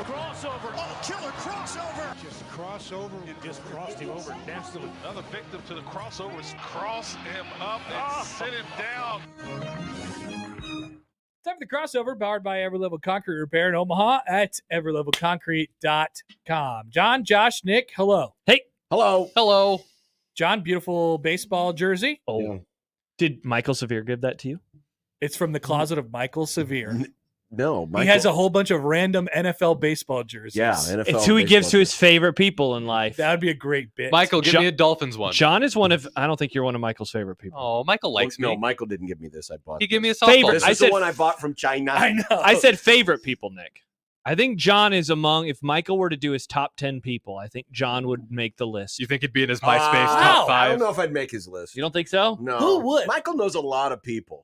Crossover. Oh, killer crossover. Just crossover. It just crossed him over nastily. Another victim to the crossovers. Cross him up and sit him down. Time for the crossover, powered by Every Level Concrete Repair in Omaha at everylevelconcrete.com. John, Josh, Nick, hello. Hey. Hello. Hello. John, beautiful baseball jersey. Oh. Yeah. Did Michael Severe give that to you? It's from the closet of Michael Severe. No, Michael. He has a whole bunch of random NFL baseball jerseys. Yeah, NFL. It's who he gives to his favorite people in life. That would be a great bit. Michael, give me a Dolphins one. John is one of, I don't think you're one of Michael's favorite people. Oh, Michael likes me. No, Michael didn't give me this. I bought. He gave me a Favorite. softball. This I is said- the one I bought from China. I know. I said favorite people, Nick. I think John is among, if Michael were to do his top 10 people, I think John would make the list. You think he'd be in his MySpace Wow. top I don't five? know if I'd make his list. You don't think so? No. Who would? Michael knows a lot of people.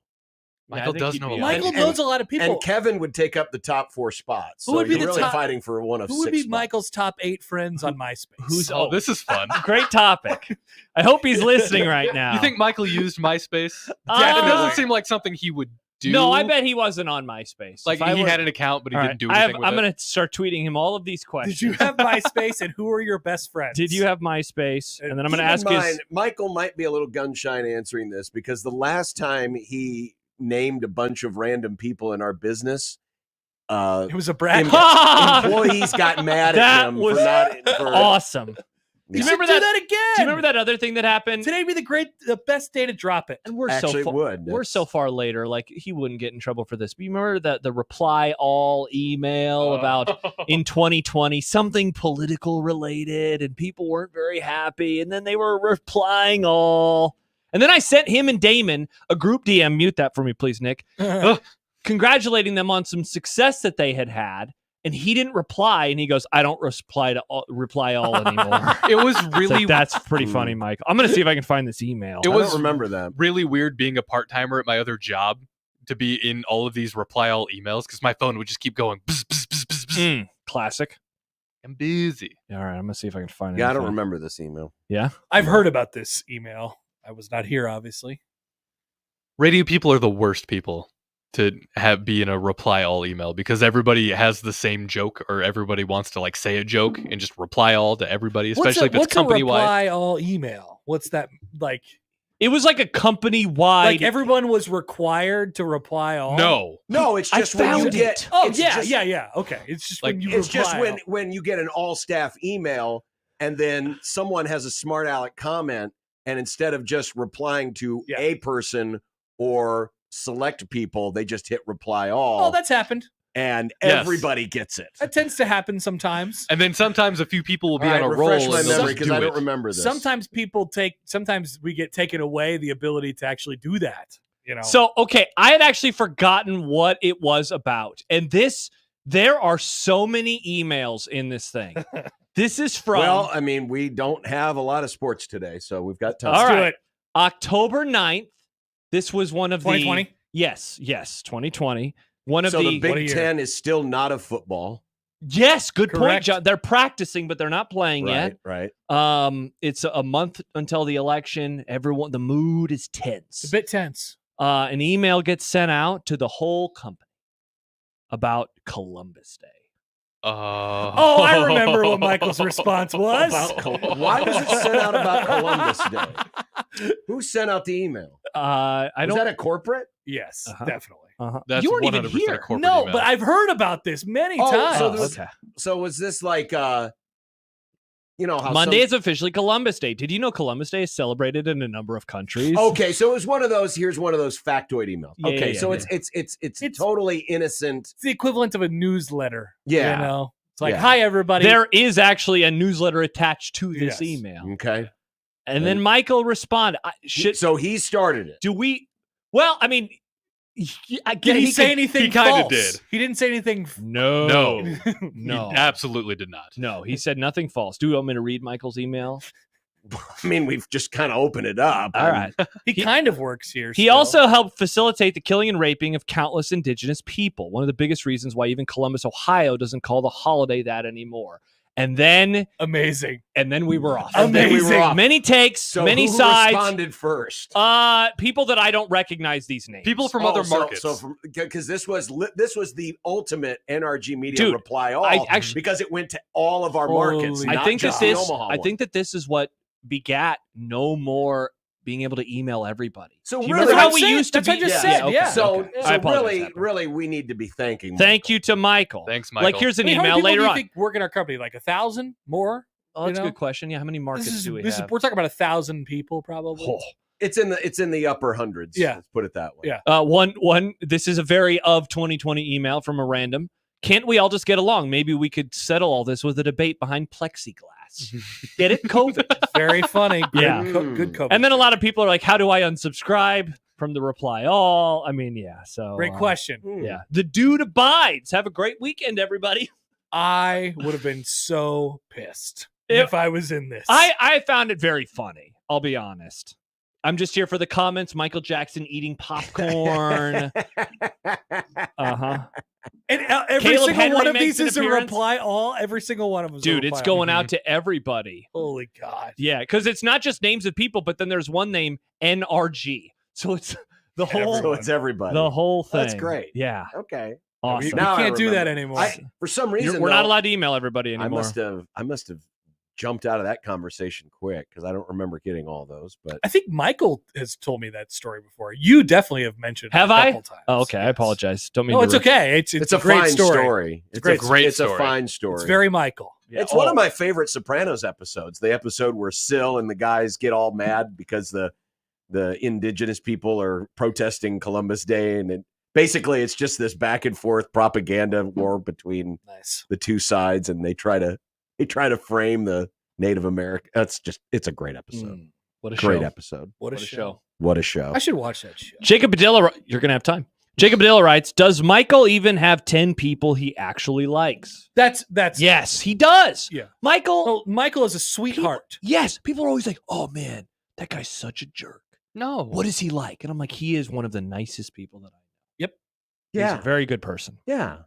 Yeah, I Michael think does he'd know be a on lot. it. Michael And- knows a lot of people. And Kevin would take up the top 4 spots. Who So would be you're the really top- fighting for one of Who 6 would be spots. Michael's top 8 friends on MySpace? Oh, this is fun. Great topic. I hope he's listening right now. You think Michael used MySpace? It Definitely. doesn't seem like something he would do. No, I bet he wasn't on MySpace. Like If I he were- had an account, but he All didn't do right, anything with I'm it. going to start tweeting him all of these questions. Did you have MySpace, and who are your best friends? Did you have MySpace? And then I'm going to Keep ask in his... mind, Michael might be a little gun shy in answering this because the last time he named a bunch of random people in our business, It was a brag. employees got mad That at him was for not. For, awesome. Do you should remember do that? that again. Do you remember that other thing that happened? Today would be the best day to drop it. And we're Actually, so it would. we're so far later. Like he wouldn't get in trouble for this. But you remember that the reply all email about in 2020 something political related, and people weren't very happy, and then they were replying all. And then I sent him and Damon a group DM. Mute that for me, please, Nick. Congratulating them on some success that they had. And he didn't reply, and he goes, "I don't reply all anymore." It was It's really, like, that's pretty funny, Michael. I'm gonna see if I can find this email. It I was don't remember that. really weird being a part-timer at my other job to be in all of these reply all emails because my phone would just keep going. Bzz, bzz, bzz, bzz, bzz. Classic. I'm busy. All right, I'm gonna see if I can find it. Yeah, I don't remember this email. Yeah, I've heard about this email. I was not here, obviously. Radio people are the worst people to be in a reply all email because everybody has the same joke or everybody wants to like say a joke and just reply all to everybody, especially if it's company a wide. reply all email? What's that like? it was like a company wide. Like everyone was required to reply all? No, it's I just when you found get. it. Oh it's yeah, just- yeah. Okay, it's just Like, when you It's just reply all. when you get an all staff email and then someone has a smart aleck comment, and instead of just replying to Yeah. a person or select people, they just hit reply all. Oh, that's happened. and Yes. everybody gets it. That tends to happen sometimes. And then sometimes a few people will be All on right, a roll refresh and my they'll memory just because do I don't it. remember this. Sometimes we get taken away the ability to actually do that. You know. So, okay, I had actually forgotten what it was about. And there are so many emails in this thing. This is from Well, I mean, we don't have a lot of sports today, so we've got time. All Let's do right. it. October 9th. This was one of 2020? the Yes, 2020. One of So the what a Big year. Ten is still not of football. Yes, good point, Correct. John. They're practicing, but they're not playing yet. Right. It's a month until the election. The mood is tense. It's a bit tense. An email gets sent out to the whole company about Columbus Day. Oh, I remember what Michael's response was. Why was it sent out about Columbus Day? Who sent out the email? I Was don't. that a corporate? Yes, Uh-huh. definitely. That's You weren't even 100% here. a corporate No, email. but I've heard about this many Oh, times. so there was- okay. So was this like, how Monday is officially Columbus Day. Did you know Columbus Day is celebrated in a number of countries? Okay, so it was one of those. Here's one of those factoid emails. Yeah, Okay, yeah, so yeah. it's totally innocent. It's the equivalent of a newsletter. Yeah. You know? It's like, Yeah. hi, everybody. There is actually a newsletter attached to this Yes. email. Okay, And then Michael responded. so he started it. Do we? Well, I mean, Did he say anything he kinda false? did. He didn't say anything. No. No. He absolutely did not. No, he said nothing false. Do you want me to read Michael's email? I mean, we've just kind of opened it up. All right. He kind of works here. He still. also helped facilitate the killing and raping of countless indigenous people. One of the biggest reasons why even Columbus, Ohio doesn't call the holiday that anymore. And then Amazing. we were off. And then we were off. Many takes, So many who sides. responded first? People that I don't recognize these names. People from other markets. Because this was the ultimate NRG media Dude, reply all. Because it went to all of our markets. Holy not I think just that the this. Omaha I one. think that this is what begat no more being able to email everybody. So Do you really, remember how That's we what I used to said. be? That's what I just said, okay, yeah. So, okay. so I apologize, really, Pepper. really, we need to be thanking. Thank you to Michael. Thanks, Michael. Like, here's an How many email people later do you on. think work in our company? Like 1,000 more? Oh, that's you a know? good question. Yeah, how many markets do we have? We're talking about 1,000 people, probably. Oh. It's in the upper hundreds. Yeah. Let's put it that way. Yeah. One. This is a very of 2020 email from a random. Can't we all just get along? Maybe we could settle all this with a debate behind plexiglass. Get it? COVID. Very funny. Yeah. Good COVID. And then a lot of people are like, how do I unsubscribe from the reply all? I mean, yeah. So Great question. Yeah. The dude abides. Have a great weekend, everybody. I would have been so pissed if I was in this. I found it very funny. I'll be honest. I'm just here for the comments. Michael Jackson eating popcorn. And every Caleb single Henry one of makes these an is a appearance. reply all. Every single one of them. Dude, it's going out to everybody. Holy God. Yeah, because it's not just names of people, but then there's one name, NRG. So it's the whole So it's everybody. the whole thing. That's great. Yeah. Okay. Awesome. You Now I can't do that remember. anymore. For some reason, We're not though, allowed to email everybody anymore. I must have jumped out of that conversation quick because I don't remember getting all those. But I think Michael has told me that story before. You definitely have mentioned Have it a I? couple times. Oh, okay. I apologize. Don't mean Oh, to No, it's okay. It's a a great fine story. It's great a story. It's a fine story. It's very Michael. Yeah. It's one of my favorite Sopranos episodes. The episode where Syl and the guys get all mad because the indigenous people are protesting Columbus Day, and basically it's just this back and forth propaganda war between Nice. the two sides, and they try to frame the Native American. It's a great episode. What a Great show. episode. What a show. What a show. I should watch that show. Jacob Padilla, you're going to have time. Jacob Padilla writes, does Michael even have 10 people he actually likes? That's Yes, he does. Yeah. Michael. Oh, Michael is a sweetheart. Yes. People are always like, oh, man, that guy's such a jerk. No. What is he like? And I'm like, he is one of the nicest people that I know. Yep. Yeah. He's a very good person. Yeah.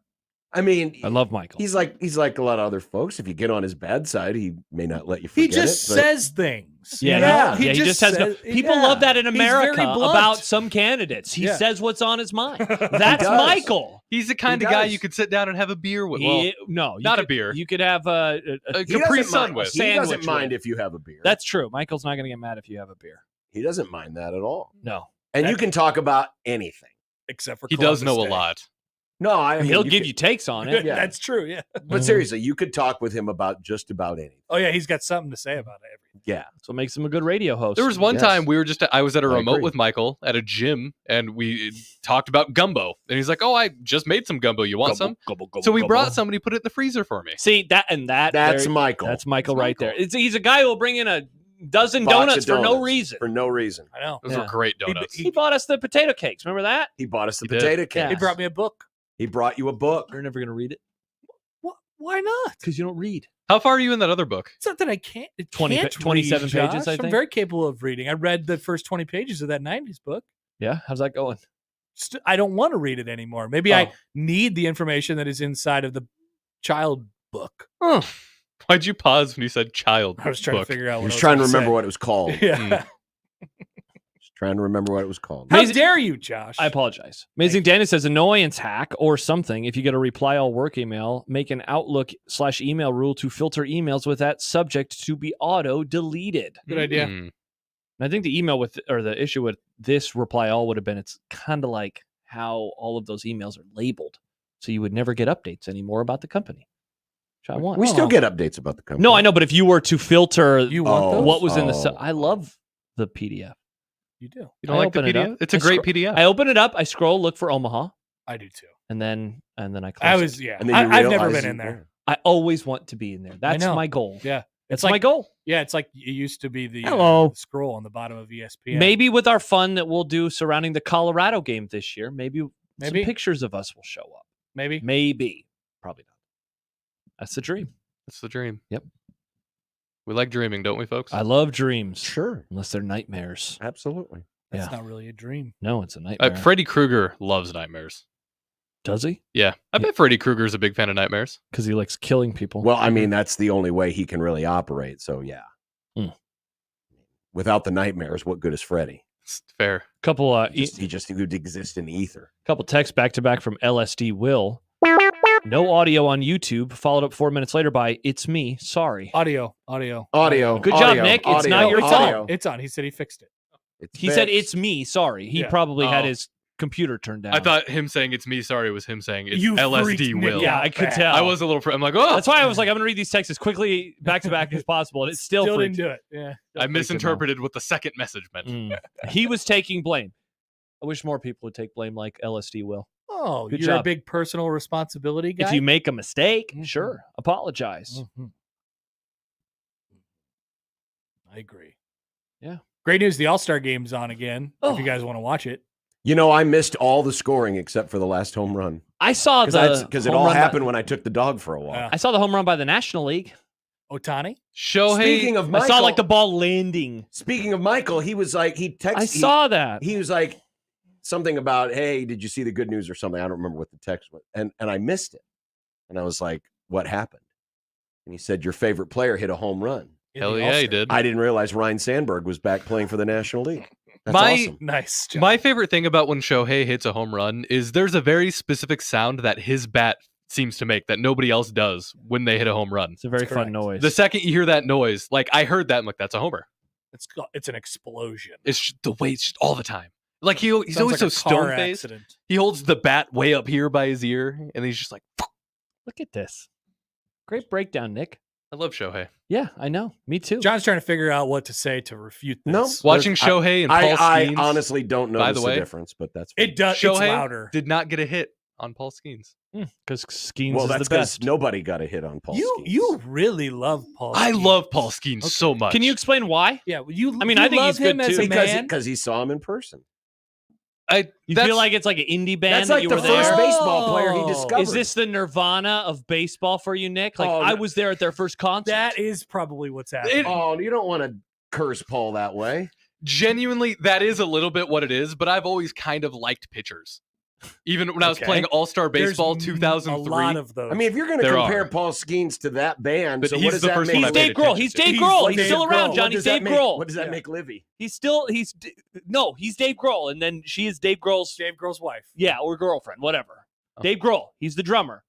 I mean, I love Michael. He's like a lot of other folks. If you get on his bad side, he may not let you He forget just it. but- says things. Yeah, you know? he just has no. says- People yeah. love that in He's America very blunt. about some candidates. He Yeah. says what's on his mind. That's does. Michael. He's the kind He of guy does. you could sit down and have a beer with. Well, No, you not a could- beer. You could have a a He Capri doesn't Sun mind- with. He doesn't Sandwich mind with. if you have a beer. That's true. Michael's not going to get mad if you have a beer. He doesn't mind that at all. No. And you can talk about anything. Except for He does know Columbus a Day. lot. No, I mean, He'll give could- you takes on it. Yeah. That's true. Yeah. But seriously, you could talk with him about just about anything. Oh yeah, he's got something to say about everything. Yeah. That's what makes him a good radio host. There was one Yes. time I was at a I remote agree. with Michael at a gym, and we talked about gumbo. And he's like, "Oh, I just made some gumbo. You want some?" So we brought somebody, put it in the freezer for me. See that That's there- Michael. That's Michael That's right Michael. there. He's a guy who will bring in a dozen Box of donuts for no donuts reason. For no reason. I know. Those Yeah. were great donuts. He bought us the potato cakes. Remember that? He bought us the He did. potato Yeah. cake. He brought me a book. He brought you a book. You're never going to read it Why not? because you don't read. How far are you in that other book? It's not that I can't. 20 can't 27 read, pages, Josh. I I'm think. very capable of reading. I read the first 20 pages of that 90s book. Yeah, how's that going? I don't want to read it anymore. Maybe Oh. I need the information that is inside of the child book. Why'd you pause when you said child? I was trying book? to figure out He what was I trying to gonna remember say. what it was called. Yeah. Trying to remember what it was called. How Amazing- dare you, Josh? I apologize. Amazing Danny says annoyance hack or something. If you get a reply all work email, make an Outlook/email rule to filter emails with that subject to be auto deleted. Good idea. Hmm. And I think the email with or the issue with this reply all would have been it's kind of like how all of those emails are labeled, so you would never get updates anymore about the company. Which I want. We still get updates about the company. No, I know, but if you were to filter You want Oh. those? what was in the, Oh. I love the PDF. You do. You don't I like the open it PDF? up. It's a I great scro- PDF. I open it up, I scroll, look for Omaha, I do too. and then I close. I it. was, yeah. And then you I've never realize been in you- there. I always want to be in there. That's know. my goal. Yeah. It's like my goal. Yeah, it's like it used to be the Hello. scroll on the bottom of ESPN. Maybe with our fun that we'll do surrounding the Colorado game this year, maybe some pictures of us will show up. Maybe. Maybe. Probably not. That's the dream. That's the dream. Yep. We like dreaming, don't we, folks? I love dreams. Sure. Unless they're nightmares. Absolutely. That's Yeah. not really a dream. No, it's a nightmare. Freddy Krueger loves nightmares. Does he? Yeah. I bet Freddy Krueger's a big fan of nightmares. Because he likes killing people. Well, I mean, that's the only way he can really operate. So, yeah. Without the nightmares, what good is Freddy? It's fair. Couple He just would exist in the ether. couple texts back to back from LSD Will. No audio on YouTube. Followed up 4 minutes later by "It's me, sorry." Audio. Good job, Nick. It's not your fault. It's on. He said he fixed it. He said "It's me, sorry." He probably had Oh. his computer turned down. I thought him saying it's me, sorry, was him saying it's You LSD freaked Will. Nick Yeah, out I could bad. tell. I was a little. I'm like, oh, That's why I was like, I'm gonna read these texts as quickly back to back as possible, and it still didn't freaked. do it. Yeah. I misinterpreted what the second message meant. He was taking blame. I wish more people would take blame like LSD Will. Oh, Good you're a job. big personal responsibility guy. If you make a mistake, sure, apologize. I agree. Yeah. Great news. The All-Star Game's on again. If you guys want to watch it. You know, I missed all the scoring except for the last home run. I saw Because it home all run happened when I took the dog for a walk. Yeah. I saw the home run by the National League. Ohtani. Shohei. Speaking of Michael, I saw like the ball landing. Speaking of Michael, he was like, he texted. I saw that. He was like something about, hey, did you see the good news or something? I don't remember what the text was. And I missed it. And I was like, what happened? And he said, your favorite player hit a home run. Hell yeah, he did. I didn't realize Ryan Sandberg was back playing for the National League. That's awesome. Nice job. My favorite thing about when Shohei hits a home run is there's a very specific sound that his bat seems to make that nobody else does when they hit a home run. It's a very That's fun correct. noise. The second you hear that noise, like I heard that, I'm like, that's a homer. It's an explosion. It's the way it's just all the time. Like he's Sounds always like so a car stone faced. accident. He holds the bat way up here by his ear, and he's just like, Look at this. Great breakdown, Nick. I love Shohei. Yeah, I know. Me too. John's trying to figure out what to say to refute this. No. Watching Shohei and Paul I Skenes, honestly don't know by the the way, difference, but that's fine. It does. It's Shohei louder. did not get a hit on Paul Skenes. Because Skenes Well, is that's the because best. nobody got a hit on Paul Skenes. You really love Paul. I Skenes. love Paul Skenes so much. Can you explain why? Yeah, you. I mean, you I think love he's him good as too. a man. Because he saw him in person. You feel like it's like an indie band That's that like you the were first there? baseball player he Oh. discovered. Is this the Nirvana of baseball for you, Nick? Like, Oh, I no. was there at their first concert. That is probably what's happening. Oh, you don't want to curse Paul that way. Genuinely, that is a little bit what it is, but I've always kind of liked pitchers. Even when I was Okay. playing All-Star There's Baseball a 2003. lot of those. I mean, if you're going to There compare are. Paul Skenes to that band, But so he's what does the that first make? one I He's paid Dave Grohl. attention He's to. Dave He's Grohl. like He's Dave still around, Grohl. John. What He's does that Dave make? Grohl. What does that make Livy? He's Dave Grohl, and then she is Dave Grohl's, Dave Grohl's wife. yeah, or girlfriend, whatever. Oh. Dave Grohl. He's the drummer.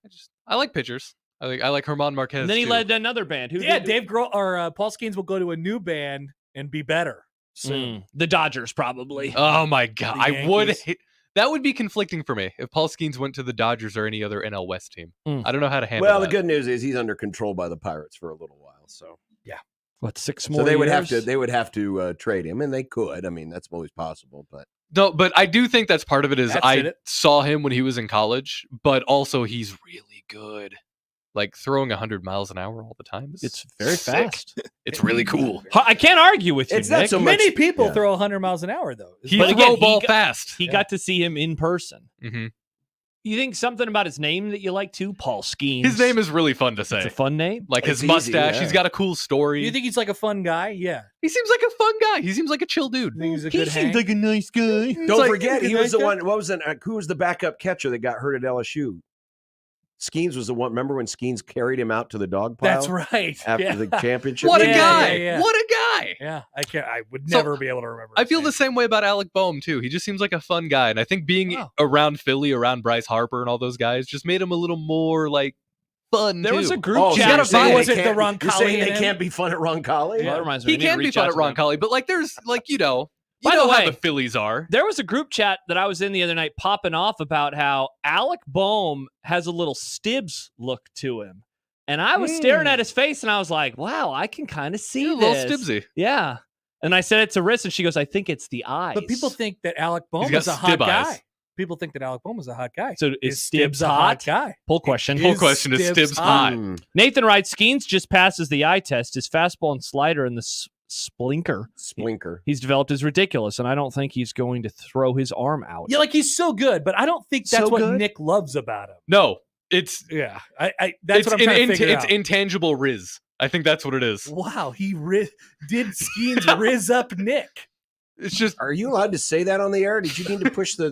I like pitchers. I like Herman Marquez. And then he too. led another band. Who Yeah, did- Dave Grohl or Paul Skenes will go to a new band and be better soon. The Dodgers, probably. Oh my god, The I would. Yankees. That would be conflicting for me if Paul Skenes went to the Dodgers or any other NL West team. I don't know how to handle. Well, that. the good news is he's under control by the Pirates for a little while. So, What, 6 more so they would years? have to trade him, and they could. I mean, that's always possible. But No, but I do think that's part of it. Is That's I it. saw him when he was in college, but also he's really good. Like throwing 100 miles an hour all the time. It's very sick. fast. It's really cool. I can't argue with you, It's not Nick. so much- Many people yeah. throw 100 miles an hour though. He But throw again, he ball got- fast. He got to see him in person. Mhm. You think something about his name that you like too? Paul Skenes. His name is really fun to It's say. a fun name. Like It's his easy, mustache. yeah. He's got a cool story. You think he's like a fun guy? Yeah. he seems like a fun guy. He seems like a chill dude. You think he's a He good seems hang? like a nice guy. don't like- forget, he was the Jamaica? one. What was that? Who was the backup catcher that got hurt at LSU? Skenes was the one. Remember when Skenes carried him out to the dog pile? That's right. After yeah. the championship. What a Yeah, guy! yeah, yeah. What a guy! Yeah, I would So, never be able to remember. I his feel name. the same way about Alec Boehm too. He just seems like a fun guy, and I think being Wow. around Philly, around Bryce Harper, and all those guys just made him a little more like fun. There was too. a group Oh, chat. got a you're saying vibe. they Was it the can't- Roncalli You're saying in they him? can't be fun at Roncalli? Well, that reminds me. He we need to can be reach fun out at to him. Roncalli, but like there's like you know By the how way- the Phillies are. There was a group chat that I was in the other night popping off about how Alec Boehm has a little Stibbs look to him. And I was staring at his face and I was like, wow, I can kind of see He's a this. little Stibbsy. Yeah. And I said it to Riss and she goes, I think it's the eyes. But people think that Alec Boehm He's got is a hot stib eyes. guy. People think that Alec Boehm is a hot guy. So is Stibbs Stibbs a hot hot? guy? Poll question. Whole question is Stibbs hot? Nathan writes, Skenes just passes the eye test. His fastball and slider in the splinker Splinker. he's developed is ridiculous, and I don't think he's going to throw his arm out. Yeah, like he's so good, but I don't think that's So what good? Nick loves about him. No, it's Yeah, that's it's what I'm trying to figure it's out. intangible Riz. I think that's what it is. Wow, did Skenes riz up Nick? It's just. Are you allowed to say that on the air? Did you need to push the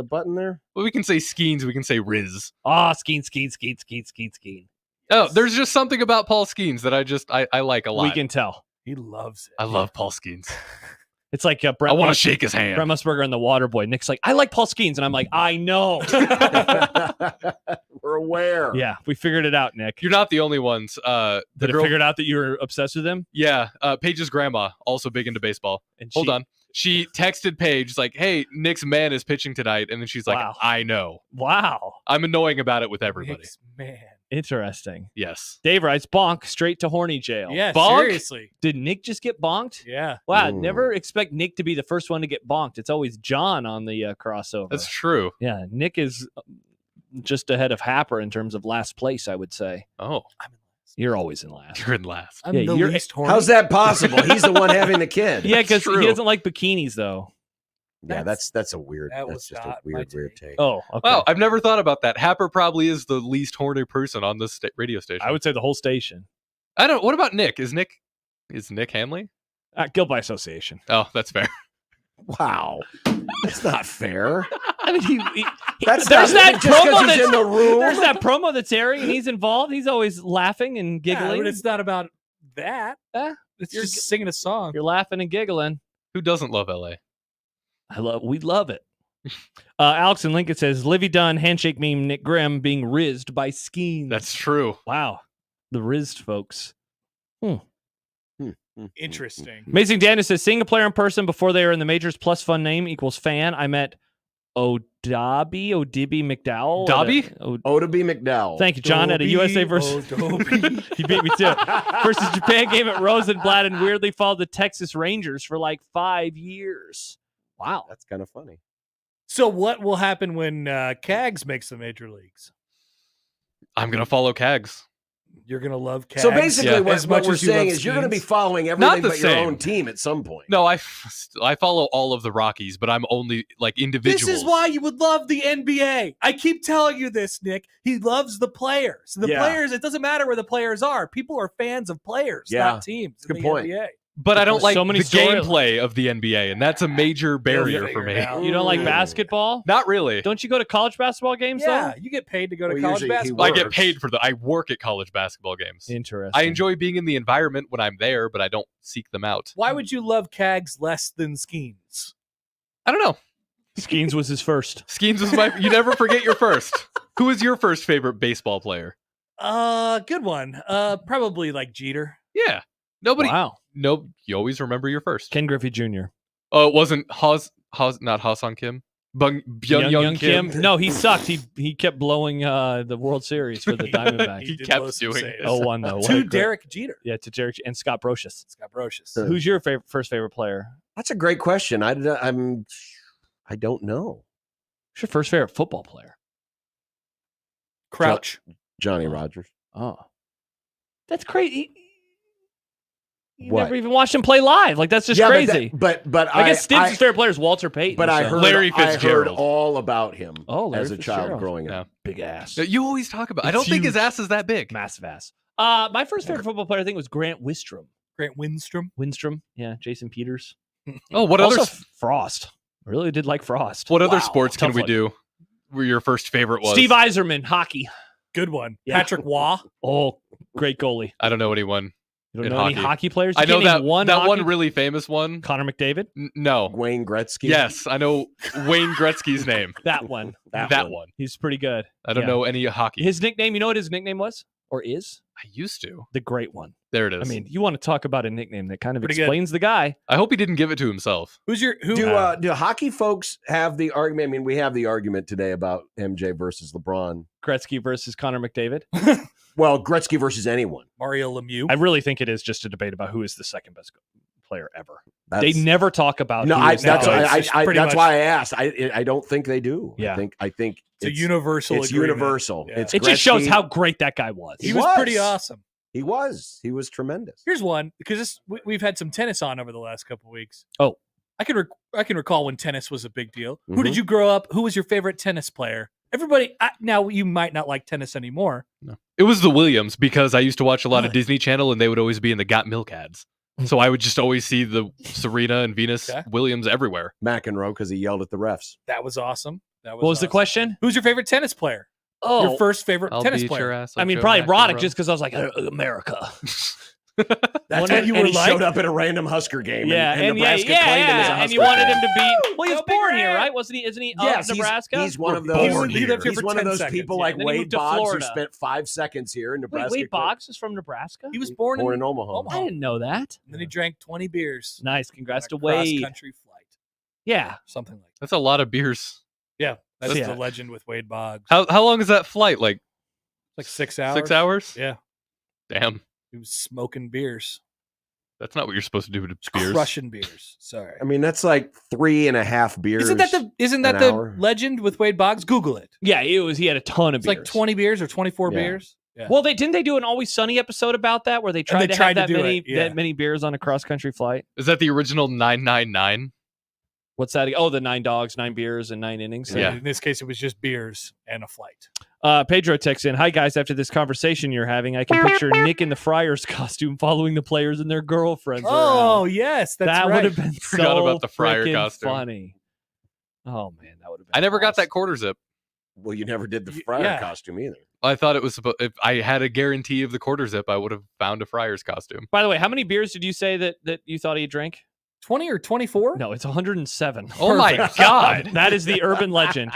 button there? Well, we can say Skenes. We can say Riz. Skeen. Oh, there's just something about Paul Skenes that I like a lot. We can tell. He loves it. I love Paul Skenes. It's like I want to shake his hand. Brent Musburger and the Waterboy. Nick's like, I like Paul Skenes, and I'm like, I know. We're aware. Yeah, we figured it out, Nick. You're not the only ones. Did it figured out that you were obsessed with him? Yeah, Paige's grandma, also big into baseball. And Hold on. She texted Paige, like, hey, Nick's man is pitching tonight. And then she's like, Wow. I know. Wow. I'm annoying about it with everybody. Nick's man. Interesting. Yes. Dave writes, bonk straight to horny jail. Yeah, bonk? seriously. Did Nick just get bonked? Yeah. Wow, Ooh. never expect Nick to be the first one to get bonked. It's always John on the crossover. That's true. Yeah, Nick is just ahead of Happer in terms of last place, I would say. Oh, You're always in last. you're in last. I'm Yeah, the you're- least horny. How's that possible? He's the one having the kid. Yeah, because true. he doesn't like bikinis, though. Yeah, that's a weird. That That's was just a not my weird take. take. Oh, okay. Wow, I've never thought about that. Happer probably is the least horny person on this radio station. I would say the whole station. I don't. What about Nick? Is Nick Hanley? Guilt by association. Oh, that's fair. Wow, that's not fair. I mean, That's there's not, that just 'cause promo he's that's in the room. There's that promo that's airing, and he's involved. He's always laughing and Yeah, giggling. but it's not about that. It's You're just singing a song. You're laughing and giggling. Who doesn't love LA? We love it. Alex and Lincoln says Livy Dunn handshake meme Nick Grimm being rizzed by Skenes. That's true. wow. The rizzed folks. Interesting. Amazing Daniel says seeing a player in person before they are in the majors plus fun name equals fan. I met Odibby McDowell. Dobby? Ohtani McDowell. Thank you, John. At a USA versus he beat me too. Versus Japan game at Rosenblatt and weirdly followed the Texas Rangers for like 5 years. Wow. That's kind of funny. So what will happen when Cags makes the major leagues? I'm gonna follow Cags. You're gonna love Cags. So basically, Yeah. what, as what much we're as you saying love is you're going to be Skenes. following Not everything the but your same. own team at some point. No, I follow all of the Rockies, but I'm only like individuals. This is why you would love the NBA. I keep telling you this, Nick. He loves the players. The Yeah. players, it doesn't matter where the players are. People are fans of players, Yeah. not teams. in Good the point. NBA. But I don't There's like so many the storylines. gameplay of the NBA, and that's a major barrier for me. figure it out. You don't like Ooh. basketball? Not really. Don't you go to college basketball games Yeah, you get paid to go to Well, college usually he basketball. I get works. paid for I work at college basketball games. though? Interesting. I enjoy being in the environment when I'm there, but I don't seek them out. Why would you love Cags less than Skenes? I don't know. Skenes was his first. Skenes was my. You never forget your first. Who is your first favorite baseball player? Good one. Probably like Jeter. Yeah. Nobody. Wow. No, you always remember your first. Ken Griffey Jr. Oh, it wasn't not Ha-Sung Kim. Byung Kim. No, he sucked. He kept blowing the World Series for the Diamondbacks. He did kept blow some doing saves. it. 0-1 though. What a To great- Derek Jeter. Yeah, to Derek and Scott Brocious. Scott Brocious. Who's your first favorite player? That's a great question. I don't know. Who's your first favorite football player? Crouch. Johnny Rogers. Oh, that's crazy. You What? never even watched him play live. Like that's just Yeah, crazy. But I guess Stibbs' favorite player is Walter Payton. But I so- heard Larry I heard Fitzgerald. all about him Larry as a child Fitzgerald. growing Yeah. up. big ass, You always talk about. I It's don't think his huge. ass is that big. massive ass. My first favorite football player I think was Grant Wistrom. Grant Windstrom. Yeah, Jason Peters. Oh, what also other Frost. I really did like Frost. what other Wow. sports can Tough we one. do? Where your first favorite was? Steve Yzerman, hockey. Good one. Yeah. Patrick Waugh. Oh, great goalie. I don't know anyone. You don't In know any hockey. hockey players? I You know can't that name one that hockey- one really famous one. Connor McDavid. No. Wayne Gretzky. Yes, I know Wayne Gretzky's name. That one. That one. He's pretty good. I don't Yeah. know any hockey. His nickname, you know what his nickname was? Or is? I used to. The Great One. There it is. I mean, you want to talk about a nickname that kind of Pretty good. explains the guy. I hope he didn't give it to himself. Who? Do hockey folks have the argument? I mean, we have the argument today about MJ versus LeBron. Gretzky versus Connor McDavid. Well, Gretzky versus anyone. Mario Lemieux? I really think it is just a debate about who is the second best player ever. That's, They never talk about No, who I, is the that's best. why it's just pretty that's much- why I asked. I don't think they do. Yeah. I think It's a universal It's agreement. universal. Yeah. It's It just shows Gretzky. how great that guy was. He He was was. pretty awesome. He was tremendous. Here's one because we've had some tennis on over the last couple of weeks. Oh. I can recall when tennis was a big deal. Who Mhm. did you grow up? Who was your favorite tennis player? Everybody. Now you might not like tennis anymore. No. It was the Williams because I used to watch a lot of Really? Disney Channel and they would always be in the Got Milk ads. So I would just always see the Serena and Venus Williams everywhere. McEnroe, because he yelled at the refs. That was awesome. What was the question? Who's your favorite tennis player? Oh, your first favorite tennis player. I mean, probably Roddick, just because I was like, America. That's when you were like, showed up at a random Husker game. And Nebraska claimed him as a Husker and you wanted fan. him to beat. Well, he was born here, right? Wasn't he? Isn't he? Yes, Nebraska. He's one of those. He lived here He's for one 10 of those seconds. people like And then he Wade moved to Boggs who Florida. spent 5 seconds here in Nebraska. Wade Boggs is from Nebraska. He was born in Omaha. I didn't know that. And then he drank 20 beers. Nice, congrats to Cross Wade. country flight. Yeah, something like that. That's a lot of beers. Yeah, that's the legend with Wade Boggs. How long is that flight? Like 6 hours. 6 hours? Yeah. Damn. He was smoking beers. That's not what you're supposed to do with beers. Crushing beers. Sorry. I mean, that's like 3.5 beers. Isn't that the legend with Wade Boggs? Google it. Yeah, it was. He had a ton of It's beers. like 20 beers or 24 beers. Yeah. Well, didn't they do an Always Sunny episode about that where they tried to have that many beers on a cross country flight? Is that the original 999? What's that? Oh, the 9 dogs, 9 beers, and 9 innings. Yeah. In this case, it was just beers and a flight. Pedro texts in, "Hi guys, after this conversation you're having, I can picture Nick in the Friars costume following the players and their girlfriends. Oh, around. yes, that right. would have been Forgot so about the Friar freaking costume. funny. Oh man, that would have been. I never got awesome. that quarter zip. Well, you never did the Friar costume either. I thought it was supposed. If I had a guarantee of the quarter zip, I would have found a Friar's costume. By the way, how many beers did you say that you thought he drank? 20 or 24? No, it's 107. Oh my God. That is the urban legend.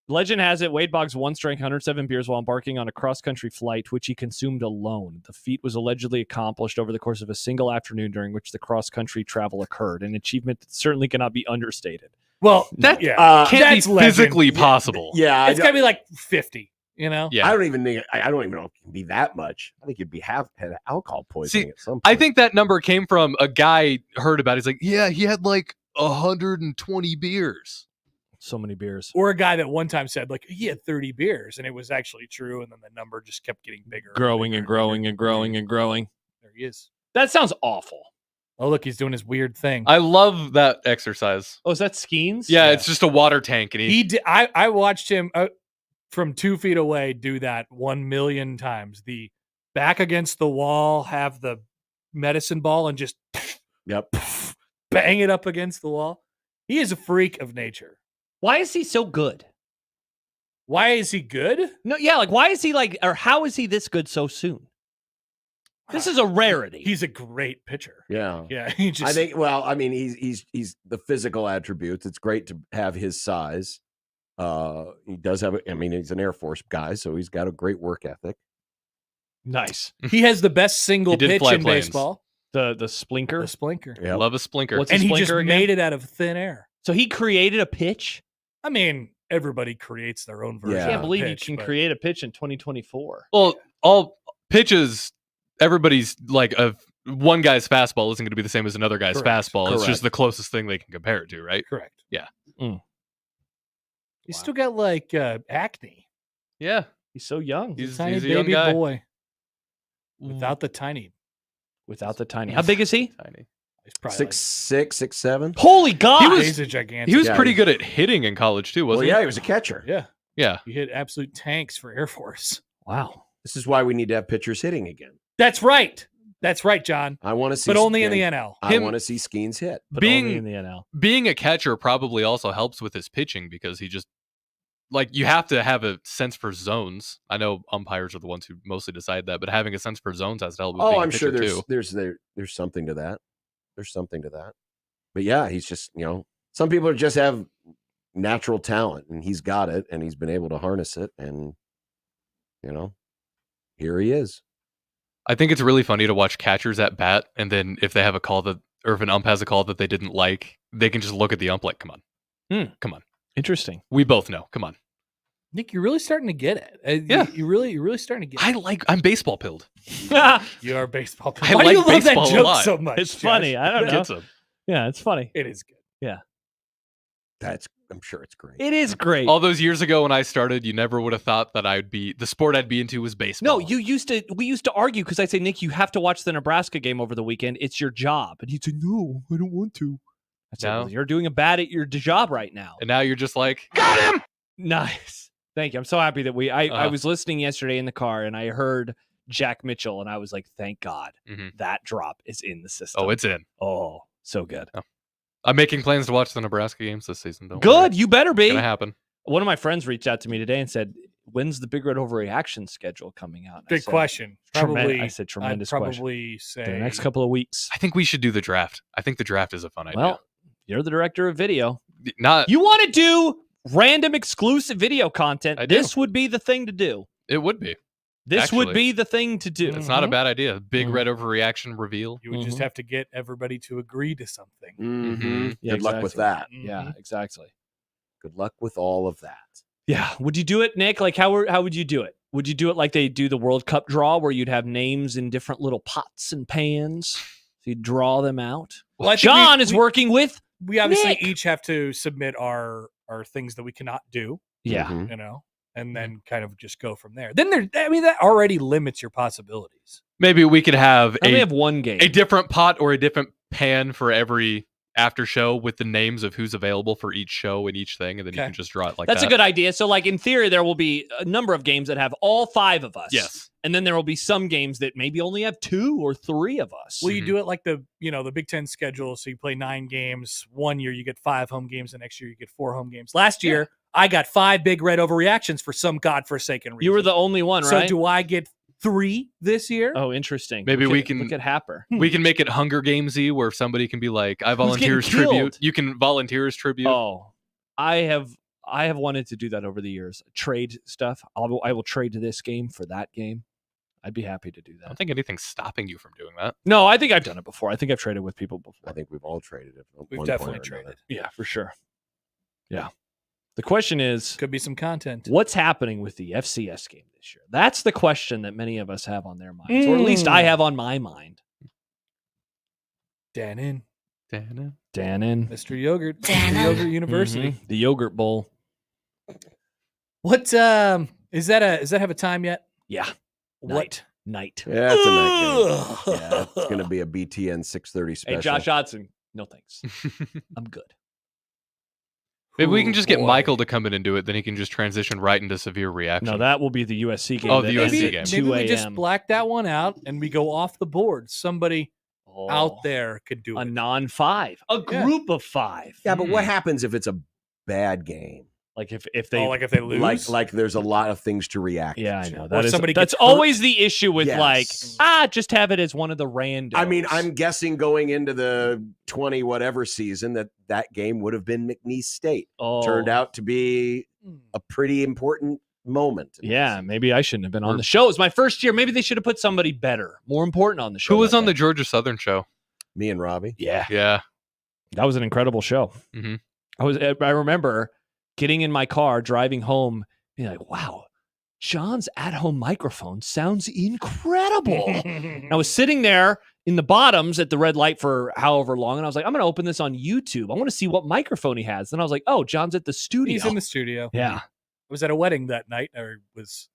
Legend has it Wade Boggs once drank 107 beers while embarking on a cross-country flight, which he consumed alone. The feat was allegedly accomplished over the course of a single afternoon during which the cross-country travel occurred, an achievement that certainly cannot be understated. Well, that can't be physically possible. Yeah, it's got to be like 50. You know, yeah. I don't even know if it can be that much. I think you'd be had alcohol poisoning at some point. I think that number came from a guy heard about it. He's like, yeah, he had like 120 beers. So many beers. Or a guy that one time said like he had 30 beers and it was actually true. And then the number just kept getting bigger. Growing and growing and growing and growing. There he is. That sounds awful. Oh, look, he's doing his weird thing. I love that exercise. Oh, is that Skenes? Yeah, it's just a water tank. And he did, I watched him from 2 feet away do that 1 million times. The back against the wall, have the medicine ball and just bang it up against the wall. He is a freak of nature. Why is he so good? Why is he good? No, yeah, like why is he like, or how is he this good so soon? This is a rarity. He's a great pitcher. Yeah. Yeah. He just, I think, well, I mean, he's the physical attributes. It's great to have his size. He does have, he's an Air Force guy, so he's got a great work ethic. Nice. He has the best single pitch in baseball. The splinker. The splinker. Yep. Love a splinker. What's and he just made it out of thin air. So he created a pitch? I mean, everybody creates their own version. I can't believe pitch, you can create a pitch in 2024. Well, all pitches, everybody's like one guy's fastball isn't going to be the same as another guy's fastball. It's just the closest thing they can compare it to, right? Correct. Yeah. He's still got like acne. Yeah. He's so young. He's a tiny a baby young guy. boy. Without the tiny. How big is he? Tiny. He's probably 6'6", 6'7". Holy God! he's a gigantic. He was pretty good at hitting in college too, wasn't he? Yeah, he was a catcher. Yeah. Yeah. He hit absolute tanks for Air Force. Wow. This is why we need to have pitchers hitting again. That's right. That's right, John. I want to see, but only in the NL. I want to see Skenes hit. But only in the NL. Being a catcher probably also helps with his pitching because he just you have to have a sense for zones. I know umpires are the ones who mostly decide that, but having a sense for zones has to help with being I'm a pitcher sure there's too. There's something to that. There's something to that. But yeah, he's just, some people just have natural talent and he's got it and he's been able to harness it and here he is. I think it's really funny to watch catchers at bat and then if they have a call or if an ump has a call that they didn't like, they can just look at the ump like, come on. Come on. Interesting. We both know. Come on. Nick, you're really starting to get it. Yeah. You're really starting to get it. I'm baseball pilled. You are baseball pilled. I Why like do you love that baseball a joke lot. so much? It's Josh? funny. I don't know. It's Yeah, it's funny. It is good. Yeah. I'm sure it's great. It is great. All those years ago when I started, you never would have thought that the sport I'd be into was baseball. No, we used to argue because I'd say, Nick, you have to watch the Nebraska game over the weekend. It's your job. And he'd say, no, I don't want to. I said, well, you're doing bad at your job right now. And now you're just like, got him! Nice. Thank you. I'm so happy that I was listening yesterday in the car and I heard Jack Mitchell, and I was like, thank God that drop is in the system. Oh, it's in. Oh, so good. Oh. I'm making plans to watch the Nebraska games this season. Don't Good. worry. You better be. It's gonna happen. One of my friends reached out to me today and said, when's the Big Red Overreaction schedule coming out? Good question. Probably. I said tremendous I'd question. probably say The next couple of weeks. I think we should do the draft. I think the draft is a fun idea. Well, you're the director of video. Not. You want to do random exclusive video content? I do. This would be the thing to do. It would be. This would Actually, be the thing to do. It's not a bad idea. Big Red Overreaction reveal. You would just have to get everybody to agree to something. Mm-hmm. Yeah, Good luck with that. Yeah, exactly. Good luck with all of that. Yeah. Would you do it, Nick? Like, how would you do it? Would you do it like they do the World Cup draw, where you'd have names in different little pots and pans? So you draw them out. Well, I think John is working with. We obviously Nick. each have to submit our things that we cannot do. Yeah. Mhm. You know, and then kind of just go from there. Then that already limits your possibilities. Maybe we could have I only have one game. a different pot or a different pan for every after show with the names of who's available for each show and each thing, and then you Okay. can just draw it like That's that. a good idea. So, like, in theory, there will be a number of games that have all 5 of us. Yes. And then there will be some games that maybe only have 2 or 3 of us. Will you do it like the Big Ten schedule? So you play 9 games. One year you get 5 home games. The next year you get 4 home games. Last year I got 5 Big Red Overreactions for some godforsaken reason. You were the only one, right? So do I get 3 this year? Oh, interesting. Maybe we Look can- at Happer. We can make it Hunger Gamesy, where somebody can be like, "I volunteer as getting tribute." killed? You can volunteer as tribute. Oh, I have wanted to do that over the years. Trade stuff. I will trade this game for that game. I'd be happy to do I don't that. think anything's stopping you from doing that. No, I think I've done it before. I think I've traded with people before. I think we've all traded it. at We've one definitely point or another. traded. Yeah, for sure. Yeah. The question is, Could be some content. what's happening with the FCS game this year? That's the question that many of us have on their minds, or at least I have on my mind. Dan in. Dannon. Mr. Yogurt. Mr. Yogurt University. Mhm. The Yogurt Bowl. What is that have a time yet? Yeah. What? Night. Yeah, it's a night game. Yeah, it's going to be a BTN 6:30 special. Hey, Josh Hodson. No thanks. I'm good. Maybe we can just get boy. Michael to come in and do it. Then he can just transition right into severe reaction. No, that will be the USC game. Oh, the that USC ends at game. 2 Maybe we just a.m. black that one out and we go off the board. Somebody Oh, out there could do a it. non-5, a Yeah. group of 5. Yeah, but what happens if it's a bad game? Like if they Like if they lose. Like there's a lot of things to react yeah, I to. know Or that is somebody that's gets hurt. always the issue with Yes. just have it as one of the randos. I mean, I'm guessing going into the 20 whatever season that game would have been McNeese State. Turned out to be a pretty important moment. in Yeah, this. maybe I shouldn't have been on the show. It was my first year. Maybe they should have put somebody better, more important on the show. Who was that on the day. Georgia Southern show? Me and Robbie. Yeah, Yeah. that was an incredible show. Mhm. I remember getting in my car, driving home, being like, "Wow, John's at-home microphone sounds incredible." And I was sitting there in the bottoms at the red light for however long, and I was like, "I'm going to open this on YouTube. I want to see what microphone he has." Then I was like, "Oh, John's at the studio." He's in the studio. Yeah. I was at a wedding that night or was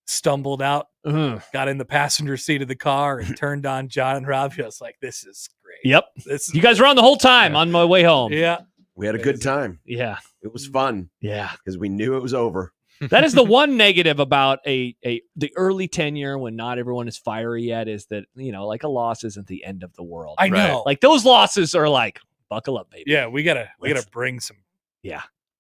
stumbled out, got in the passenger seat of the car and turned on John and Robbie. I was like, this is great. Yep. This is You guys were on the whole time on my way home. Yeah. We had a good time. Yeah. It was fun Yeah. because we knew it was over. That is the one negative about the early tenure when not everyone is fiery yet, is that, like, a loss isn't the end of the world. I know. Like, those losses are like, buckle up, baby. Yeah, we gotta bring some.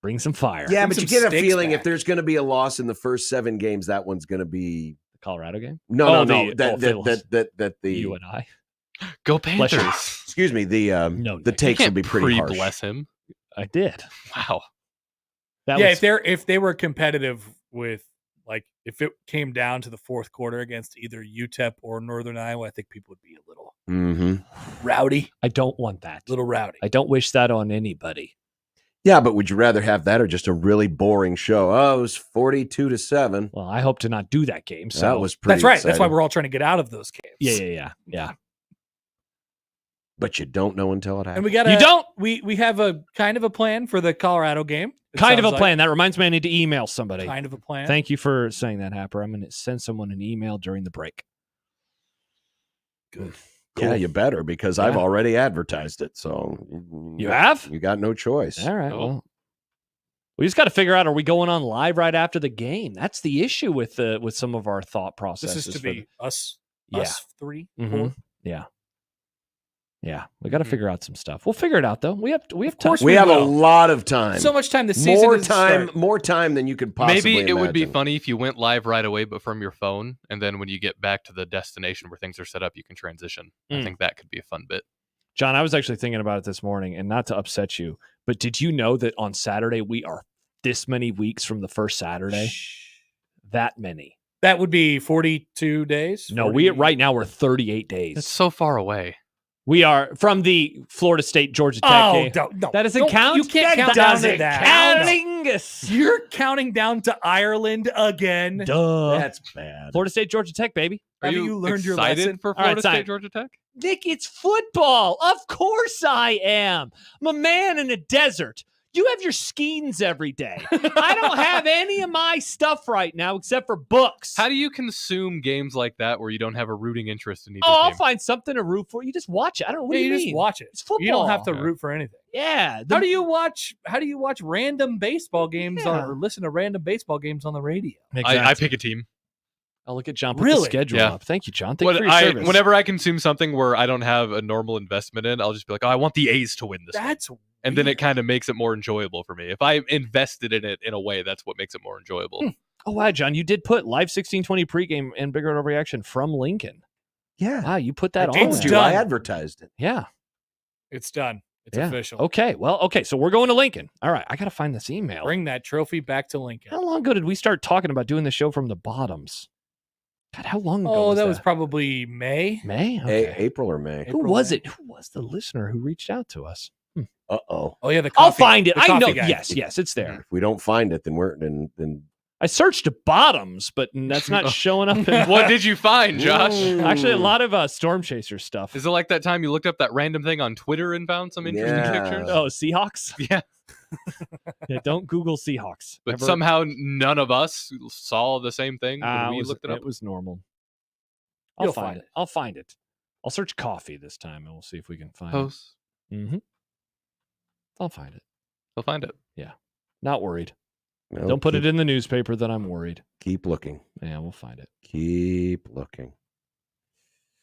Bring some fire. Yeah, Bring but you some get a stakes feeling back. if there's going to be a loss in the first 7 games, that one's going to be The Colorado game? no. if they lost. That the You and I. Go Bless you. Panthers. excuse me the No, the Nick. takes will Can't be pretty harsh. bless him. I did. Wow. That Yeah, was, if they were competitive with, like, if it came down to the fourth quarter against either UTEP or Northern Iowa, I think people would be a little Mm-hmm. rowdy. I don't want that. Little rowdy. I don't wish that on anybody. Yeah, but would you rather have that or just a really boring show? Oh, it was 42-7. Well, I hope to not do that game. So That was pretty. That's right. That's why exciting. we're all trying to get out of those games. Yeah. But you don't know until it happens. And we got You don't? We have a kind of a plan for the Colorado game. It Kind of a sounds plan. That reminds me I need to email like. somebody. Kind of a plan. Thank you for saying that, Happer. I'm going to send someone an email during the break. Good. Yeah, you better because I've Yeah. already advertised it. So You have? You got no choice. All right. Oh. Well, We just got to figure out, are we going on live right after the game? That's the issue with some of our thought processes. This is to be us 3, 4. Yeah. Yeah, we got to figure out some stuff. We'll figure it out though. We have time. We have a lot of time. So much time. The season more time than you could possibly Maybe it would be imagine. funny if you went live right away, but from your phone, and then when you get back to the destination where things are set up, you can transition. I think that could be a fun bit. John, I was actually thinking about it this morning, and not to upset you, but did you know that on Saturday we are this many weeks from the first Saturday? That many. That would be 42 days. No, right now we're 38 days. It's so far away. We are from the Florida State Georgia Tech game. No, that doesn't count. You can't count down to that. Counting. You're counting down to Ireland again. Duh. That's bad. Florida State Georgia Tech, baby. Have you learned your excited lesson for Florida State Georgia Tech? Nick, it's football. Of course I am. I'm a man in a desert. You have your Skenes every day. I don't have any of my stuff right now except for books. How do you consume games like that where you don't have a rooting interest in either I'll game? find something to root for. You just watch it. I don't know. What do you mean? Just watch it. It's football. You don't have to root for anything. Yeah. How do you watch random baseball games or listen to random baseball games on the radio? Exactly. I pick a team. I'll look at John. Put the schedule up. Thank you, John. Thank you for your service. Whenever I consume something where I don't have a normal investment in, I'll just be like, I want the A's to win this. That's and then it kind of makes it more enjoyable for me. If I invested in it in a way, that's what makes it more enjoyable. Oh, wow, John, you did put live 1620 pregame and bigger overreaction from Lincoln. Yeah. Wow, you put that on. Told you, I advertised it. Yeah. It's done. It's official. Okay. Well, okay. So we're going to Lincoln. All right. I got to find this email. Bring that trophy back to Lincoln. How long ago did we start talking about doing the show from the bottoms? God, how long ago? Oh, that was probably May. May? Okay. April or May. Who was it? Who was the listener who reached out to us? Uh-oh. Oh, yeah. I'll find it. I know. Guy. Yes, it's there. If we don't find it, then I searched bottoms, but that's not showing up. What did you find, Josh? Actually, a lot of Storm Chaser stuff. Is it like that time you looked up that random thing on Twitter and found some interesting pictures? Oh, Seahawks? Yeah. Yeah, don't Google Seahawks. But somehow none of us saw the same thing when we looked it up. It was normal. I'll find it. I'll find it. I'll search coffee this time, and we'll see if we can find it. Mm-hmm. I'll find it. We'll find it. Yeah. Not worried. No, don't put it in the newspaper that I'm worried. Keep looking. Yeah, we'll find it. Keep looking.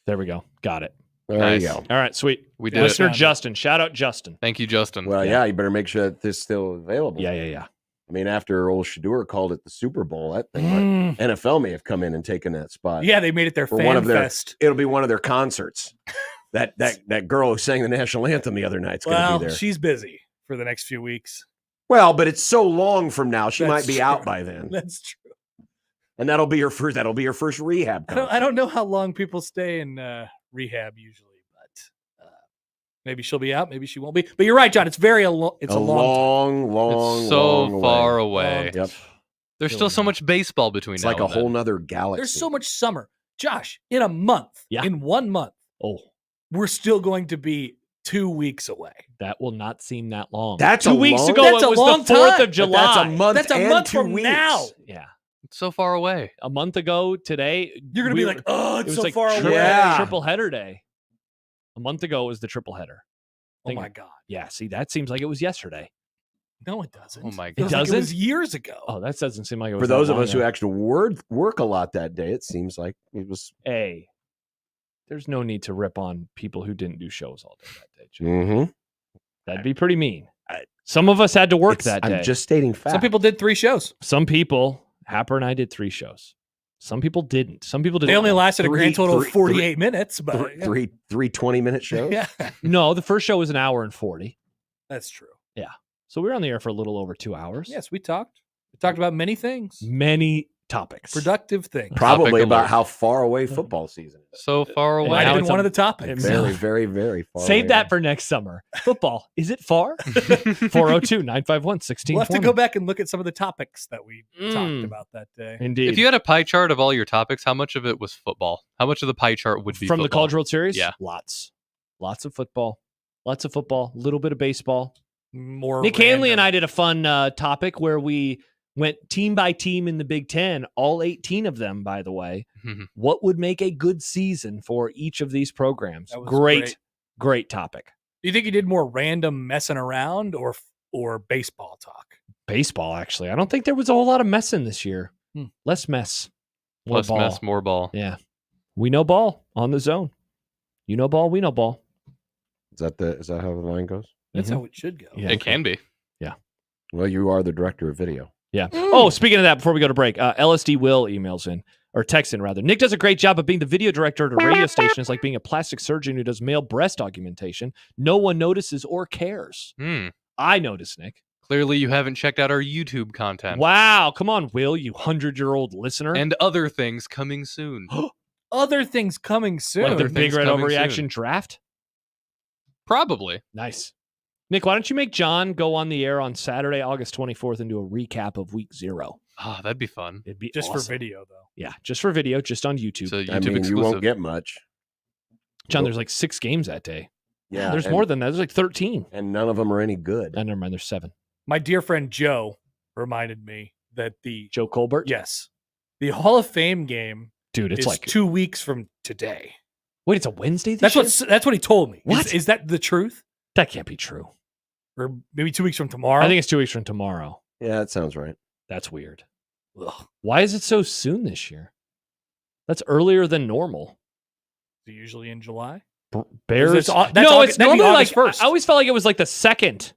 There we go. Got it. There you go. All right, sweet. We did Listener it. Justin. Shout out Justin. Thank you, Justin. Well, yeah, you better make sure that this is still available. Yeah. I mean, after old Shador called it the Super Bowl, that thing, NFL may have come in and taken that spot. Yeah, they made it their fan fest. It'll be one of their concerts. that girl who sang the national anthem the other night's going to be there. She's busy for the next few weeks. Well, but it's so long from now. She might be true. out by then. That's true. And that'll be her first rehab concert. I don't know how long people stay in rehab usually, but maybe she'll be out, maybe she won't be. But you're right, John. It's a long long, it's so long far away. Yep. There's still so much baseball between It's now like a and then. whole nother galaxy. There's so much summer. Josh, in a month, in 1 month, we're still going to be 2 weeks away. That will not seem that long. That's 2 weeks ago. That's it was a long the 4th time. of July. That's a month. That's a and month 2 from weeks. now. Yeah. It's so far away. A month ago today, You're going to be like, oh, it's so like far away. Yeah. Triple header day. A month ago was the triple header. Oh, my God. Yeah, see, that seems like it was yesterday. No, it doesn't. Oh, my God. Feels like it was years ago. Oh, that doesn't seem like it was For those that of long us who ago. actually work a lot that day, it seems like it was. Hey, there's no need to rip on people who didn't do shows all day that day, Jim. Mm-hmm. That'd be pretty mean. Some of us had to work that day. I'm just stating facts. Some people did 3 shows. Some people, Happer and I did 3 shows. Some people didn't. Some people didn't. They only lasted a grand total of three- 48 minutes, but three 20-minute shows. yeah, No, the first show was an hour and 40. that's true. So we were on the air for a little over 2 hours. Yes, we talked. We talked about many things, Many topics. productive things. Probably Topic about alert. how far away football season is. So far away. Might have now been it's one on- of the topics. Very, very, very far Save away. that for next summer. Football. Is it far? 402-951-1620. We'll have to go back and look at some of the topics that we talked Mm. about that day. Indeed. If you had a pie chart of all your topics, how much of it was football? How much of the pie chart would be From the football? College World Series? Yeah. Lots. Lots of football. Lots of football. A little bit of baseball. More Nick Hanley and random. I did a fun topic where we went team by team in the Big Ten, all 18 of them, by the way. Mhm. What would make a good season for each of these programs? That was Great topic. Do you think you did more random messing around or baseball talk? Baseball, actually. I don't think there was a whole lot of messing this year. Less mess. More Less ball. mess, more ball. Yeah. We know ball on the zone. You know ball, we know ball. Is that how the line goes? That's how it should go. Yeah. It can be. Yeah. Well, you are the director of video. Yeah. Oh, speaking of that, before we go to break, LSD Will emails in, or texts in rather. Nick does a great job of being the video director at a radio station. It's like being a plastic surgeon who does male breast augmentation. No one notices or cares. I notice, Nick. Clearly, you haven't checked out our YouTube content. Wow. Come on, Will, you 100-year-old listener. And other things coming soon. Other things coming soon. Like the Other big things Red coming Overreaction soon. draft? Probably. Nice. Nick, why don't you make John go on the air on Saturday, August 24th and do a recap of week 0? Oh, that'd be fun. It'd be Just awesome. for video, though. Yeah, just for video, just on YouTube. So YouTube I mean, exclusive. you won't get much. John, there's like 6 games that day. Yeah, There's and- more than that. There's like 13. and none of them are any good. Never mind, there's 7. My dear friend Joe reminded me that Joe Colbert? the Hall of Fame game Dude, it's is like 2 weeks from today. Wait, it's a Wednesday this year? That's what he told me. What? Is that the truth? That can't be true. Or maybe 2 weeks from tomorrow? I think it's 2 weeks from tomorrow. Yeah, that sounds right. That's weird. Ugh. Why is it so soon this year? That's earlier than normal. Is it usually in July? Bears. That's no, August- it's that'd be normally August like 1st. I always felt like it was like the second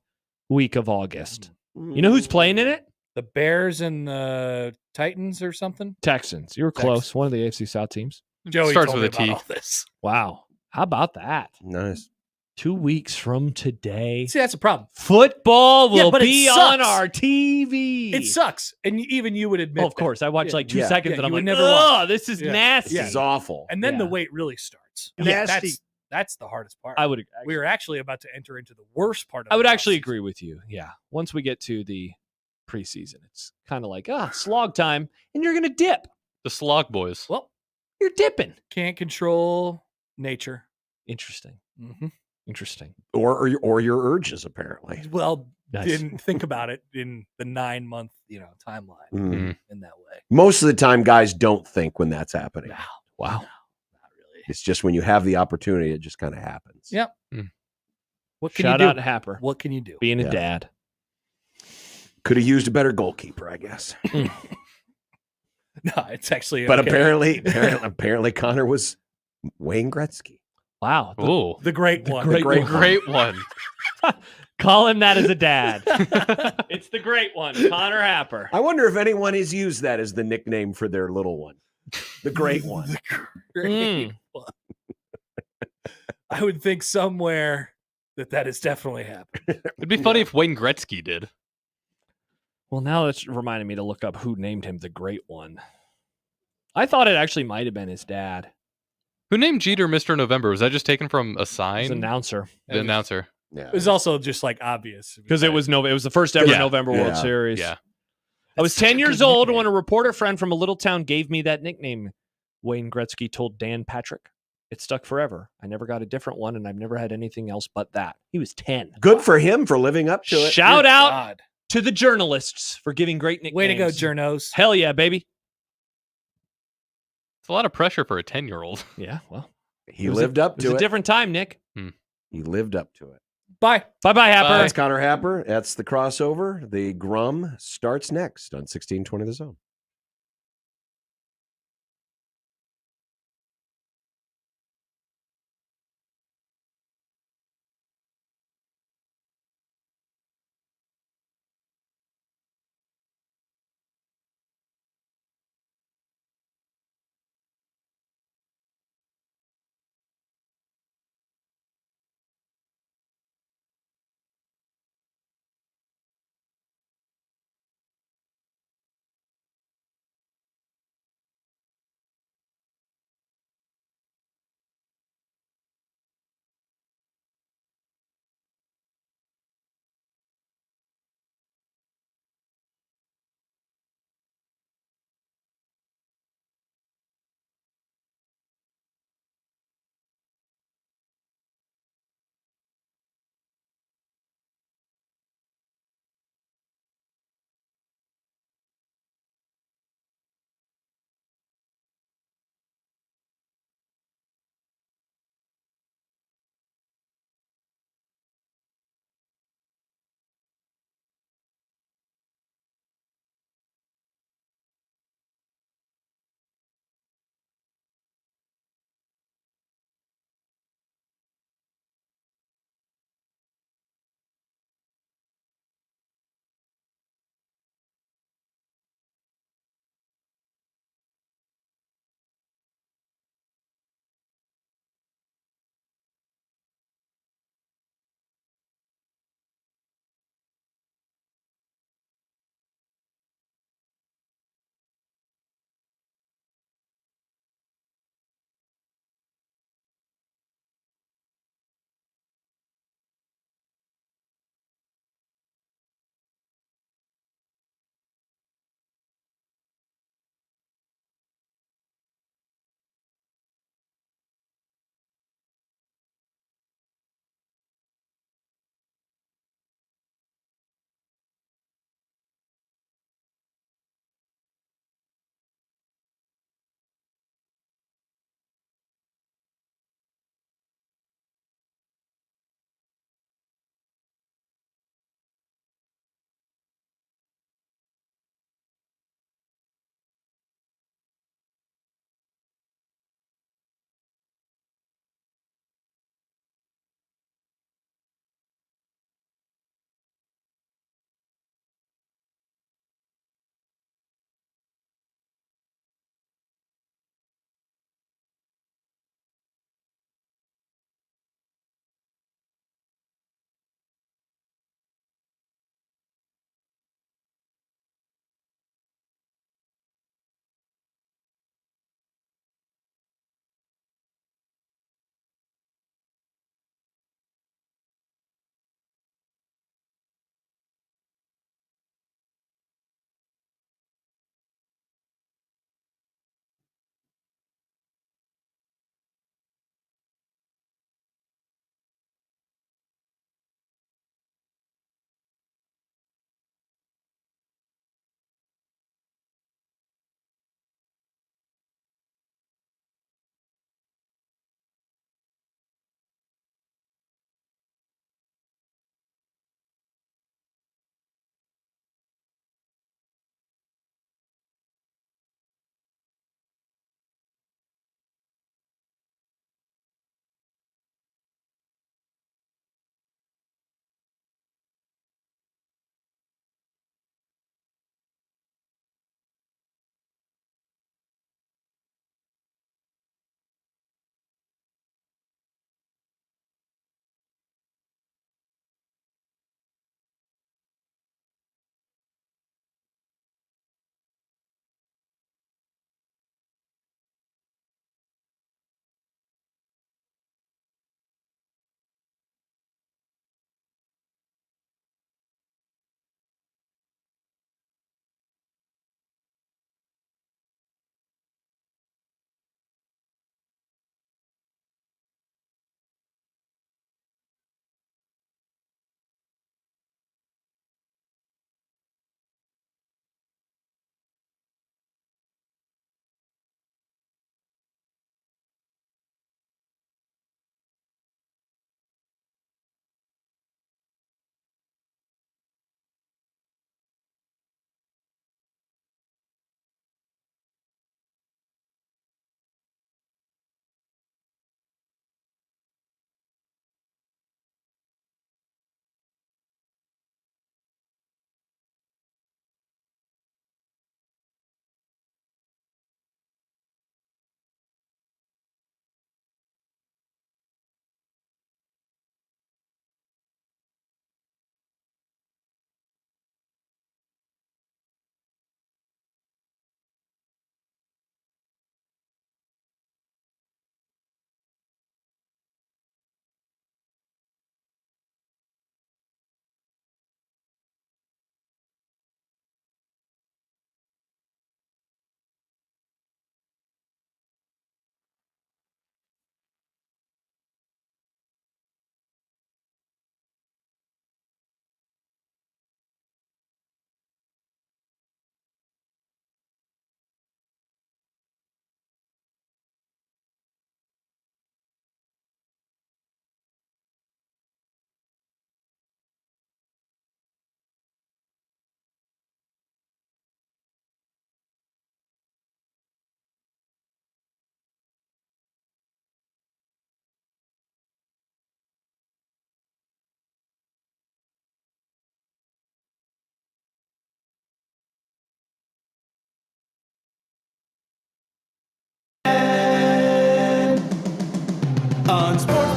week of August. You know who's playing in it? The Bears and the Titans or something? Texans. You were close. One of the AFC South teams. Joey Starts told with me a about T. all this. Wow. How about that? Nice. 2 weeks from today. See, that's a problem. Football will but it be sucks. on our TV. It sucks. And even you would admit Oh, of course. I watched Yeah. like 2 Yeah. seconds Yeah, and I'm you like, would never oh, watch. this is Yeah. nasty. This is awful. And then the Yeah. wait really starts. Nasty. That's the hardest part. I would We were actually about to enter into the worst part of I would the actually offseason. agree with you. Yeah. Once we get to the preseason, it's kind of like, slog time, and you're going to dip. The Slog Boys. Well, You're dipping. can't control nature. Interesting. Mm-hmm. Interesting. Or your urges, apparently. Well, Nice. didn't think about it in the 9-month, timeline Mm. in that way. Most of the time, guys don't think when that's happening. No, Wow. no, not really. It's just when you have the opportunity, it just kind of happens. Yep. What can Shout you do? out to Happer. What can you do? Being a Yeah. dad. Could have used a better goalkeeper, I guess. No, it's actually. But okay. apparently, Connor was Wayne Gretzky. Wow. Oh, the great one. great great one. great one. Call him that as a dad. It's the great one, Connor Happer. I wonder if anyone has used that as the nickname for their little one. The great one. The great one. I would think somewhere that has definitely happened. It'd be funny if Wayne Gretzky did. Well, now that's reminding me to look up who named him the great one. I thought it actually might have been his dad. Who named Jeter Mr. November? Was that just taken from a His sign? announcer. The announcer. Yeah. It was also just like obvious Because it was the first ever Yeah. November World Yeah. Series. Yeah. I was That's such 10 a years good old nickname. when a reporter friend from a little town gave me that nickname. Wayne Gretzky told Dan Patrick. It stuck forever. I never got a different one, and I've never had anything else but that. He was 10. Good for him for living up to it. Shout Dear out God. to the journalists for giving great nicknames. Way to go, journos. Hell yeah, baby. It's a lot of pressure for a 10-year-old. Yeah, well. He it was lived up It was to a it. different time, Nick. He lived up to it. Bye. Bye-bye, Happer. Bye. That's Connor Happer. That's the crossover. The Grum starts next on 1620 The Zone.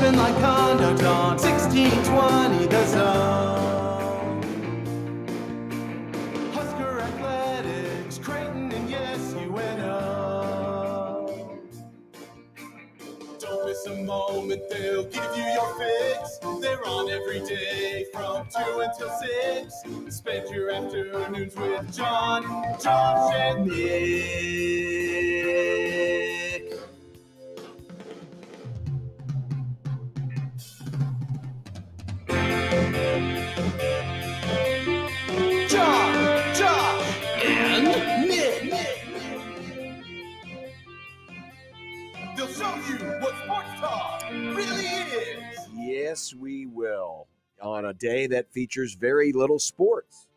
Unsportsmanlike conduct on 1620 The Zone. Husker athletics, Creighton, and yes, UNO. Don't miss a moment, they'll give you your fix. They're on every day from 2 until 6. Spend your afternoons with John, Josh, and Nick. John, Josh, and Nick. They'll show you what sports talk really is. Yes, we will. On a day that features very little sports.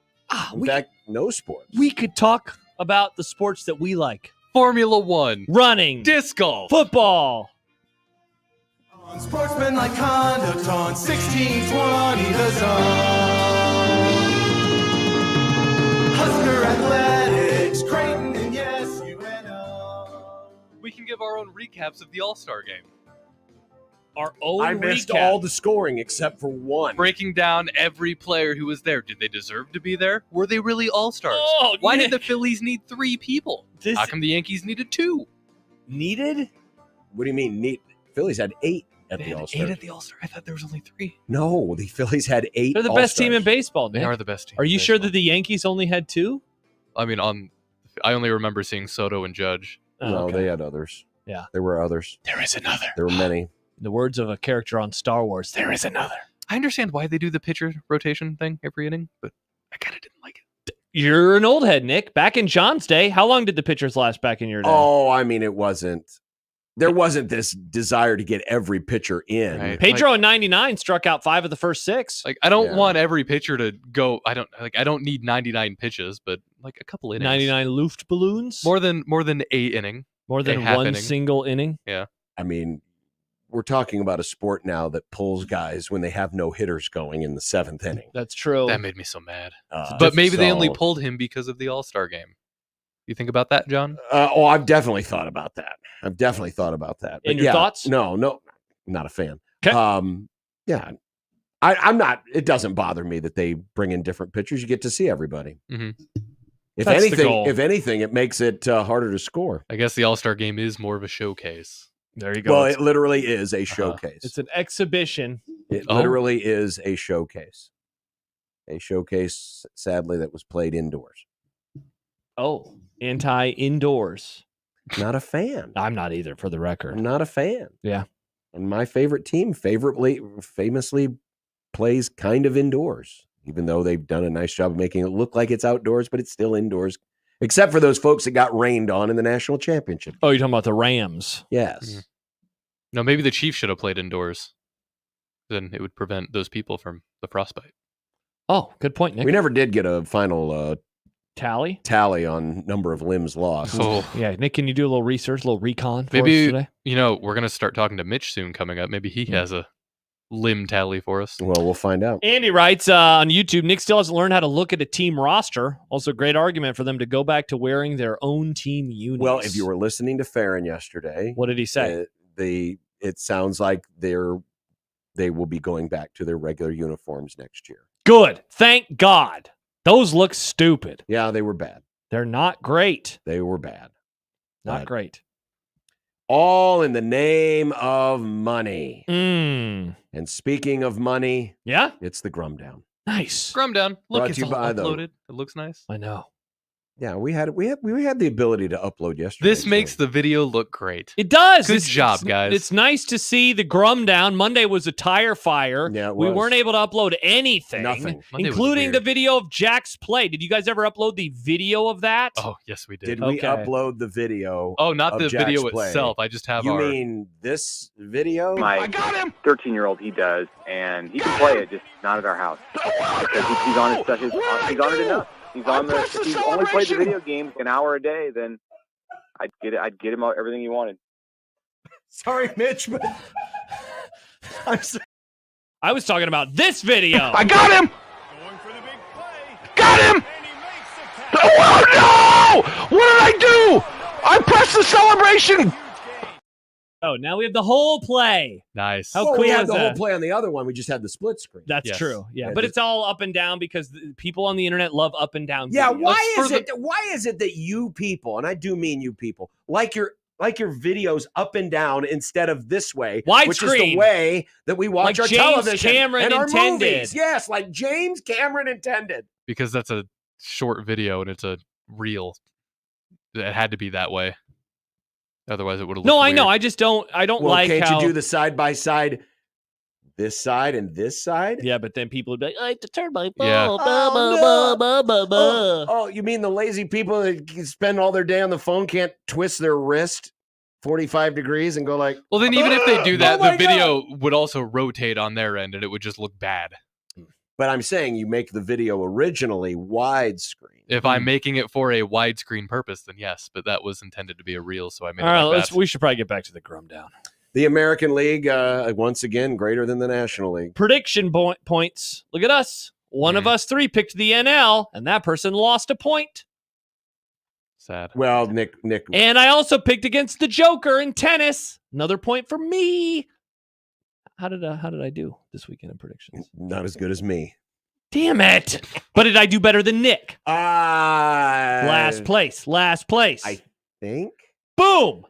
In fact, no sports. We could talk about the sports that we like. Formula One, Running, disc golf, football. Unsportsmanlike conduct on 1620 The Zone. Husker athletics, Creighton, and yes, UNO. We can give our own recaps of the All-Star game. Our own I missed recap. all the scoring except for one. Breaking down every player who was there. Did they deserve to be there? Were they really All-Stars? Oh, Why Nick. did the Phillies need 3 people? How come the Yankees needed 2? Needed? What do you mean? Neat. Phillies had 8 at They the had All-Star. 8 at the All-Star. I thought there was only 3. No, the Phillies had 8. They're the best team in All-Stars. baseball, They Nick. are the best team. Are in you sure baseball. that the Yankees only had 2? I mean, I only remember seeing Soto and Judge. Oh, No, okay. they had others. Yeah. There were others. There is another. There were many. In the words of a character on Star Wars, there is another. I understand why they do the pitcher rotation thing every inning, but I kind of didn't like it. You're an old head, Nick. Back in John's day, how long did the pitchers last back in your day? Oh, I mean, there wasn't this desire to get every pitcher in. Right. Pedro in 99 struck out 5 of the first 6. Like, I don't Yeah. want every pitcher to go. I don't need 99 pitches, but like a couple innings. 99 Luftballoons? More than 8 inning. More than half one inning. single inning? I mean, we're talking about a sport now that pulls guys when they have no hitters going in the 7th inning. That's true. That made me so mad. Uh, But maybe they only so- pulled him because of the All-Star game. You think about that, John? I've definitely thought about that. But And your thoughts? No, not a fan. 'Kay. Yeah, I'm not. It doesn't bother me that they bring in different pitchers. You get to see everybody. Mhm. If That's the goal. anything, it makes it harder to score. I guess the All-Star game is more of a showcase. There you go. Well, it literally is a showcase. It's an exhibition. It Oh. literally is a showcase. A showcase, sadly, that was played indoors. Oh, anti-indoors. Not a fan. I'm not either, for the record. I'm not a fan. Yeah. And my favorite team famously plays kind of indoors, even though they've done a nice job of making it look like it's outdoors, but it's still indoors, except for those folks that got rained on in the national championship. Oh, you're talking about the Rams. Yes. Mhm. No, maybe the Chiefs should have played indoors. Then it would prevent those people from the frostbite. Oh, good point, Nick. We never did get a final Tally? tally on number of limbs lost. Oh, Yeah, Nick, can you do a little research, a little recon for us maybe today? we're gonna start talking to Mitch soon. Coming up, maybe he has a limb tally for us. Well, we'll find out. Andy writes on YouTube, Nick still hasn't learned how to look at a team roster. Also, great argument for them to go back to wearing their own team unis. Well, if you were listening to Farron yesterday, What did he say? it sounds like they will be going back to their regular uniforms next year. Good. Thank God. Those look stupid. Yeah, they were bad. They're not great. They were bad. Not But great. all in the name of money. Mm. And speaking of money, Yeah? it's the Grum Down. Nice. Scrum down. Look, Brought it's to you all by the- uploaded. It looks nice. I know. Yeah, we had the ability to upload yesterday. This makes so- the video look great. It does. Good job, guys. It's nice to see the Grum Down. Monday was a tire fire. Yeah, it we was. weren't able to upload anything, Nothing. Monday was including the weird. video of Jack's play. Did you guys ever upload the video of that? Oh, yes, we did. Did we Okay. upload the video? Oh, not of the Jack's video play? itself. I just have You our. mean this video? My 13-year-old, he does, and he can play it, just not at our house because he's on it enough. He's if he's only played the video game an hour a day, then I'd get him everything he wanted. Sorry, Mitch, but I'm sorry. I was talking about this video. I got him! Going for the big play. Got him! And he makes the catch. Oh, no! What did I do? I pressed the celebration Oh, now we have the whole play. Nice. How Well, cool we had is the whole that? play on the other one. We just had the split screen. That's Yes. true. Yeah, Yeah, but just- it's all up and down because people on the internet love up and down. Yeah, videos. why is it that you people, and I do mean you people, like your videos up and down instead of this way, which is the Widescreen. way that we watch Like our James television Cameron and our intended. movies. Yes, like James Cameron intended. Because that's a short video and it's a reel. It had to be that way. Otherwise, it would have. No, I weird. know. I just don't. I don't Well, like can't how. you do the side by side, this side and this side? Yeah, but then people would be like, I have to turn my Yeah. Oh, you mean the lazy people that spend all their day on the phone can't twist their wrist 45 degrees and go like, Well, then even if they do that, oh my the video would also rotate on their end, and it would just look bad. but I'm saying you make the video originally widescreen. If I'm making it for a widescreen purpose, then yes. But that was intended to be a reel, so I made All it right, like that. we should probably get back to the Grum Down. The American League, once again, greater than the National League. Prediction points. Look at us. One of us three picked the NL, and that person lost a point. Sad. Well, Nick, And I also picked against the Joker in tennis. Another point for me. How did I do this weekend in predictions? not as good as me. Damn it! But did I do better than Nick? Last Last place. I think. Boom!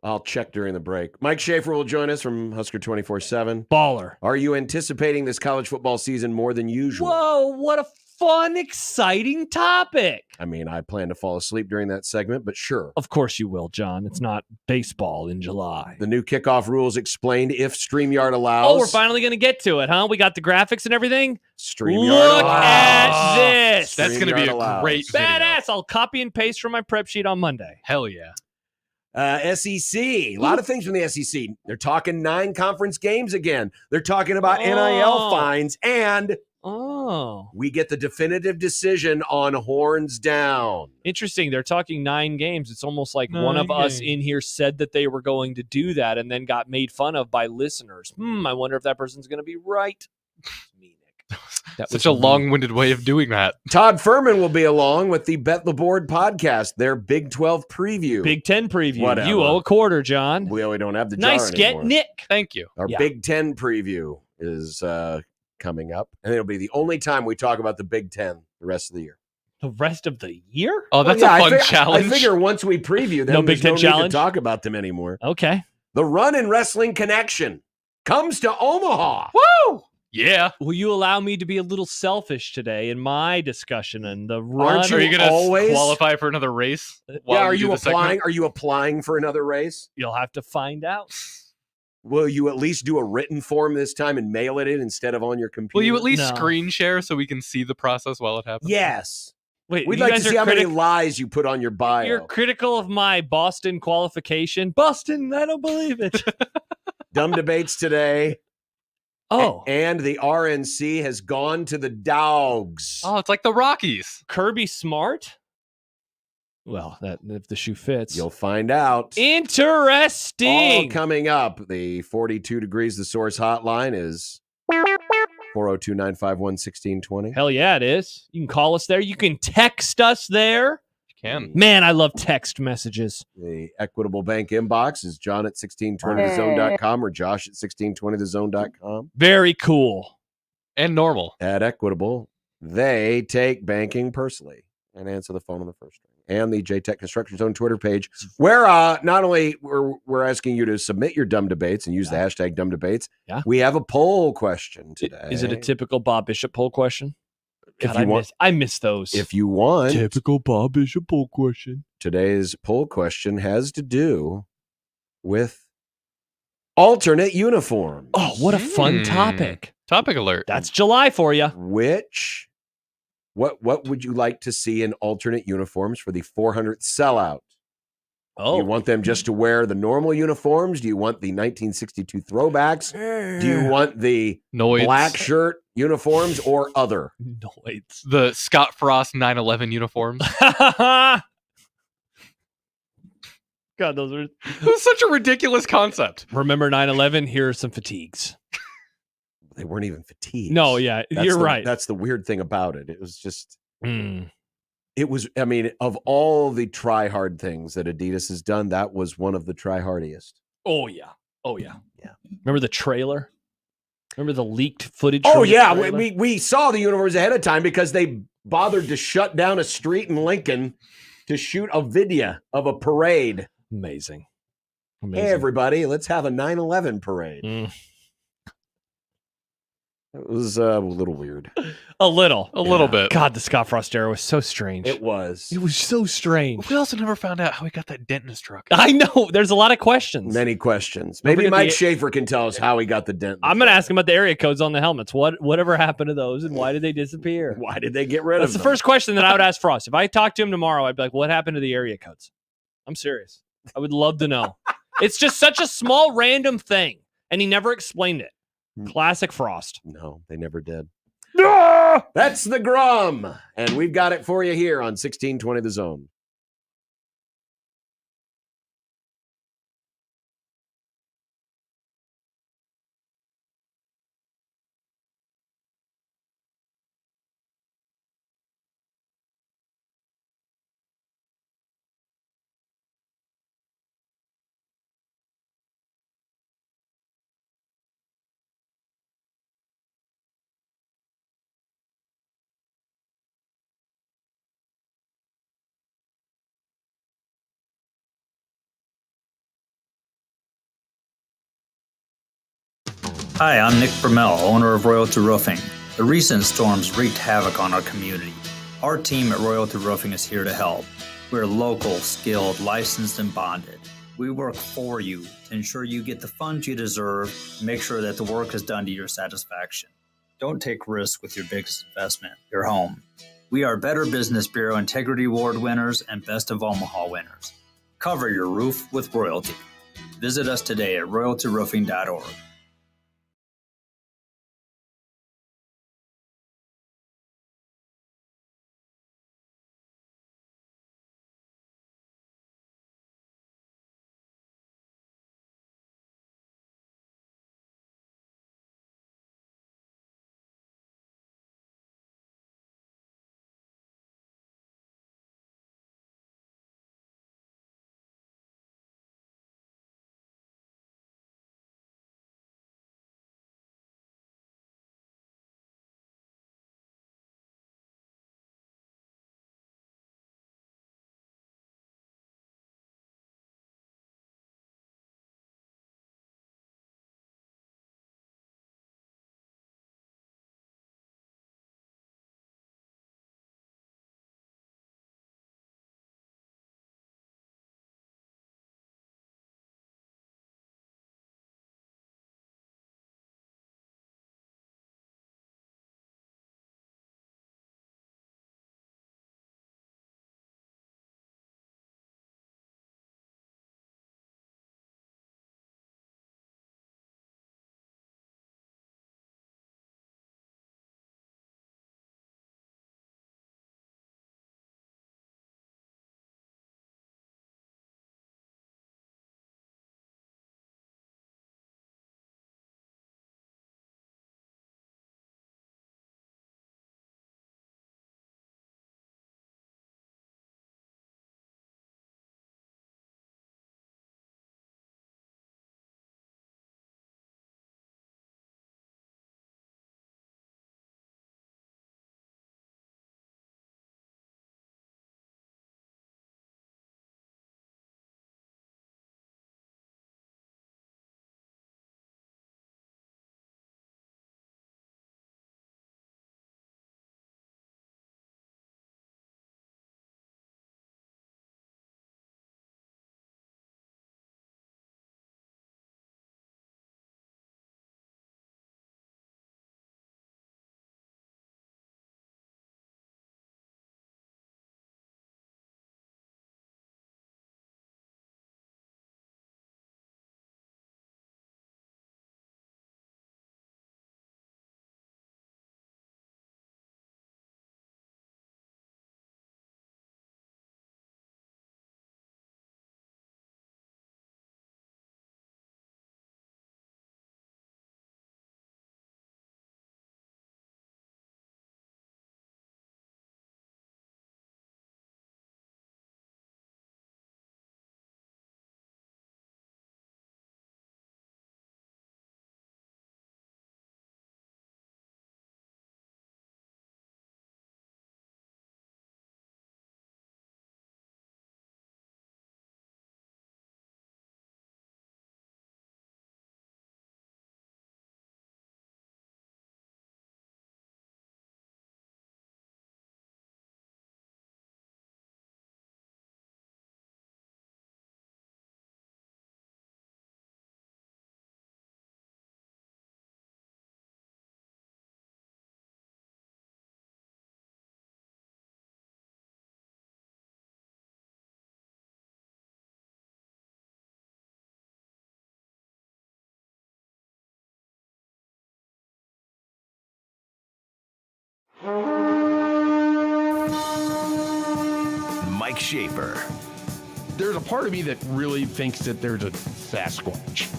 I'll check during the break. Mike Schaefer will join us from Husker 24/7. Baller. Are you anticipating this college football season more than usual? Whoa, what a fun, exciting topic. I mean, I plan to fall asleep during that segment, but sure. Of course you will, John. It's not baseball in July. The new kickoff rules explained if StreamYard allows. Oh, we're finally going to get to it, huh? We got the graphics and everything. StreamYard Look allows. at this. That's going to be StreamYard a allows. great video. Badass. I'll copy and paste from my prep sheet on Monday. Hell yeah. SEC, a lot of things from the SEC. They're talking 9 conference games again. They're talking about NIL fines, and we get the definitive decision on horns down. Interesting. They're talking 9 games. It's almost like one of us in here said that they were going to do that and then got made fun of by listeners. I wonder if that person's going to be right. Me, Nick. That Such a long-winded way of doing that. Todd Ferman will be along with the Bet the Board podcast, their Big 12 preview. Big 10 preview. Whatever. You owe a quarter, John. We don't have the jar Nice get, anymore. Nick. Thank you. Our Big 10 preview is coming up, and it'll be the only time we talk about the Big 10 the rest of the year. The rest of the year? Oh, that's a fun I challenge. figure once we preview them, No Big there's Ten no need challenge? to talk about them anymore. Okay. The Run and Wrestling Connection comes to Omaha. Woo! Yeah. Will you allow me to be a little selfish today in my discussion and the run? Aren't you Are you going to always qualify for another race? while Yeah, are we do you the segment? applying? Are you applying for another race? You'll have to find out. Will you at least do a written form this time and mail it in instead of on your computer? Will you at least No. screen share so we can see the process while it happens? Yes. Wait, We'd you like to guys see are how many lies you put on your bio. You're critical of my Boston qualification. Boston, I don't believe it. Dumb debates today. Oh, And the RNC has gone to the dogs. Oh, it's like the Rockies. Kirby Smart? Well, that if the shoe fits. You'll find out. All Interesting. coming up. The 42 Degrees The Source hotline is 402-951-1620. Hell yeah, it is. You can call us there. You can text us there. You can. Man, I love text messages. The Equitable Bank inbox is John at 1620thezone.com or Josh at 1620thezone.com. Very cool. And normal. At Equitable, they take banking personally and answer the phone on the first ring. And the JTech Construction Zone Twitter page, where not only we're asking you to submit your dumb debates and use the hashtag dumb debates, we have a poll question today. Is it a typical Bob Bishop poll question? If God, you I miss those. If you want, typical Bob Bishop poll question. Today's poll question has to do with alternate uniforms. Oh, what a fun topic. Topic alert. That's July for you. What would you like to see in alternate uniforms for the 400th sellout? Oh. Do you want them just to wear the normal uniforms? Do you want the 1962 throwbacks? Do you want the Noids. black shirt uniforms or other? Noids. The Scott Frost 9/11 uniforms. God, those are That's such a ridiculous concept. Remember 9/11? Here are some fatigues. They weren't even fatigues. No, yeah, you're right. That's the weird thing about it. It was just, Mm. it was, I mean, of all the try hard things that Adidas has done, that was one of the try hardiest. Oh yeah. Yeah. Remember the trailer? Remember the leaked footage? Oh, from the yeah. trailer? We saw the uniforms ahead of time because they bothered to shut down a street in Lincoln to shoot a video of a parade. Amazing. Hey, everybody, let's have a 9/11 parade. It was a little weird. A little bit. God, the Scott Frost era was so strange. It was. It was so strange. We also never found out how he got that dent in his truck. I know. There's a lot of questions. Many questions. Don't Maybe forget Mike the- Schaefer can tell us how he got the dent. I'm going to ask him about the area codes on the helmets. Whatever happened to those, and why did they disappear? Why did they get rid That's of the them? first question that I would ask Frost. If I talked to him tomorrow, I'd be like, what happened to the area codes? I'm serious. I would love to know. It's just such a small random thing, and he never explained it. Classic Frost. No, they never did. That's the Grum, and we've got it for you here on 1620 The Zone. Hi, I'm Nick Bromell, owner of Royalty Roofing. The recent storms wreaked havoc on our community. Our team at Royalty Roofing is here to help. We're local, skilled, licensed, and bonded. We work for you to ensure you get the funds you deserve and make sure that the work is done to your satisfaction. Don't take risks with your biggest investment, your home. We are Better Business Bureau Integrity Award winners and Best of Omaha winners. Cover your roof with royalty. Visit us today at royaltyroofing.org. Mike Schaefer. There's a part of me that really thinks that there's a Sasquatch.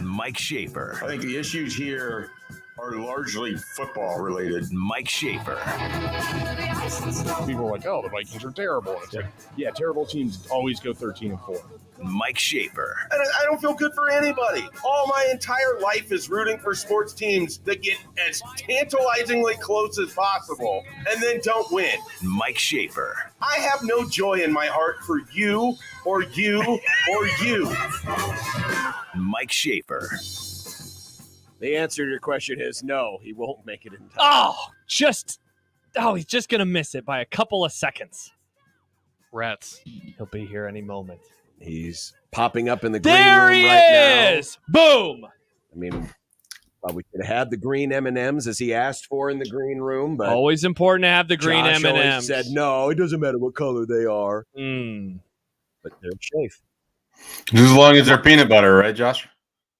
Mike Schaefer. I think the issues here are largely football related. Mike Schaefer. People are like, oh, the Vikings are terrible. It's like, yeah, terrible teams always go 13-4. Mike Schaefer. I don't feel good for anybody. All my entire life is rooting for sports teams that get as tantalizingly close as possible and then don't win. Mike Schaefer. I have no joy in my heart for you or you or you. Mike Schaefer. The answer to your question is no, he won't make it in time. He's just going to miss it by a couple of seconds. Rats. He'll be here any moment. He's popping up in the green There room he right is! Boom! I mean, we could have had the green M&Ms as he asked for in the green room, but Always important to have the green Josh always M&Ms. said, no, it doesn't matter what color they are. But they're safe. As long as they're peanut butter, right, Josh?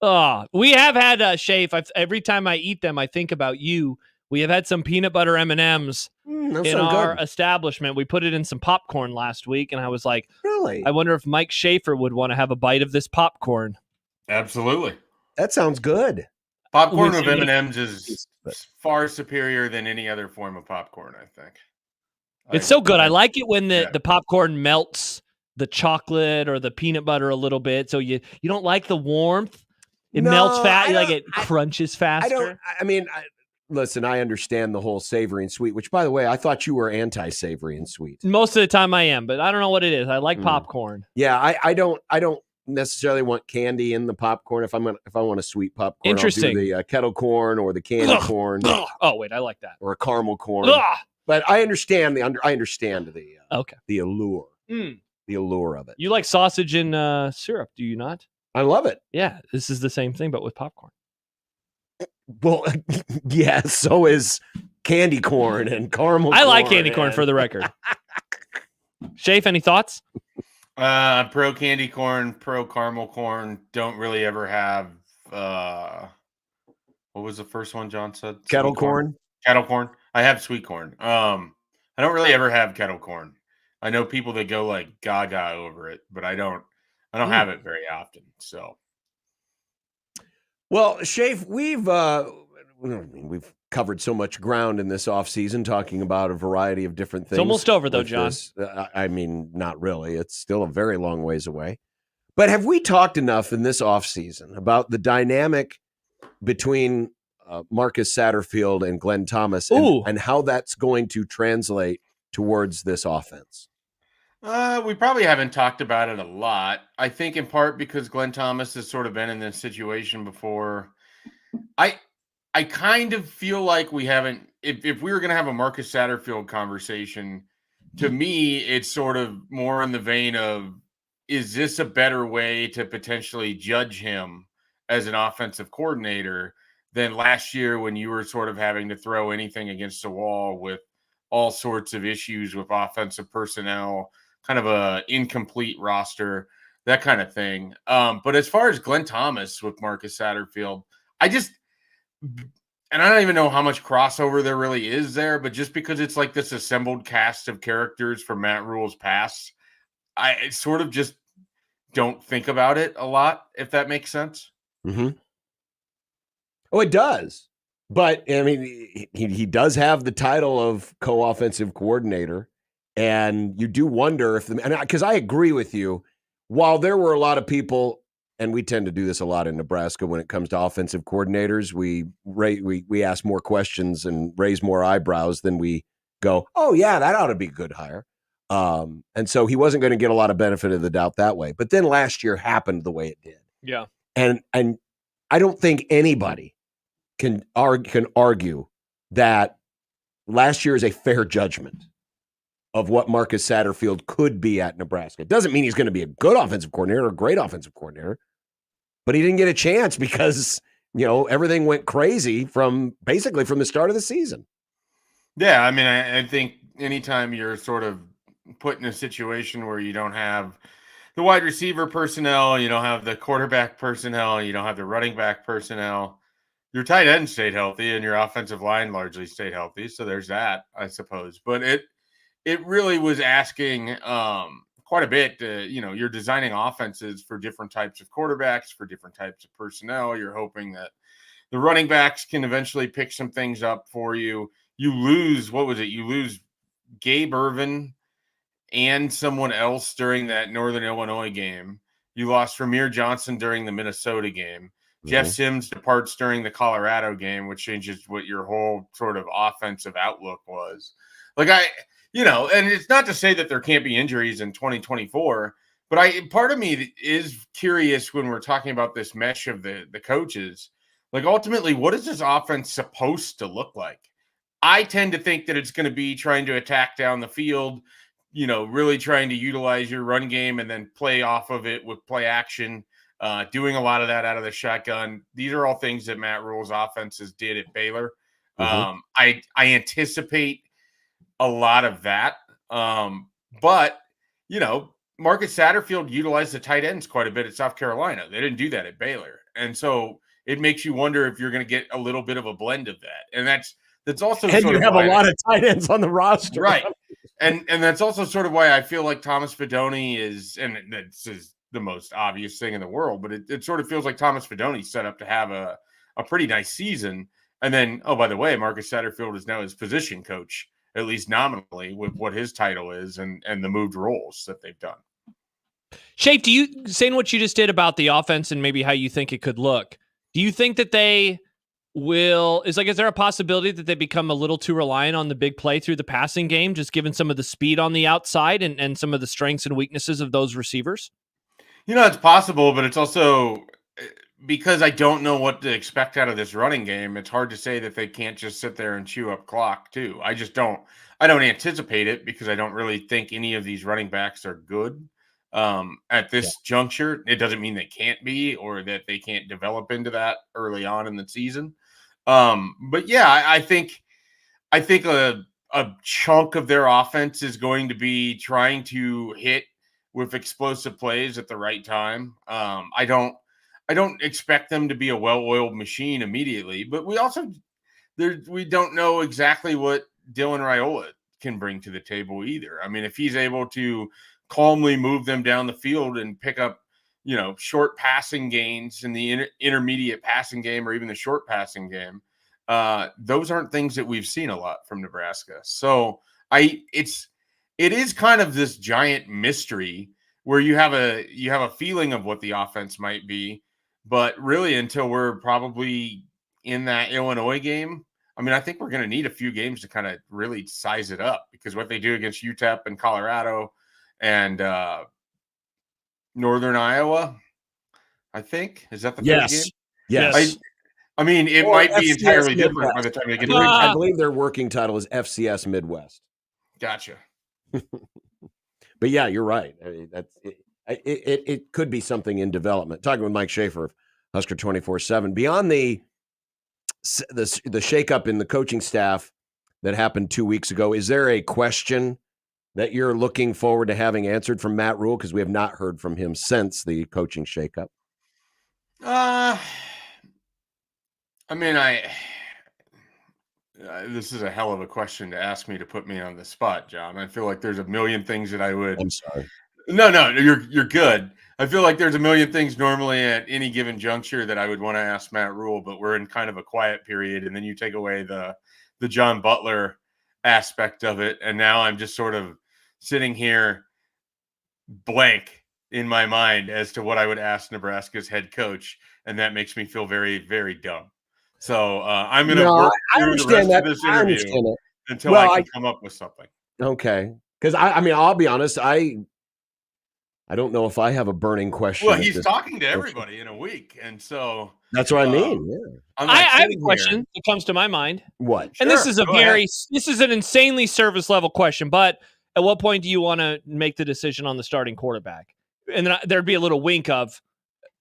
We have had Shafe. Every time I eat them, I think about you. We have had some peanut butter M&Ms in our establishment. We put it in some popcorn last week, and I was like, really? I wonder if Mike Schaefer would want to have a bite of this popcorn. Absolutely. That sounds good. Popcorn with M&Ms is far superior than any other form of popcorn, I think. It's so good. I like it when the popcorn melts the chocolate or the peanut butter a little bit, so you don't like the warmth. It melts fast. Like it crunches faster. Listen, I understand the whole savory and sweet, which, by the way, I thought you were anti-savory and sweet. Most of the time I am, but I don't know what it is. I like popcorn. Yeah, I don't necessarily want candy in the popcorn. If I want a sweet popcorn, Interesting. I'll do the kettle corn or the candy corn. Oh, wait, I like that. Or a caramel corn. But I understand the allure. The allure of it. You like sausage and syrup, do you not? I love it. Yeah, this is the same thing, but with popcorn. Well, yeah, so is candy corn and caramel corn. I like candy corn, for the record. Shafe, any thoughts? Pro candy corn, pro caramel corn. Don't really ever have, what was the first one John said? Kettle corn? Kettle corn. I have sweet corn. I don't really ever have kettle corn. I know people that go like gaga over it, but I don't have it very often. So, well, Shafe, we've covered so much ground in this offseason talking about a variety of different things. It's almost over, though, John. I mean, not really. It's still a very long ways away. But have we talked enough in this offseason about the dynamic between Marcus Satterfield and Glenn Thomas and how that's going to translate towards this offense? We probably haven't talked about it a lot. I think in part because Glenn Thomas has sort of been in this situation before. I kind of feel like we haven't, if we were going to have a Marcus Satterfield conversation, to me, it's sort of more in the vein of, is this a better way to potentially judge him as an offensive coordinator than last year when you were sort of having to throw anything against the wall with all sorts of issues with offensive personnel, kind of a incomplete roster, that kind of thing. But as far as Glenn Thomas with Marcus Satterfield, and I don't even know how much crossover there really is there, but just because it's like this assembled cast of characters from Matt Rule's past, I sort of just don't think about it a lot, if that makes sense. Mm-hmm. Oh, it does. But, I mean, he does have the title of co-offensive coordinator, and you do wonder if because I agree with you, while there were a lot of people, and we tend to do this a lot in Nebraska when it comes to offensive coordinators, we ask more questions and raise more eyebrows than we go, oh, yeah, that ought to be a good hire. And so he wasn't going to get a lot of benefit of the doubt that way. But then last year happened the way it did. Yeah. And I don't think anybody can argue that last year is a fair judgment of what Marcus Satterfield could be at Nebraska. It doesn't mean he's going to be a good offensive coordinator or a great offensive coordinator, but he didn't get a chance because, everything went crazy from the start of the season. Yeah, I mean, I think anytime you're sort of put in a situation where you don't have the wide receiver personnel, you don't have the quarterback personnel, you don't have the running back personnel, your tight end stayed healthy and your offensive line largely stayed healthy. So there's that, I suppose. But it really was asking quite a bit. You're designing offenses for different types of quarterbacks, for different types of personnel. You're hoping that the running backs can eventually pick some things up for you. You lose, what was it? You lose Gabe Ervin and someone else during that Northern Illinois game. You lost Ramir Johnson during the Minnesota game. Jeff Sims departs during the Colorado game, which changes what your whole sort of offensive outlook was. And it's not to say that there can't be injuries in 2024, but part of me is curious when we're talking about this mesh of the coaches. Like, ultimately, what is this offense supposed to look like? I tend to think that it's going to be trying to attack down the field, really trying to utilize your run game and then play off of it with play action. Doing a lot of that out of the shotgun. These are all things that Matt Rule's offenses did at Baylor. I anticipate a lot of that. But Marcus Satterfield utilized the tight ends quite a bit at South Carolina. They didn't do that at Baylor. And so it makes you wonder if you're going to get a little bit of a blend of that. And that's also and you have a lot of tight ends on the roster. Right. And that's also sort of why I feel like Thomas Fidone is, and this is the most obvious thing in the world, but it sort of feels like Thomas Fidone set up to have a pretty nice season. And then, oh, by the way, Marcus Satterfield is now his position coach, at least nominally, with what his title is and the moved roles that they've done. Shape, saying what you just did about the offense and maybe how you think it could look, do you think that they is there a possibility that they become a little too reliant on the big play through the passing game, just given some of the speed on the outside and some of the strengths and weaknesses of those receivers? It's possible, but it's also because I don't know what to expect out of this running game. It's hard to say that they can't just sit there and chew up clock too. I don't anticipate it because I don't really think any of these running backs are good at this juncture. It doesn't mean they can't be or that they can't develop into that early on in the season. But yeah, I think a chunk of their offense is going to be trying to hit with explosive plays at the right time. I don't expect them to be a well-oiled machine immediately, but we don't know exactly what Dylan Raiola can bring to the table either. I mean, if he's able to calmly move them down the field and pick up, short passing gains in the intermediate passing game or even the short passing game, those aren't things that we've seen a lot from Nebraska. So it is kind of this giant mystery where you have a feeling of what the offense might be, but really until we're probably in that Illinois game, I mean, I think we're going to need a few games to kind of really size it up because what they do against UTEP and Colorado and Northern Iowa, I think, is that the third game? Yes. I mean, it might be entirely different by the time they get to I believe their working title is FCS Midwest. Gotcha. But yeah, you're right. I mean, it could be something in development. Talking with Mike Schaefer of Husker 24/7. Beyond the shakeup in the coaching staff that happened 2 weeks ago, is there a question that you're looking forward to having answered from Matt Rule? Because we have not heard from him since the coaching shakeup. I mean, this is a hell of a question to ask me to put me on the spot, John. I feel like there's a million things that I would. I'm sorry. No, you're good. I feel like there's a million things normally at any given juncture that I would want to ask Matt Rule, but we're in kind of a quiet period, and then you take away the John Butler aspect of it, and now I'm just sort of sitting here blank in my mind as to what I would ask Nebraska's head coach, and that makes me feel very, very dumb. So I'm going to work through the rest of this interview until I can come up with something. Okay. Because I mean, I'll be honest, I don't know if I have a burning question. Well, he's talking to everybody in a week, and so that's what I mean. Yeah. I have a question that comes to my mind. What? And this is this is an insanely service level question, but at what point do you want to make the decision on the starting quarterback? And then there'd be a little wink of,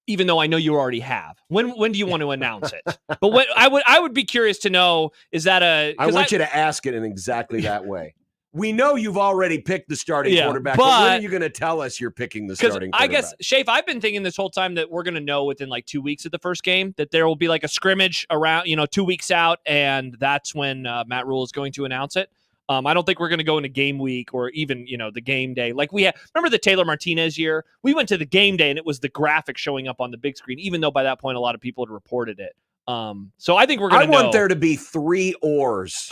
even though I know you already have. When do you want to announce it? But what I would be curious to know is that I want you to ask it in exactly that way. we know you've already picked the starting quarterback, but when are you going to tell us you're picking the starting quarterback? I guess, Shafe, I've been thinking this whole time that we're going to know within like 2 weeks of the first game that there will be like a scrimmage around, 2 weeks out, and that's when Matt Rule is going to announce it. I don't think we're going to go into game week or even, the game day. Like we had, remember the Taylor Martinez year? We went to the game day and it was the graphic showing up on the big screen, even though by that point a lot of people had reported it. So I think we're going to I want there to be 3 oars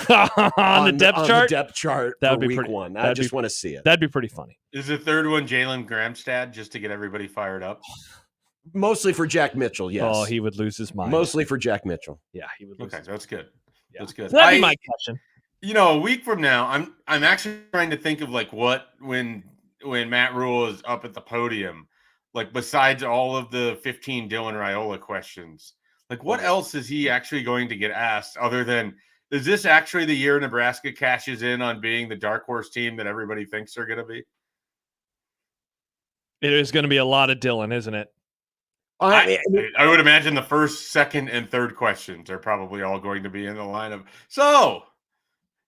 on the depth chart. The depth chart that for would be week pretty, 1. I just want to see it. That'd be pretty funny. Is the third one Jalen Gramstad just to get everybody fired up? Mostly for Jack Mitchell, yes. Oh, he would lose his mind. Mostly for Jack Mitchell. Yeah, he would lose his mind. That's good. Yeah. That's good. So that'd be my question. A week from now, I'm actually trying to think of like what when Matt Rule is up at the podium, like besides all of the 15 Dylan Raiola questions, like what else is he actually going to get asked other than, is this actually the year Nebraska cashes in on being the dark horse team that everybody thinks they're going to be? It is going to be a lot of Dylan, isn't it? I would imagine the first, second, and third questions are probably all going to be in the line of, so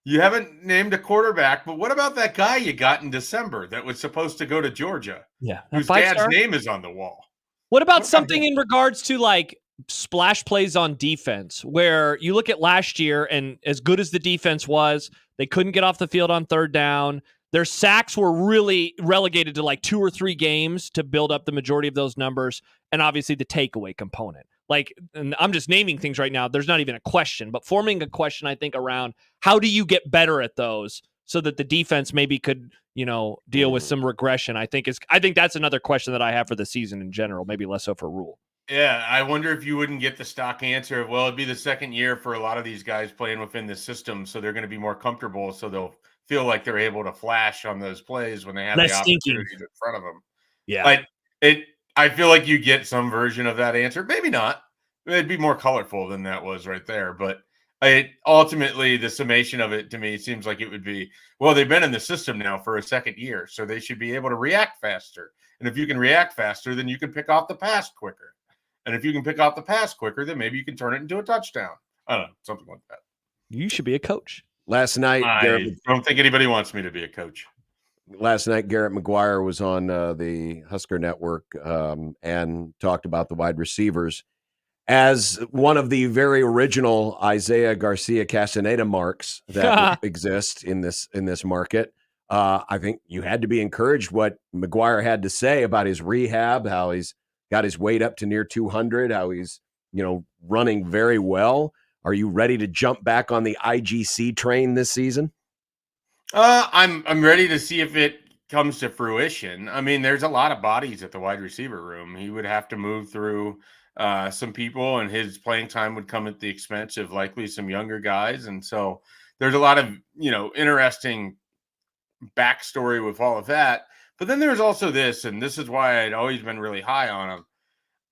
you haven't named a quarterback, but what about that guy you got in December that was supposed to go to Georgia? Yeah. Whose dad's name is on the wall. What about something in regards to like splash plays on defense, where you look at last year and as good as the defense was, they couldn't get off the field on third down. Their sacks were really relegated to like 2 or 3 games to build up the majority of those numbers. And obviously the takeaway component. Like, and I'm just naming things right now. There's not even a question, but forming a question, I think, around how do you get better at those so that the defense maybe could, deal with some regression. I think that's another question that I have for the season in general, maybe less so for Rule. Yeah, I wonder if you wouldn't get the stock answer of, well, it'd be the second year for a lot of these guys playing within the system, so they're going to be more comfortable, so they'll feel like they're able to flash on those plays when they have the opportunities in front of them. Yeah. I feel like you get some version of that answer. Maybe not. It'd be more colorful than that was right there. But ultimately, the summation of it to me seems like it would be, well, they've been in the system now for a second year, so they should be able to react faster. And if you can react faster, then you can pick off the pass quicker. And if you can pick off the pass quicker, then maybe you can turn it into a touchdown. I don't know, something like that. You should be a coach. Last night, I don't think anybody wants me to be a coach. Last night, Garrett McGuire was on the Husker Network and talked about the wide receivers as one of the very original Isaiah Garcia-Castaneda marks that exist in this market. I think you had to be encouraged what McGuire had to say about his rehab, how he's got his weight up to near 200, how he's running very well. Are you ready to jump back on the IGC train this season? I'm ready to see if it comes to fruition. I mean, there's a lot of bodies at the wide receiver room. He would have to move through some people, and his playing time would come at the expense of likely some younger guys. And so there's a lot of, interesting backstory with all of that. But then there's also this, and this is why I'd always been really high on him.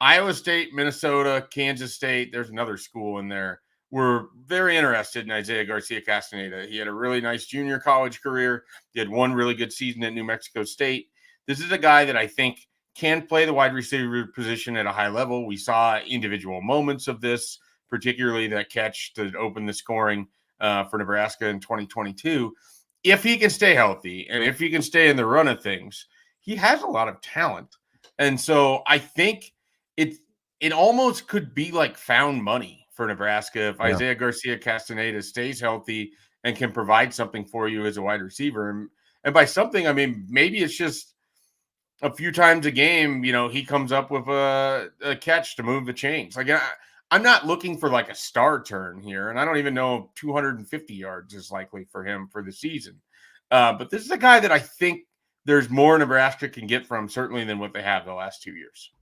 Iowa State, Minnesota, Kansas State, there's another school in there. We're very interested in Isaiah Garcia-Castaneda. He had a really nice junior college career. He had one really good season at New Mexico State. This is a guy that I think can play the wide receiver position at a high level. We saw individual moments of this, particularly that catch to open the scoring for Nebraska in 2022. If he can stay healthy and if he can stay in the run of things, he has a lot of talent. And so I think it almost could be like found money for Nebraska if Isaiah Garcia-Castaneda stays healthy and can provide something for you as a wide receiver. And by something, I mean, maybe it's just a few times a game, he comes up with a catch to move the chains. Like, I'm not looking for like a star turn here, and I don't even know if 250 yards is likely for him for the season. But this is a guy that I think there's more Nebraska can get from, certainly, than what they have the last 2 years.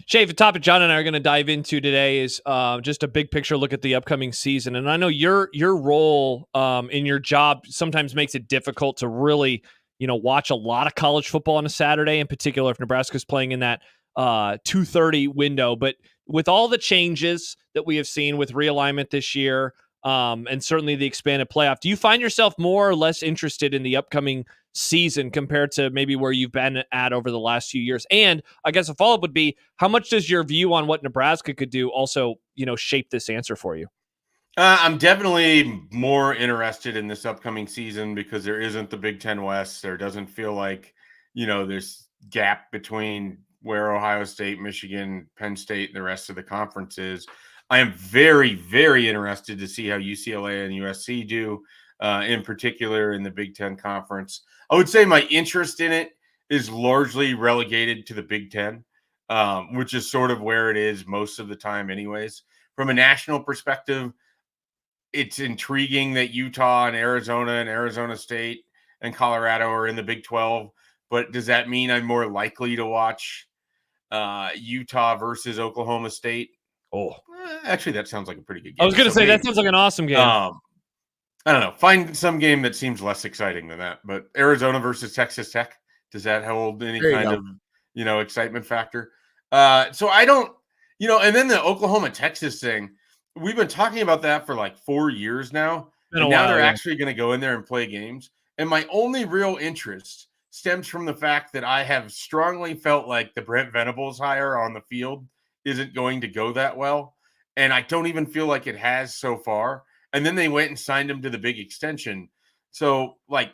Shafe, the topic John and I are going to dive into today is just a big picture look at the upcoming season. And I know your role in your job sometimes makes it difficult to really, watch a lot of college football on a Saturday, in particular if Nebraska's playing in that 2:30 window. But with all the changes that we have seen with realignment this year, and certainly the expanded playoff, do you find yourself more or less interested in the upcoming season compared to maybe where you've been at over the last few years? And I guess a follow-up would be, how much does your view on what Nebraska could do also, shape this answer for you? I'm definitely more interested in this upcoming season because there isn't the Big Ten West. There doesn't feel like, there's gap between where Ohio State, Michigan, Penn State, and the rest of the conference is. I am very, very interested to see how UCLA and USC do, in particular in the Big Ten Conference. I would say my interest in it is largely relegated to the Big Ten, which is sort of where it is most of the time anyways. From a national perspective, it's intriguing that Utah and Arizona State and Colorado are in the Big 12, but does that mean I'm more likely to watch Utah versus Oklahoma State? Actually, that sounds like a pretty good game. I was going to say, that sounds like an awesome game. I don't know. Find some game that seems less exciting than that. But Arizona versus Texas Tech, does that hold any kind of, excitement factor? So I don't, and then the Oklahoma-Texas thing, we've been talking about that for like 4 years now. And now they're actually going to go in there and play games. And my only real interest stems from the fact that I have strongly felt like the Brent Venables hire on the field isn't going to go that well. And I don't even feel like it has so far. And then they went and signed him to the big extension. So, like,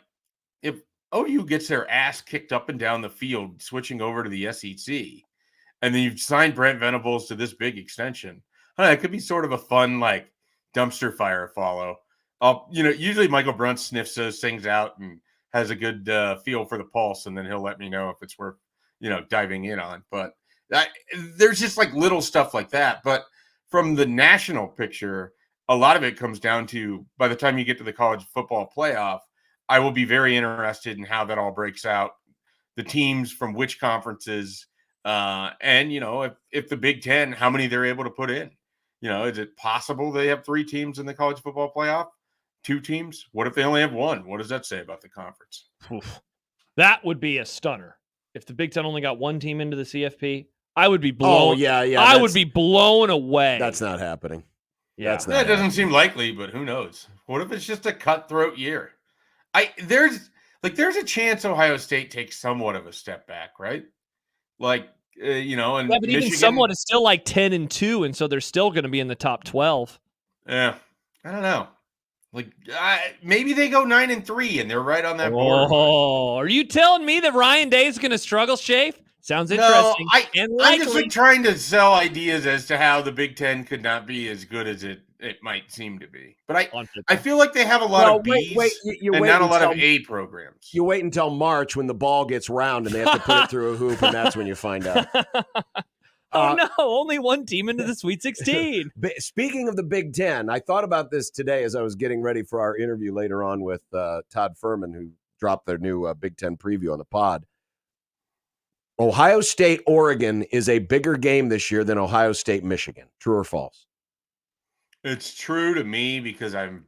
if OU gets their ass kicked up and down the field, switching over to the SEC, and then you've signed Brent Venables to this big extension, it could be sort of a fun, like, dumpster fire follow. Usually Michael Brunt sniffs those things out and has a good feel for the pulse, and then he'll let me know if it's worth, diving in on. But there's just like little stuff like that. But from the national picture, a lot of it comes down to, by the time you get to the college football playoff, I will be very interested in how that all breaks out, the teams from which conferences, and, if the Big Ten, how many they're able to put in. Is it possible they have 3 teams in the college football playoff? 2 teams? What if they only have 1? What does that say about the conference? That would be a stunner. If the Big Ten only got 1 team into the CFP, I would be blown. Oh, yeah. I would be blown away. That's not happening. Yeah, that doesn't seem likely, but who knows? What if it's just a cutthroat year? There's a chance Ohio State takes somewhat of a step back, right? Like, and but Michigan, even somewhat is still like 10-2, and so they're still going to be in the top 12. Yeah, I don't know. Like, maybe they go 9-3, and they're right on that board. Oh, are you telling me that Ryan Day is going to struggle, Shafe? Sounds interesting. I'm just like trying to sell ideas as to how the Big Ten could not be as good as it might seem to be. But I feel like they have a lot of B's and not a lot of A programs. You wait until March when the ball gets round and they have to put it through a hoop, and that's when you find out. No, only 1 team into the Sweet 16. Speaking of the Big Ten, I thought about this today as I was getting ready for our interview later on with Todd Ferman, who dropped their new Big Ten preview on the pod. Ohio State, Oregon is a bigger game this year than Ohio State, Michigan. True or false? It's true to me because I'm,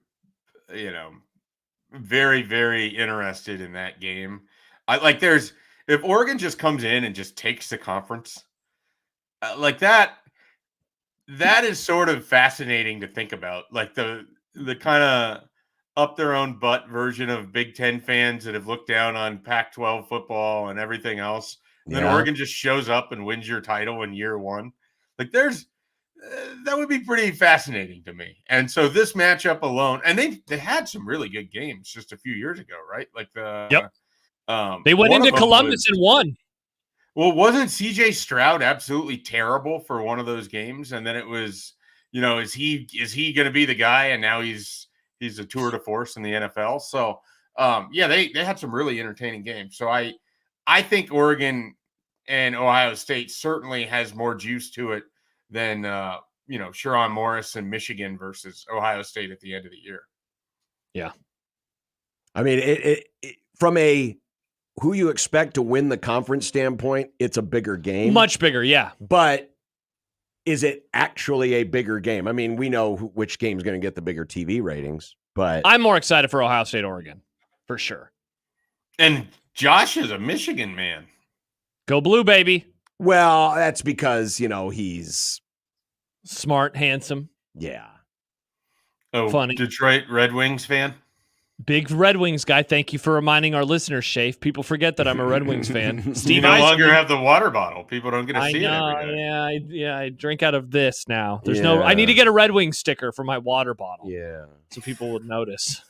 very, very interested in that game. If Oregon just comes in and just takes the conference, like that is sort of fascinating to think about. Like the kind of up their own butt version of Big Ten fans that have looked down on Pac-12 football and everything else. Then Oregon just shows up and wins your title in year 1. Like that would be pretty fascinating to me. And so this matchup alone, and they had some really good games just a few years ago, right? Like they went into Columbus and won. Well, wasn't CJ Stroud absolutely terrible for one of those games? And then it was, is he going to be the guy? And now he's a tour de force in the NFL. So they had some really entertaining games. So I think Oregon and Ohio State certainly has more juice to it than, Sherron Morris and Michigan versus Ohio State at the end of the year. Yeah. I mean, it from a who you expect to win the conference standpoint, it's a bigger game. Much bigger, yeah. But is it actually a bigger game? I mean, we know which game's going to get the bigger TV ratings, but I'm more excited for Ohio State, Oregon, for sure. And Josh is a Michigan man. Go blue, baby. Well, that's because, he's smart, handsome. Yeah. Oh, funny. Detroit Red Wings fan? Big Red Wings guy. Thank you for reminding our listeners, Shafe. People forget that I'm a Red Wings fan. You no longer have the water bottle. People don't get to see it every day. Yeah, I drink out of this now. There's no. I need to get a Red Wings sticker for my water bottle. Yeah, so people would notice.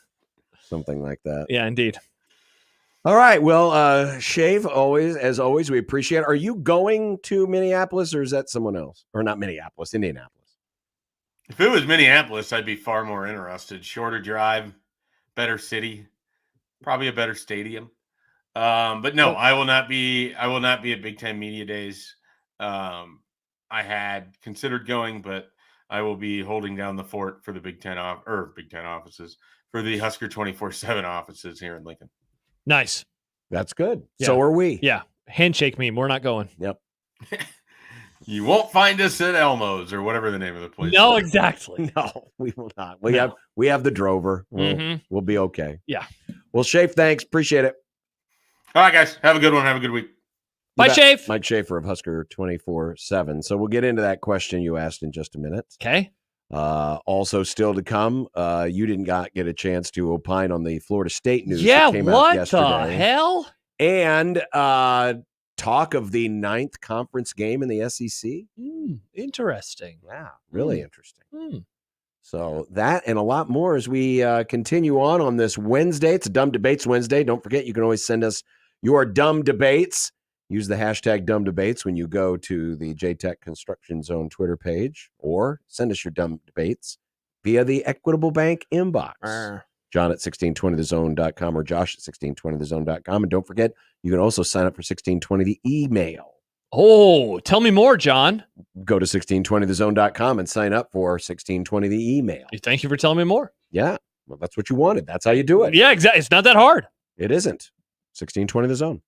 Something like that. Yeah, indeed. All right. Well, Shave, as always, we appreciate it. Are you going to Minneapolis, or is that someone else? Or not Minneapolis, Indianapolis? If it was Minneapolis, I'd be far more interested. Shorter drive, better city, probably a better stadium. But no, I will not be at Big Ten Media Days. I had considered going, but I will be holding down the fort for the Big Ten offices, for the Husker 24/7 offices here in Lincoln. Nice. That's good. Yeah. So are we. Yeah. Handshake me. We're not going. Yep. You won't find us at Elmo's or whatever the name of the place No, is. exactly. No, we will not. We have the Drover. We'll be okay. Yeah. Well, Shafe, thanks. Appreciate it. All right, guys. Have a good one. Have a good week. Bye, Shafe. Mike Schaefer of Husker 24/7. So we'll get into that question you asked in just a minute. Okay. Also, still to come, you didn't get a chance to opine on the Florida State news. Yeah, that came out what yesterday. the hell? And talk of the 9th conference game in the SEC. Interesting. Yeah, really interesting. So that and a lot more as we continue on this Wednesday. It's a Dumb Debates Wednesday. Don't forget, you can always send us your dumb debates. Use the hashtag dumb debates when you go to the JTech Construction Zone Twitter page, or send us your dumb debates via the Equitable Bank inbox. John at 1620thezone.com or Josh at 1620thezone.com. And don't forget, you can also sign up for 1620 the email. Oh, tell me more, John. Go to 1620thezone.com and sign up for 1620 the email. Thank you for telling me more. Yeah. Well, that's what you wanted. That's how you do it. Yeah, exactly. It's not that hard. It isn't. 1620 the zone.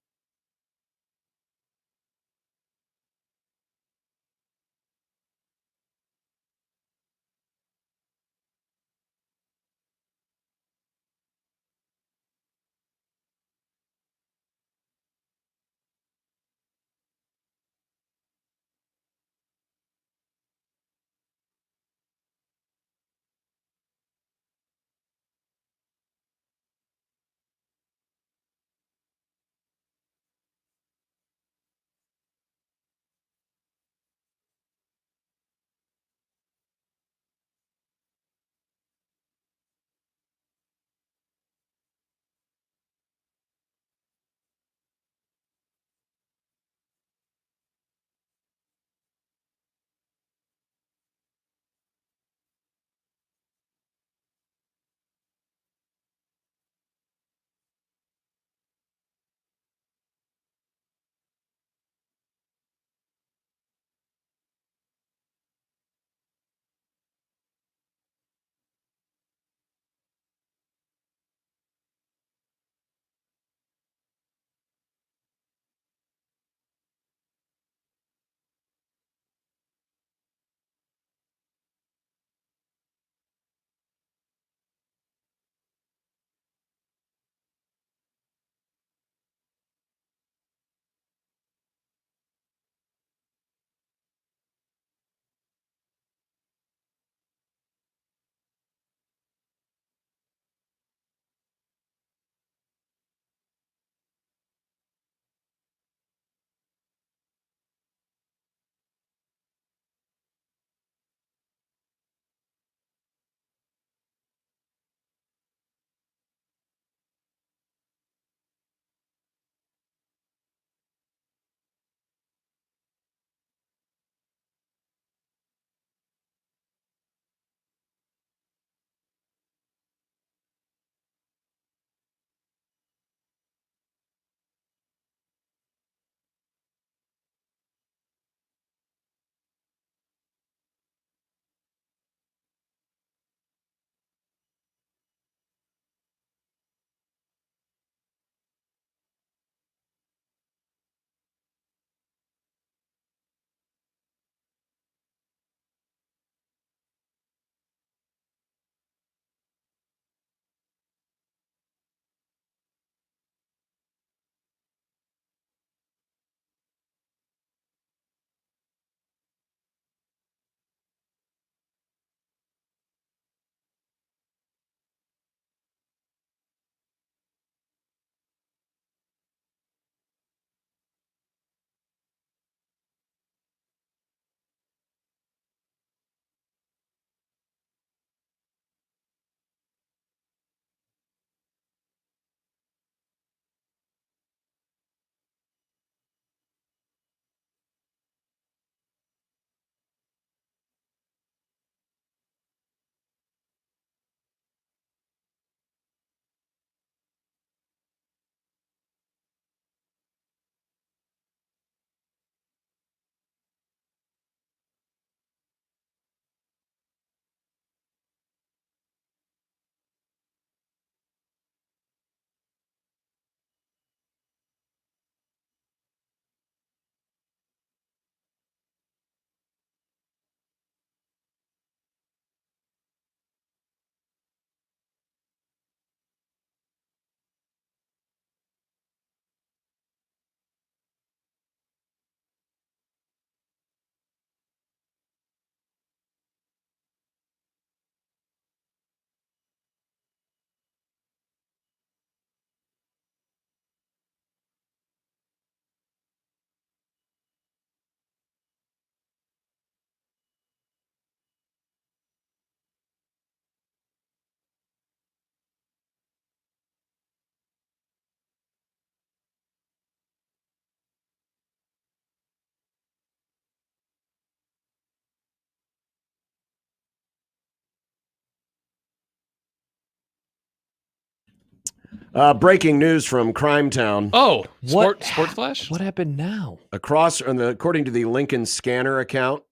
Breaking news from Crime Town. Oh, Sports Flash? What happened now? According to the Lincoln Scanner account,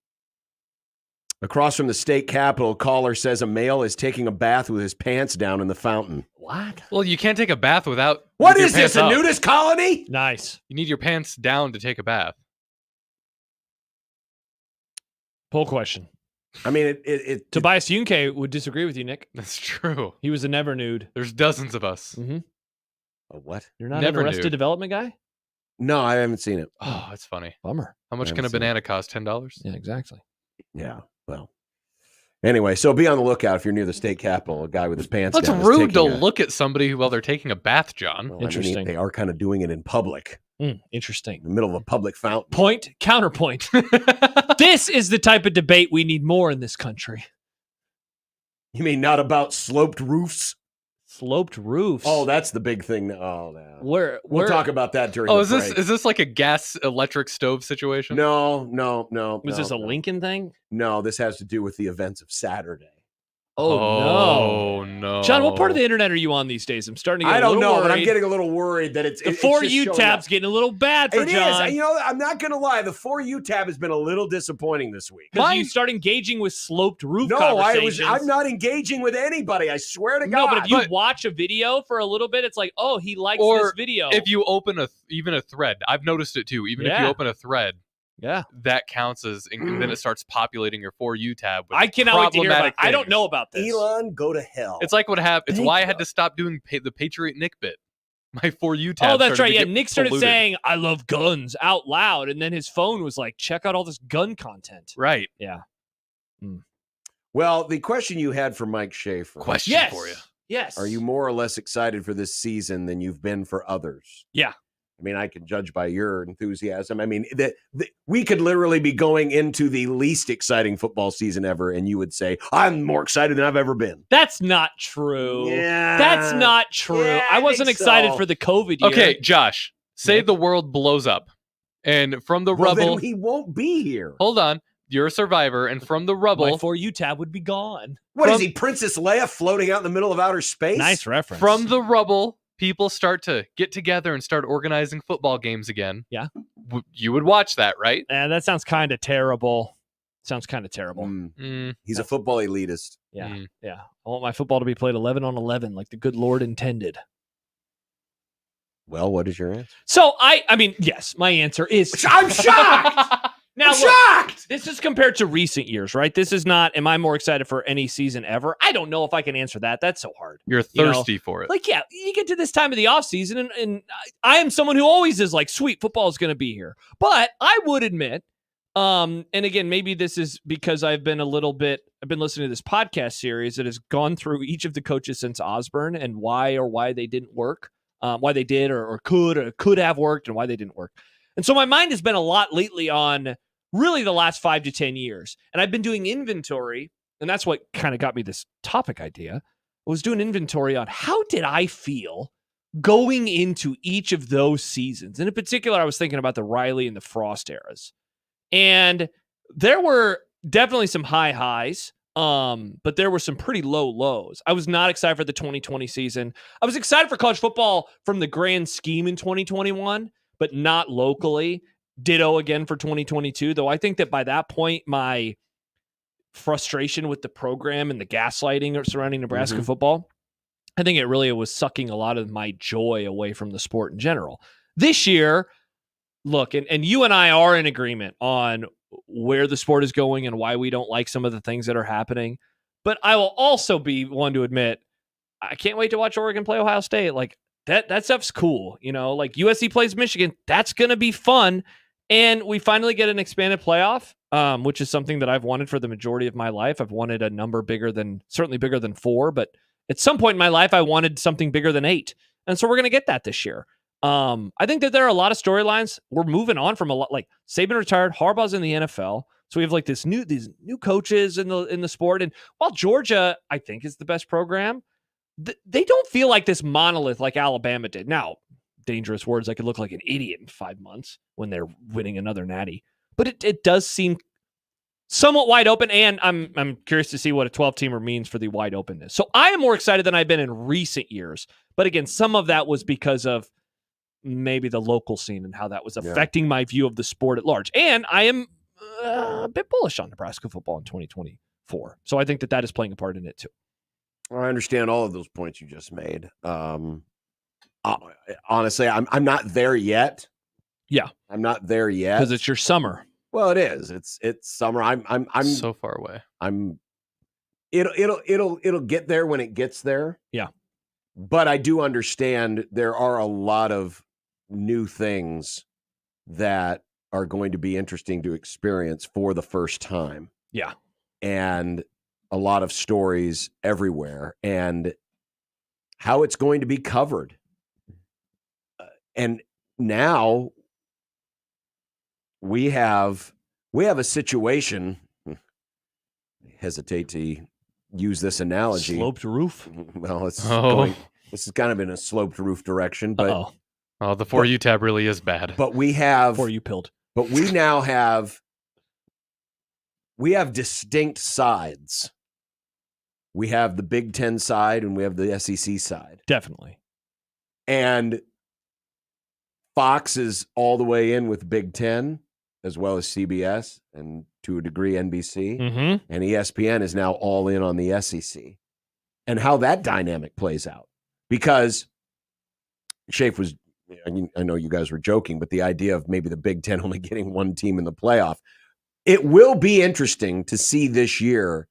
across from the state capitol, caller says a male is taking a bath with his pants down in the fountain. What? Well, you can't take a bath without. What is this, a nudist colony? Nice. You need your pants down to take a bath. Poll question. I mean, Tobias Yunke would disagree with you, Nick. That's true. He was a never nude. There's dozens of us. Mm-hmm. A what? You're not Never an Arrested nude. Development guy? No, I haven't seen it. Oh, that's funny. Bummer. How much can a banana cost? $10? Yeah, exactly. Yeah, well. Anyway, so be on the lookout if you're near the state capitol. A guy with his pants That's down. rude to look at somebody while they're taking a bath, John. Well, Interesting. I mean, they are kind of doing it in public. Interesting. In the middle of a public fountain. Point, counterpoint. This is the type of debate we need more in this country. You mean not about sloped roofs? Sloped roofs. Oh, that's the big thing. Oh, no. We'll We'll talk about that during Oh, the is this like a gas electric stove situation? No. Was this a Lincoln thing? No, this has to do with the events of Saturday. Oh, no. John, what part of the internet are you on these days? I'm starting to get I a don't little know, but I'm worried. getting a little worried that it's The it's For just You showing tab's up. getting a little bad for It John. is. You know, I'm not going to lie. The For You tab has been a little disappointing this week. Because you start engaging with sloped roof No, conversations. I'm not engaging with anybody. I swear to God. No, but if you watch a video for a little bit, it's like, oh, he likes Or this video. if you open even a thread, I've noticed it too. Even if you open a thread, that counts as, and then it starts populating your For You tab. With I cannot wait to hear about it. I don't things. know about this. Elon, go to hell. It's like what happened. It's why I had to stop doing the Patriot Nick bit. My For You tab. Oh, that's started right. to Yeah, get Nick started polluted. saying, I love guns out loud. And then his phone was like, check out all this gun content. Right. Yeah. Well, the question you had for Mike Schaefer. Question for you. Yes. Are you more or less excited for this season than you've been for others? Yeah. I mean, I can judge by your enthusiasm. I mean, we could literally be going into the least exciting football season ever, and you would say, I'm more excited than I've ever been. That's not true. Yeah. That's not true. Yeah, I wasn't think excited so. for the COVID year. Okay, Josh, say the world blows up, and from the Well, rubble, then he won't be here. hold on, you're a survivor, and from the rubble, My For You tab would be gone. What is he, Princess Leia floating out in the middle of outer space? Nice reference. from the rubble, people start to get together and start organizing football games again. Yeah. You would watch that, right? That sounds kind of terrible. Sounds kind of terrible. He's a football elitist. Yeah. Yeah. I want my football to be played 11 on 11 like the good Lord intended. Well, what is your answer? So I mean, yes, my answer is I'm shocked. Now, I'm look, shocked. this is compared to recent years, right? This is not, am I more excited for any season ever? I don't know if I can answer that. That's so hard. You're thirsty for it. Like, yeah, you get to this time of the offseason, and I am someone who always is like, sweet, football is going to be here. But I would admit, and again, maybe this is because I've been listening to this podcast series that has gone through each of the coaches since Osborne and why they didn't work, why they did or could have worked and why they didn't work. And so my mind has been a lot lately on really the last 5 to 10 years. And I've been doing inventory, and that's what kind of got me this topic idea. I was doing inventory on how did I feel going into each of those seasons. And in particular, I was thinking about the Riley and the Frost eras. And there were definitely some high highs, but there were some pretty low lows. I was not excited for the 2020 season. I was excited for college football from the grand scheme in 2021, but not locally. Ditto again for 2022, though I think that by that point, my frustration with the program and the gaslighting surrounding Nebraska football, I think it really was sucking a lot of my joy away from the sport in general. This year, look, and you and I are in agreement on where the sport is going and why we don't like some of the things that are happening. But I will also be one to admit, I can't wait to watch Oregon play Ohio State. Like that stuff's cool. You know, like USC plays Michigan. That's going to be fun. And we finally get an expanded playoff, which is something that I've wanted for the majority of my life. I've wanted a number certainly bigger than 4, but at some point in my life, I wanted something bigger than 8. And so we're going to get that this year. I think that there are a lot of storylines. We're moving on from a lot, like Saban retired, Harbaugh's in the NFL. So we have like these new coaches in the sport. And while Georgia, I think, is the best program, they don't feel like this monolith like Alabama did. Now, dangerous words, I could look like an idiot in 5 months when they're winning another natty. But it does seem somewhat wide open, and I'm curious to see what a 12-teamer means for the wide openness. So I am more excited than I've been in recent years. But again, some of that was because of maybe the local scene and how that was affecting my view of the sport at large. And I am a bit bullish on Nebraska football in 2024. So I think that is playing a part in it too. Well, I understand all of those points you just made. Honestly, I'm not there yet. Yeah, I'm not there yet because it's your summer. Well, it is. It's summer. I'm so far away. It'll get there when it gets there. Yeah. But I do understand there are a lot of new things that are going to be interesting to experience for the first time. Yeah. And a lot of stories everywhere and how it's going to be covered. And now we have a situation. I hesitate to use this analogy. Sloped roof. Well, this is kind of in a sloped roof direction, but the For You tab really is bad. But we have For You pilled. But we now have distinct sides. We have the Big Ten side and we have the SEC side. Definitely. And Fox is all the way in with Big Ten, as well as CBS and to a degree NBC. Mm-hmm. And ESPN is now all in on the SEC. And how that dynamic plays out. Because Shafe was, I know you guys were joking, but the idea of maybe the Big Ten only getting one team in the playoff. It will be interesting to see this year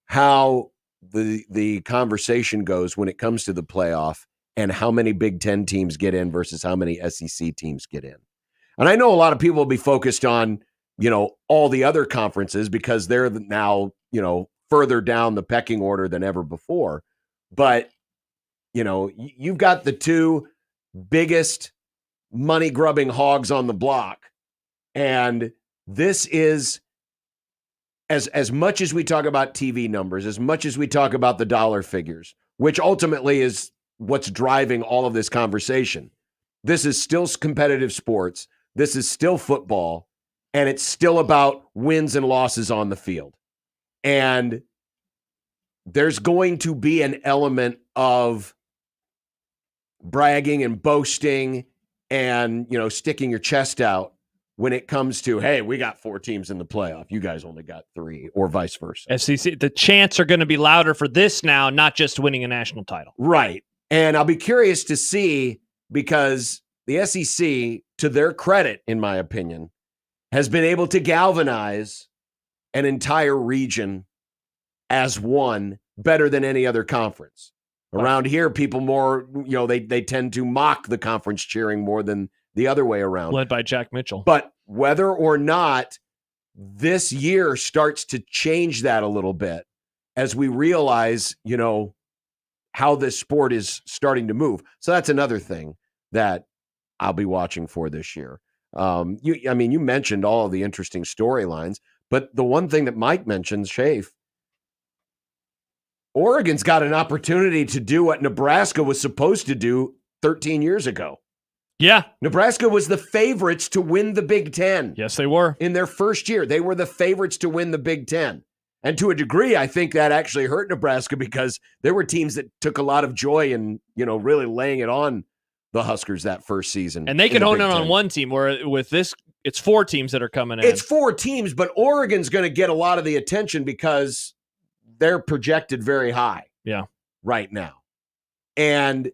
how the conversation goes when it comes to the playoff and how many Big Ten teams get in versus how many SEC teams get in. And I know a lot of people will be focused on, all the other conferences because they're now, further down the pecking order than ever before. But, you've got the two biggest money-grubbing hogs on the block. And this is, as much as we talk about TV numbers, as much as we talk about the dollar figures, which ultimately is what's driving all of this conversation, this is still competitive sports. This is still football. And it's still about wins and losses on the field. And there's going to be an element of bragging and boasting and, sticking your chest out when it comes to, hey, we got 4 teams in the playoff. You guys only got 3, or vice versa. SEC, the chants are going to be louder for this now, not just winning a national title. Right. And I'll be curious to see, because the SEC, to their credit, in my opinion, has been able to galvanize an entire region as one better than any other conference. Around here, people more, they tend to mock the conference cheering more than the other way around. Led by Jack Mitchell. But whether or not this year starts to change that a little bit as we realize, how this sport is starting to move. So that's another thing that I'll be watching for this year. You mentioned all of the interesting storylines, but the one thing that Mike mentions, Shafe, Oregon's got an opportunity to do what Nebraska was supposed to do 13 years ago. Yeah. Nebraska was the favorites to win the Big Ten. Yes, they were. In their first year, they were the favorites to win the Big Ten. And to a degree, I think that actually hurt Nebraska because there were teams that took a lot of joy in, really laying it on the Huskers that first season. And they could hone in on one team, where with this, it's 4 teams that are coming in. It's 4 teams, but Oregon's going to get a lot of the attention because they're projected very high. Yeah. Right now. And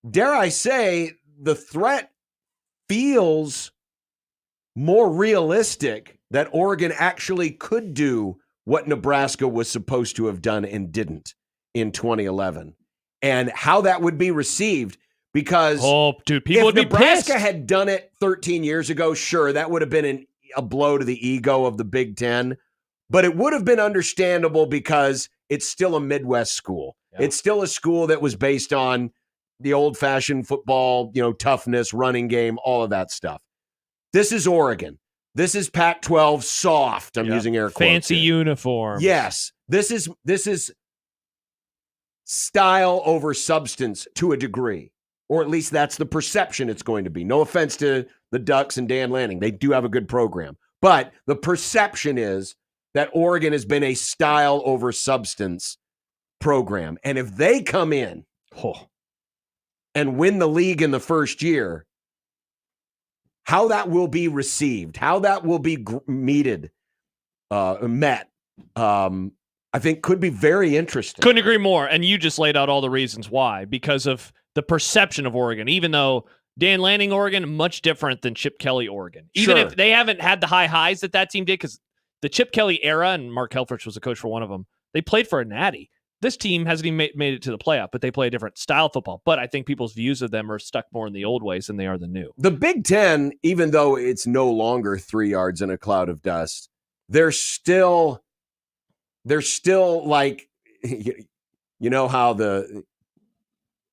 dare I say, the threat feels more realistic that Oregon actually could do what Nebraska was supposed to have done and didn't in 2011. And how that would be received. Because people would be Nebraska pissed. had done it 13 years ago, sure, that would have been a blow to the ego of the Big Ten. But it would have been understandable because it's still a Midwest school. Yeah. It's still a school that was based on the old-fashioned football, toughness, running game, all of that stuff. This is Oregon. This is Pac-12 soft. I'm using air quotes. Fancy uniform. Yes. This is style over substance to a degree. Or at least that's the perception it's going to be. No offense to the Ducks and Dan Lanning. They do have a good program. But the perception is that Oregon has been a style over substance program. And if they come in and win the league in the first year, how that will be received, how that will be met, I think could be very interesting. Couldn't agree more. And you just laid out all the reasons why, because of the perception of Oregon, even though Dan Lanning, Oregon, much different than Chip Kelly, Oregon. Even if they haven't had the high highs that team did, because the Chip Kelly era, and Mark Helfrich was the coach for one of them, they played for a natty. This team hasn't even made it to the playoff, but they play a different style of football. But I think people's views of them are stuck more in the old ways than they are the new. The Big Ten, even though it's no longer 3 yards in a cloud of dust, they're still like, you know how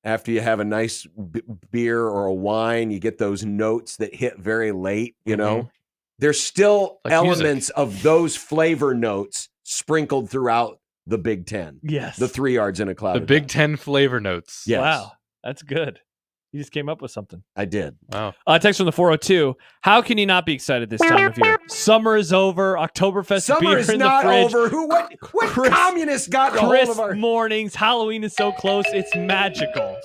after you have a nice beer or a wine, you get those notes that hit very late, you know? There's still like elements music of those flavor notes sprinkled throughout the Big Ten. Yes. The 3 yards in a cloud. The Big Ten flavor notes. Yes. Wow. That's good. You just came up with something. I did. Wow. Text from the 402. How can you not be excited this time of year? Summer is over. Oktoberfest Summer beer is in not the fridge. over. What communist got a hold of Crisp our mornings. Halloween is so close. It's magical.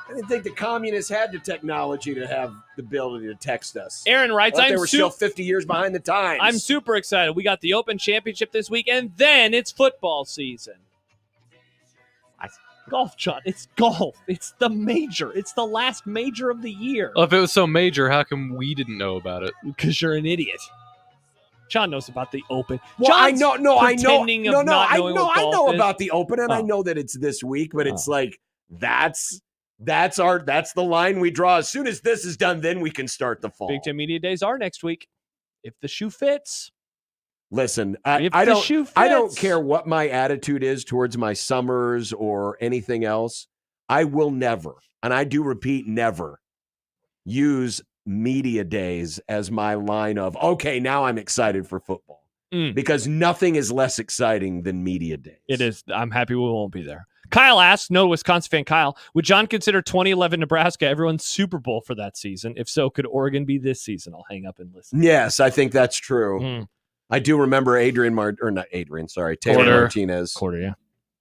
I didn't think the communists had the technology to have the ability to text us. Aaron writes, they were still 50 years behind the times. I'm super excited. We got the Open Championship this week, and then it's football season. Golf, John. It's golf. It's the major. It's the last major of the year. Well, if it was so major, how come we didn't know about it? Because you're an idiot. John knows about the Open. Well, John's I know golf about the Open, and I know that it's this week, but it's like that's the line we draw. As soon as this is done, then we can start the fall. Big Ten Media Days are next week. If the shoe fits. Listen, I don't care what my attitude is towards my summers or anything else. I will never, and I do repeat, never use media days as my line of, okay, now I'm excited for football. Because nothing is less exciting than media days. It is. I'm happy we won't be there. Kyle asks, no Wisconsin fan Kyle, would John consider 2011 Nebraska everyone's Super Bowl for that season? If so, could Oregon be this season? I'll hang up and listen. Yes, I think that's true. I do remember Taylor Martinez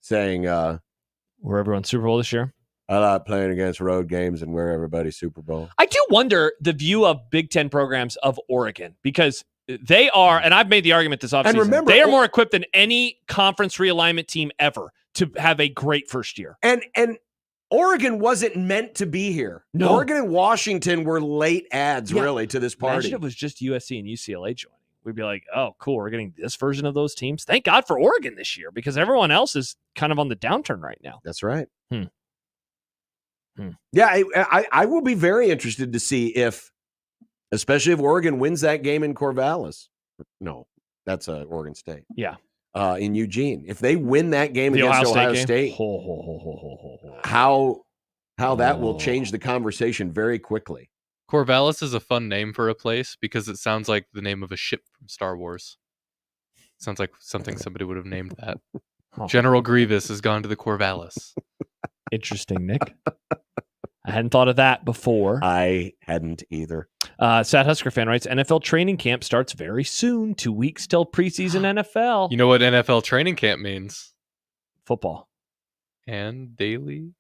saying, we're everyone's Super Bowl this year. I like playing against road games and we're everybody's Super Bowl. I do wonder the view of Big Ten programs of Oregon, because they are, and I've made the argument this offseason, remember, they are more equipped than any conference realignment team ever to have a great first year. And Oregon wasn't meant to be here. No. Oregon and Washington were late ads, really, to this party. Imagine it was just USC and UCLA joining. We'd be like, oh, cool, we're getting this version of those teams. Thank God for Oregon this year, because everyone else is kind of on the downturn right now. That's right. Yeah, I will be very interested to see if, especially if Oregon wins that game in Corvallis. No, that's Oregon State. Yeah. In Eugene. If they win that game against Ohio State, how that will change the conversation very quickly. Corvallis is a fun name for a place because it sounds like the name of a ship from Star Wars. Sounds like something somebody would have named that. General Grievous has gone to the Corvallis. Interesting, Nick. I hadn't thought of that before. I hadn't either. Sad Husker fan writes, NFL training camp starts very soon. 2 weeks till preseason NFL. You know what NFL training camp means? Football. And daily.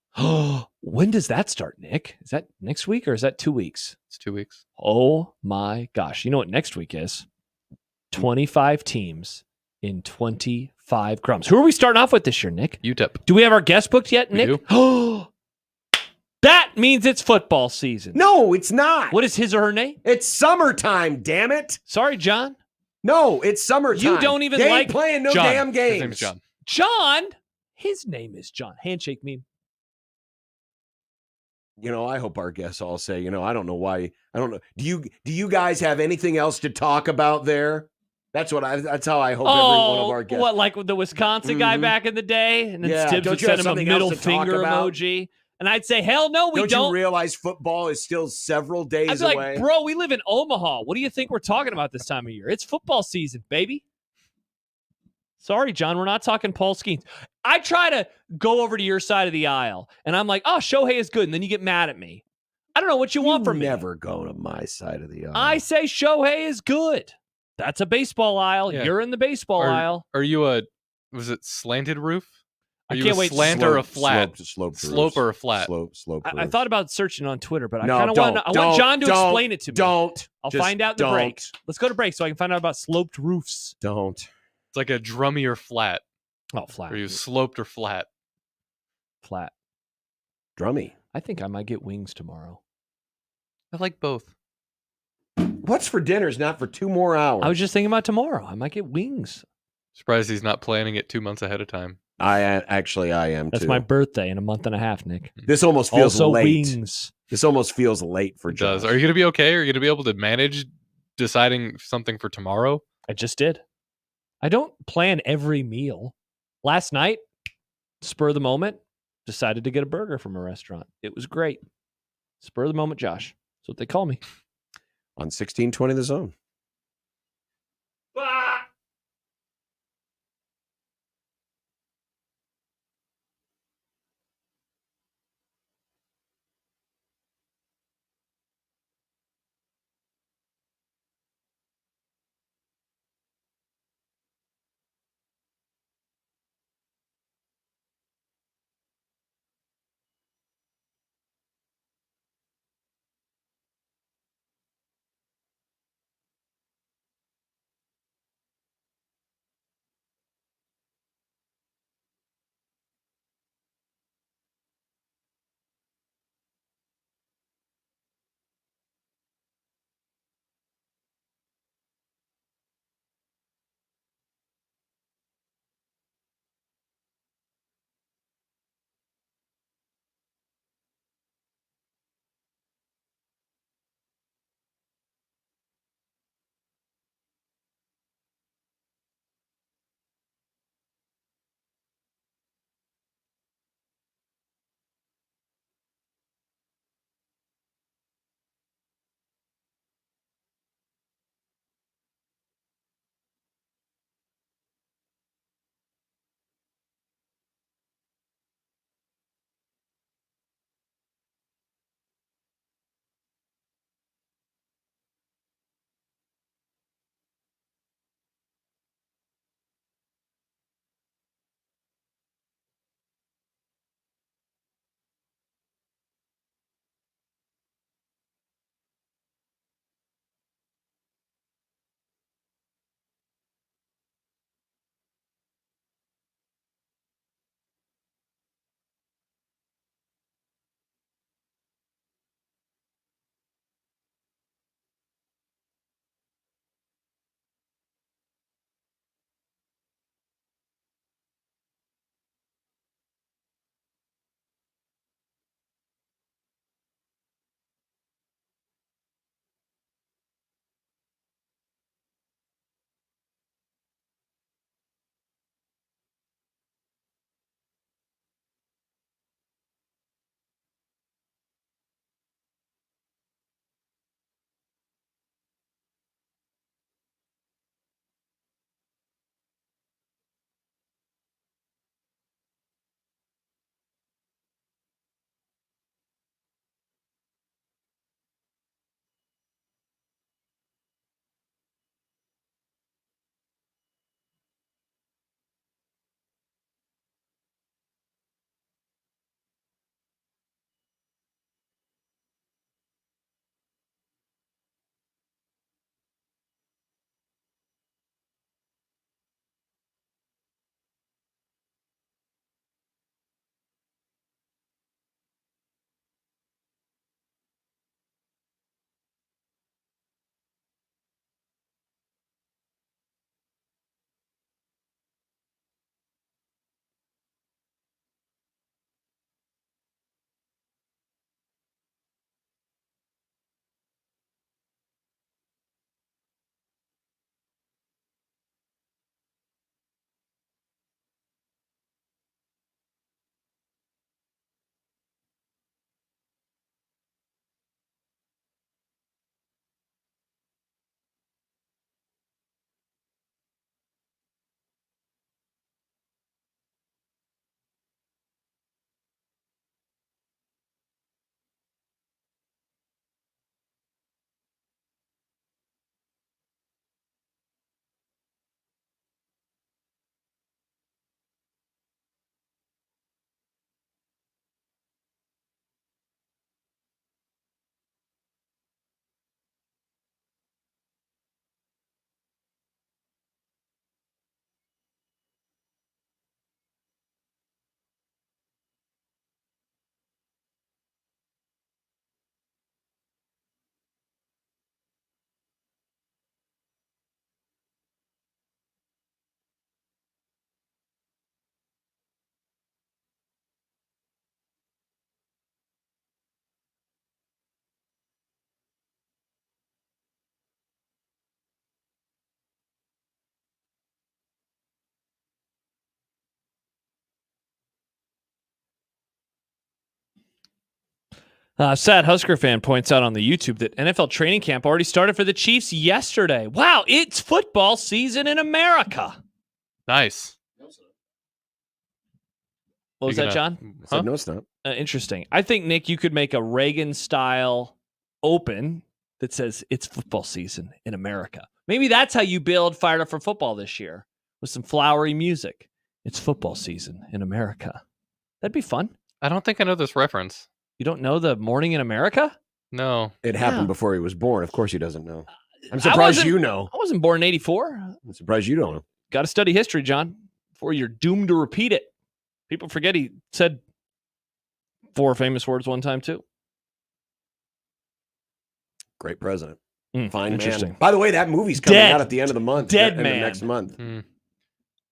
When does that start, Nick? Is that next week or is that 2 weeks? It's 2 weeks. Oh my gosh. You know what next week is? 25 teams in 25 crumbs. Who are we starting off with this year, Nick? UTEP. Do we have our guest booked yet, Nick? We do. That means it's football season. No, it's not. What is his or her name? It's summertime, damn it. Sorry, John. No, it's summertime. You don't even they like ain't playing no John. damn games. His name is John. John? His name is John. Handshake meme. You know, I hope our guests all say, I don't know why. I don't know. Do you guys have anything else to talk about there? That's how I hope every one of our guests. What, like with the Wisconsin guy back in the day? And then Stibbs would send him a middle finger emoji. And I'd say, hell no, we don't. Don't you realize football is still several days away? I'd be like, bro, we live in Omaha. What do you think we're talking about this time of year? It's football season, baby. Sorry, John, we're not talking Paul Skenes. I try to go over to your side of the aisle, and I'm like, oh, Shohei is good, and then you get mad at me. I don't know what you want from me. Never go to my side of the aisle. I say Shohei is good. That's a baseball aisle. Yeah. You're in the baseball aisle. Are you was it slanted roof? Are I you can't a wait. slant or a flat? Slope or a flat? Slope. I thought about searching on Twitter, but I No, kind of want John to explain it to me. I'll Just find out in the break. Let's go to break so I can find out about sloped roofs. Don't. It's like a drummy or flat. Oh, flat. Are you sloped or flat? Flat. Drummy. I think I might get wings tomorrow. I like both. What's for dinner is not for 2 more hours. I was just thinking about tomorrow. I might get wings. Surprised he's not planning it 2 months ahead of time. I am That's too. my birthday in a month and a half, Nick. This almost feels also late. Wings. This almost feels late for Josh. Are you going to be okay? Are you going to be able to manage deciding something for tomorrow? I just did. I don't plan every meal. Last night, spur of the moment, decided to get a burger from a restaurant. It was great. Spur of the moment, Josh. That's what they call me. On 1620 The Zone. Sad Husker fan points out on the YouTube that NFL training camp already started for the Chiefs yesterday. Wow, it's football season in America. Nice. What was that, John? I said, no, it's not. Interesting. I think, Nick, you could make a Reagan-style open that says it's football season in America. Maybe that's how you build Fired Up for Football this year, with some flowery music. It's football season in America. That'd be fun. I don't think I know this reference. You don't know the Morning in America? No. It happened before he was born. Of course he doesn't know. I'm surprised you know. I wasn't born in 84. I'm surprised you don't know. Got to study history, John, before you're doomed to repeat it. People forget he said 4 famous words one time, too. Great president. Fine man. interesting. By the way, that movie's coming out at the end of the month. Dead end man. of next month.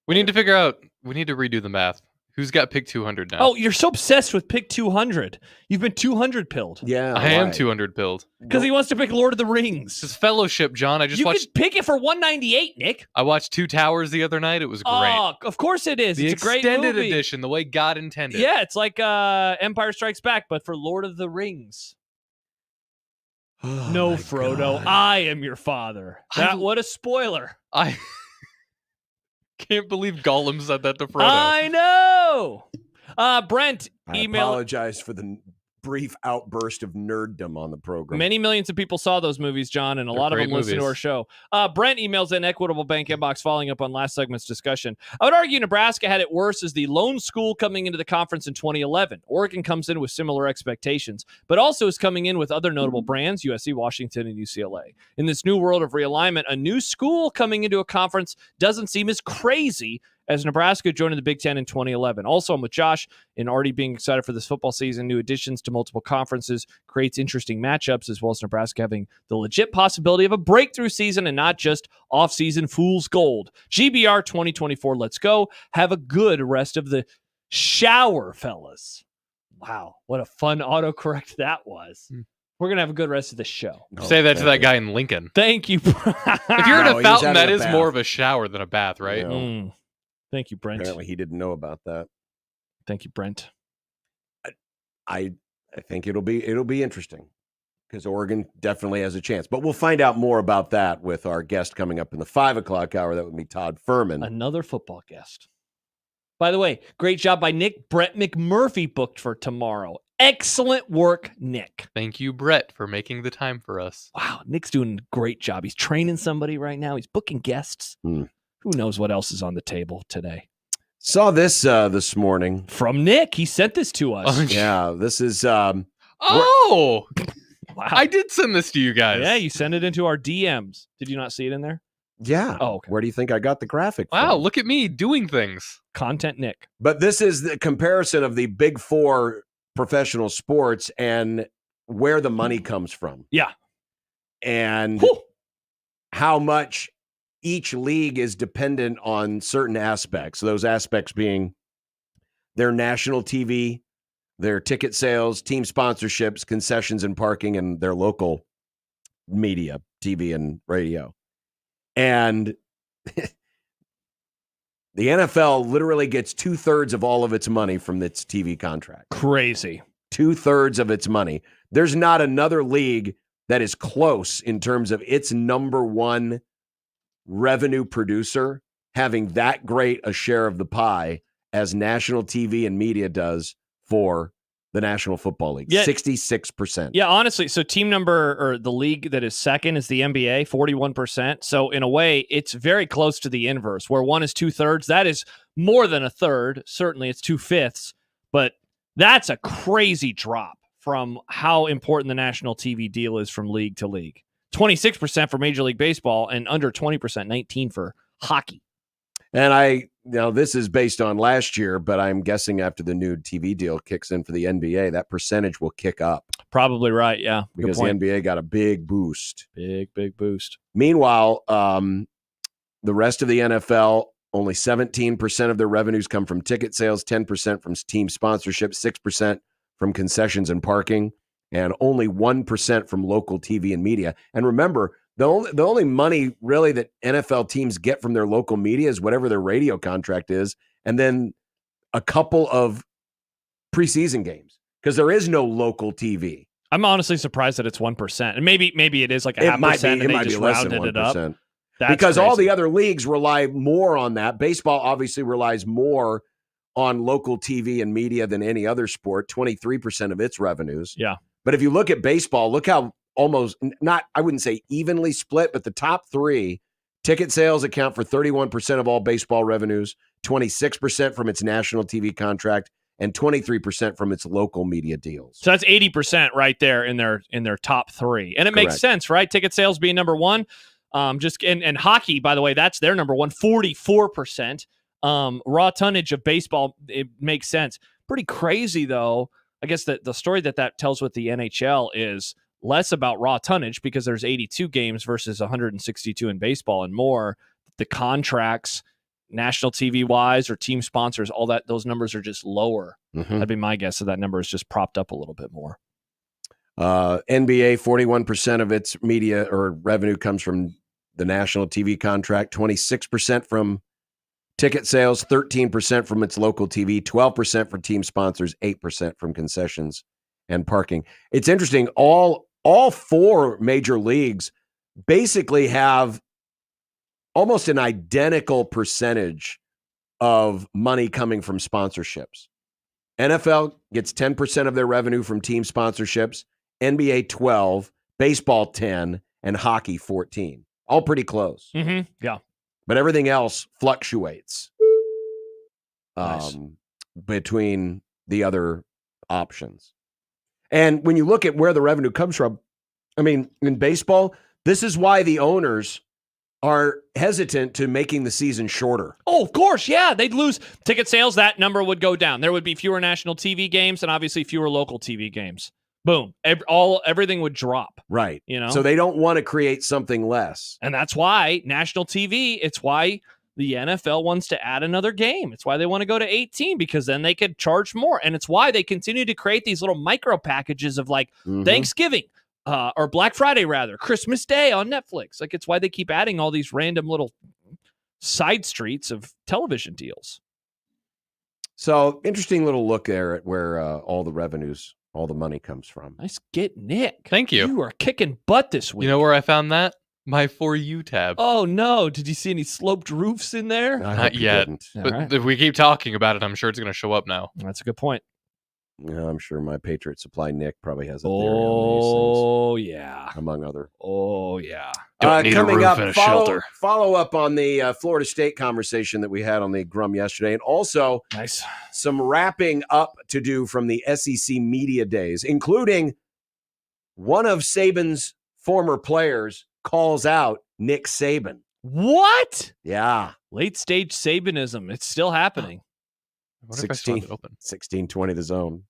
We need to figure out, we need to redo the math. Who's got pick 200 now? Oh, you're so obsessed with pick 200. You've been 200 pilled. Yeah. I am 200 pilled. Because he wants to pick Lord of the Rings. It's Fellowship, John. I just watched. You could pick it for 198, Nick. I watched Two Towers the other night. It was great. Oh, of course it is. The It's a great extended movie. edition, the way God intended. Yeah, it's like Empire Strikes Back, but for Lord of the Rings. No, Frodo, God. I am your father. What a spoiler. I can't believe Gollum said that to Frodo. I know. Brent, I email. apologize for the brief outburst of nerddom on the program. Many millions of people saw those movies, John, and a They're lot of great them listen to movies. our show. Brent emails in Equitable Bank inbox following up on last segment's discussion. I would argue Nebraska had it worse as the lone school coming into the conference in 2011. Oregon comes in with similar expectations, but also is coming in with other notable brands, USC, Washington, and UCLA. In this new world of realignment, a new school coming into a conference doesn't seem as crazy as Nebraska joined the Big Ten in 2011. Also, I'm with Josh in already being excited for this football season. New additions to multiple conferences creates interesting matchups, as well as Nebraska having the legit possibility of a breakthrough season and not just off-season fool's gold. GBR 2024, let's go. Have a good rest of the shower, fellas. Wow, what a fun autocorrect that was. We're going to have a good rest of the show. Say that to that guy in Lincoln. Thank you. If you're in a fountain, that is more of a shower than a bath, right? Yeah. Thank you, Brent. Apparently he didn't know about that. Thank you, Brent. I think it'll be interesting because Oregon definitely has a chance. But we'll find out more about that with our guest coming up in the 5 o'clock hour. That would be Todd Ferman. Another football guest. By the way, great job by Nick. Brett McMurphy booked for tomorrow. Excellent work, Nick. Thank you, Brett, for making the time for us. Wow, Nick's doing a great job. He's training somebody right now. He's booking guests. Who knows what else is on the table today? Saw this this morning from Nick. He sent this to us. Yeah, this is. Wow. I did send this to you guys. Yeah, you sent it into our DMs. Did you not see it in there? Yeah. Oh, okay. Where do you think I got the graphic Wow, from? look at me doing things. Content Nick. But this is the comparison of the big 4 professional sports and where the money comes from. Yeah. And how much each league is dependent on certain aspects. Those aspects being their national TV, their ticket sales, team sponsorships, concessions and parking, and their local media, TV and radio. And the NFL literally gets 2/3 of all of its money from its TV contract. Crazy. 2/3 of its money. There's not another league that is close in terms of its number one revenue producer having that great a share of the pie as national TV and media does for the National Football League. 66%. Yeah, honestly. So team number or the league that is second is the NBA, 41%. So in a way, it's very close to the inverse, where one is 2/3. That is more than a third. Certainly it's 2/5. But that's a crazy drop from how important the national TV deal is from league to league. 26% for Major League Baseball and under 20%, 19 for hockey. And this is based on last year, but I'm guessing after the new TV deal kicks in for the NBA, that percentage will kick up. Probably right, yeah. Because the NBA got a big boost. Big boost. Meanwhile, the rest of the NFL, only 17% of their revenues come from ticket sales, 10% from team sponsorship, 6% from concessions and parking, and only 1% from local TV and media. And remember, the only money really that NFL teams get from their local media is whatever their radio contract is, and then a couple of preseason games, because there is no local TV. I'm honestly surprised that it's 1%. And maybe it is like a half percent, and they just rounded it up. That's because crazy. all the other leagues rely more on that. Baseball obviously relies more on local TV and media than any other sport, 23% of its revenues. Yeah. But if you look at baseball, look how almost not, I wouldn't say evenly split, but the top three ticket sales account for 31% of all baseball revenues, 26% from its national TV contract, and 23% from its local media deals. So that's 80% right there in their top three. And it makes sense, right? Ticket sales being number one. And hockey, by the way, that's their number one, 44%. Raw tonnage of baseball, it makes sense. Pretty crazy, though. I guess the story that tells with the NHL is less about raw tonnage because there's 82 games versus 162 in baseball, and more the contracts, national TV wise or team sponsors, all that, those numbers are just lower. That'd be my guess. So that number is just propped up a little bit more. NBA, 41% of its media or revenue comes from the national TV contract, 26% from ticket sales, 13% from its local TV, 12% for team sponsors, 8% from concessions and parking. It's interesting. All four major leagues basically have almost an identical percentage of money coming from sponsorships. NFL gets 10% of their revenue from team sponsorships, NBA 12, baseball 10, and hockey 14. All pretty close. Yeah. But everything else fluctuates between the other options. And when you look at where the revenue comes from, I mean, in baseball, this is why the owners are hesitant to making the season shorter. Oh, of course, yeah. They'd lose ticket sales. That number would go down. There would be fewer national TV games and obviously fewer local TV games. Boom. Everything would drop. Right. You know? So they don't want to create something less. And that's why national TV, it's why the NFL wants to add another game. It's why they want to go to 18 because then they could charge more. And it's why they continue to create these little micro packages of like Thanksgiving or Black Friday, rather, Christmas Day on Netflix. Like it's why they keep adding all these random little side streets of television deals. So interesting little look there at where all the revenues, all the money comes from. Nice get, Nick. Thank you. You are kicking butt this week. You know where I found that? My For You tab. Oh, no. Did you see any sloped roofs in there? Not yet. But if we keep talking about it, I'm sure it's going to show up now. That's a good point. Yeah, I'm sure my Patriot Supply Nick probably has a theory on these things. Yeah. Among other. Oh, yeah. Don't need coming a roof up, and a shelter. Follow up on the Florida State conversation that we had on the Grum yesterday. And also some wrapping up to do from the SEC media days, including one of Saban's former players calls out Nick Saban. What? Yeah. Late stage Sabanism. It's still happening. 16-20 the zone.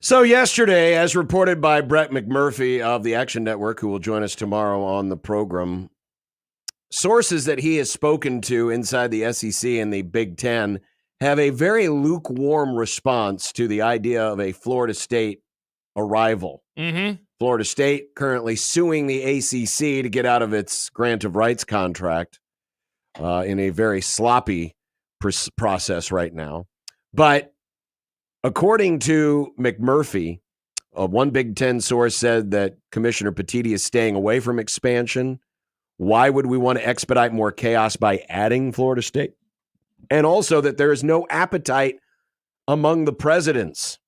So yesterday, as reported by Brett McMurphy of the Action Network, who will join us tomorrow on the program, sources that he has spoken to inside the SEC and the Big Ten have a very lukewarm response to the idea of a Florida State arrival. Mm-hmm. Florida State currently suing the ACC to get out of its grant of rights contract in a very sloppy process right now. But according to McMurphy, one Big Ten source said that Commissioner Petitti is staying away from expansion. Why would we want to expedite more chaos by adding Florida State? And also that there is no appetite among the presidents,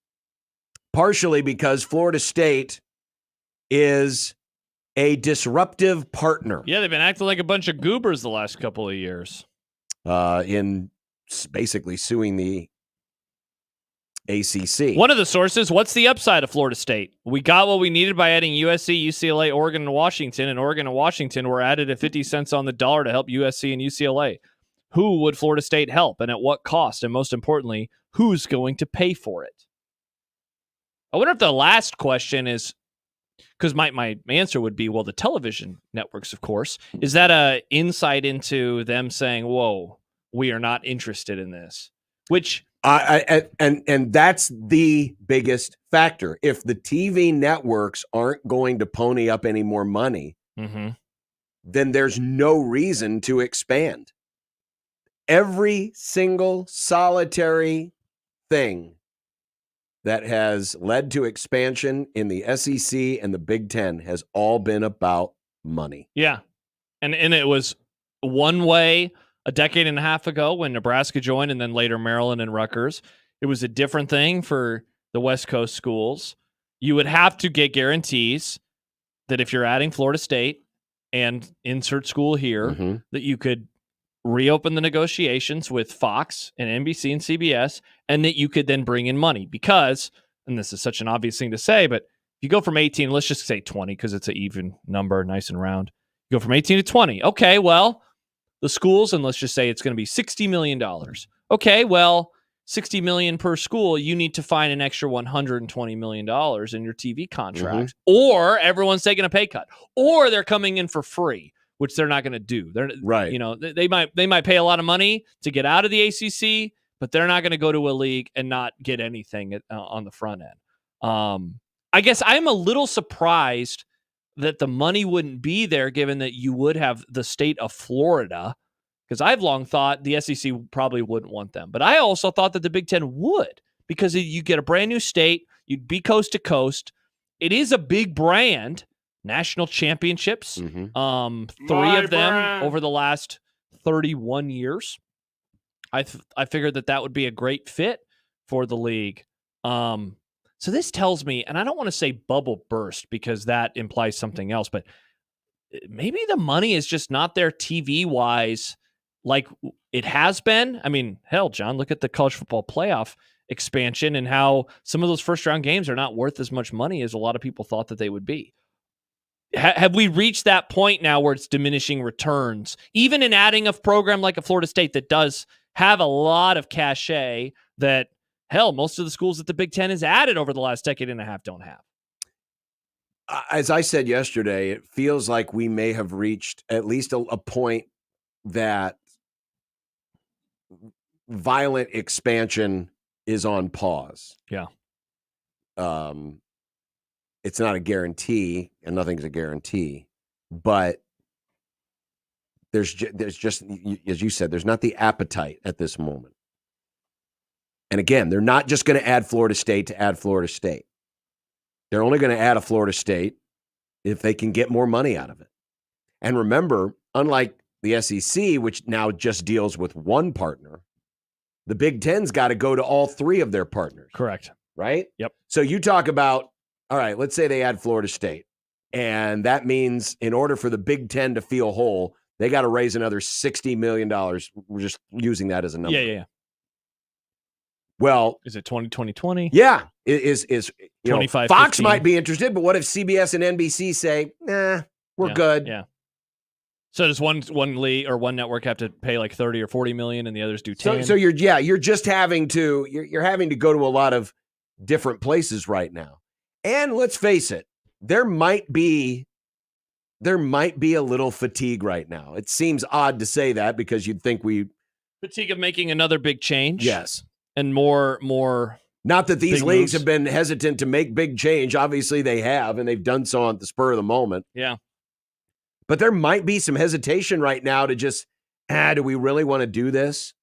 partially because Florida State is a disruptive partner. Yeah, they've been acting like a bunch of goobers the last couple of years. In basically suing the ACC. One of the sources, what's the upside of Florida State? We got what we needed by adding USC, UCLA, Oregon, and Washington. And Oregon and Washington were added at 50 cents on the dollar to help USC and UCLA. Who would Florida State help and at what cost? And most importantly, who's going to pay for it? I wonder if the last question is, because my answer would be, well, the television networks, of course. Is that a insight into them saying, whoa, we are not interested in this? Which... And that's the biggest factor. If the TV networks aren't going to pony up any more money, mm-hmm. then there's no reason to expand. Every single solitary thing that has led to expansion in the SEC and the Big Ten has all been about money. Yeah. And it was one way a decade and a half ago when Nebraska joined, and then later Maryland and Rutgers. It was a different thing for the West Coast schools. You would have to get guarantees that if you're adding Florida State and insert school here, mm-hmm. that you could reopen the negotiations with Fox and NBC and CBS, and that you could then bring in money. Because, and this is such an obvious thing to say, but if you go from 18, let's just say 20, because it's an even number, nice and round. You go from 18 to 20. Okay, well, the schools, and let's just say it's going to be $60 million. Okay, well, $60 million per school, you need to find an extra $120 million in your TV contract, mm-hmm. or everyone's taking a pay cut, or they're coming in for free, which they're not going to do. They're right. You know, they might pay a lot of money to get out of the ACC, but they're not going to go to a league and not get anything on the front end. I guess I'm a little surprised that the money wouldn't be there, given that you would have the state of Florida, because I've long thought the SEC probably wouldn't want them. But I also thought that the Big Ten would, because you get a brand new state, you'd be coast to coast. It is a big brand, national championships, mm-hmm. 3 of them over the last 31 years. I figured that would be a great fit for the league. So this tells me, and I don't want to say bubble burst because that implies something else, but maybe the money is just not there TV-wise like it has been. I mean, hell, John, look at the college football playoff expansion and how some of those first-round games are not worth as much money as a lot of people thought that they would be. Have we reached that point now where it's diminishing returns, even in adding a program like a Florida State that does have a lot of cachet that, hell, most of the schools that the Big Ten has added over the last decade and a half don't have? As I said yesterday, it feels like we may have reached at least a point that violent expansion is on pause. Yeah. It's not a guarantee, and nothing's a guarantee, but there's just, as you said, there's not the appetite at this moment. And again, they're not just going to add Florida State to add Florida State. They're only going to add a Florida State if they can get more money out of it. And remember, unlike the SEC, which now just deals with one partner, the Big Ten's got to go to all 3 of their partners. Correct. Right? Yep. So you talk about, all right, let's say they add Florida State. And that means in order for the Big Ten to feel whole, they got to raise another $60 million. We're just using that as a number. Yeah. Well, is it 2020? Yeah. Is 25, Fox 15. might be interested, but what if CBS and NBC say, nah, we're good. Yeah. So does one league or one network have to pay like 30 or 40 million and the others do 10? So you're just having to, you're having to go to a lot of different places right now. And let's face it, there might be a little fatigue right now. It seems odd to say that because you'd think fatigue of making another big change. Yes. And more. Not that these leagues moves. have been hesitant to make big change. Obviously they have, and they've done so on the spur of the moment. Yeah. But there might be some hesitation right now to just, do we really want to do this?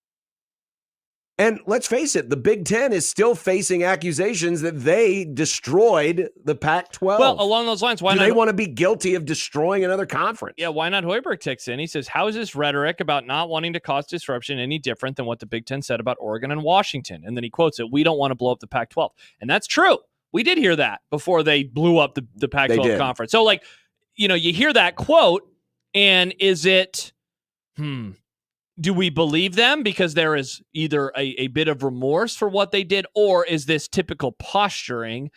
And let's face it, the Big Ten is still facing accusations that they destroyed the Pac-12. Well, along those lines, why do not? they want to be guilty of destroying another conference? Yeah, why not? Hoiberg takes in. He says, how is this rhetoric about not wanting to cause disruption any different than what the Big Ten said about Oregon and Washington? And then he quotes it, we don't want to blow up the Pac-12. And that's true. We did hear that before they blew up the Pac-12 conference. So, you hear that quote, and is it, do we believe them because there is either a bit of remorse for what they did, or is this typical posturing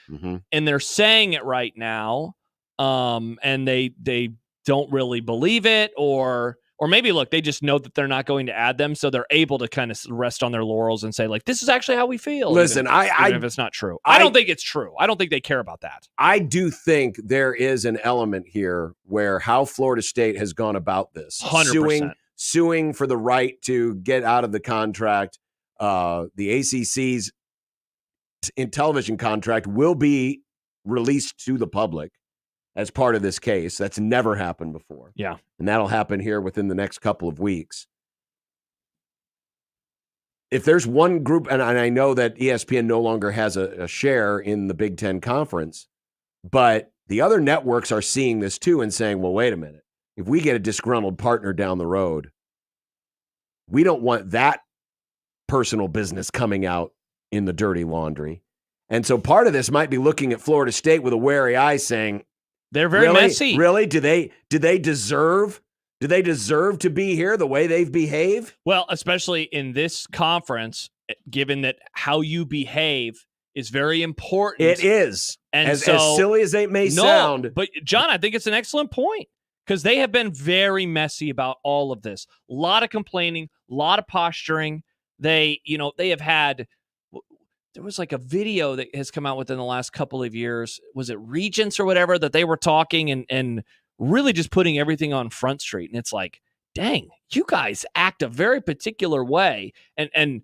and they're saying it right now and they don't really believe it, or maybe, look, they just know that they're not going to add them, so they're able to kind of rest on their laurels and say, this is actually how we feel. Listen, even if it's not true. I don't think it's true. I don't think they care about that. I do think there is an element here where how Florida State has gone about this. 100%. Suing for the right to get out of the contract. The ACC's television contract will be released to the public as part of this case. That's never happened before. Yeah. And that'll happen here within the next couple of weeks. If there's one group, and I know that ESPN no longer has a share in the Big Ten Conference, but the other networks are seeing this too and saying, well, wait a minute. If we get a disgruntled partner down the road, we don't want that personal business coming out in the dirty laundry. And so part of this might be looking at Florida State with a wary eye saying, they're very messy. Really? Do they deserve to be here the way they've behaved? Well, especially in this conference, given that how you behave is very important. It is. And as silly as it may sound. But John, I think it's an excellent point. Because they have been very messy about all of this. A lot of complaining, a lot of posturing. They have had, there was like a video that has come out within the last couple of years. Was it Regents or whatever that they were talking and really just putting everything on Front Street? And it's like, dang, you guys act a very particular way. And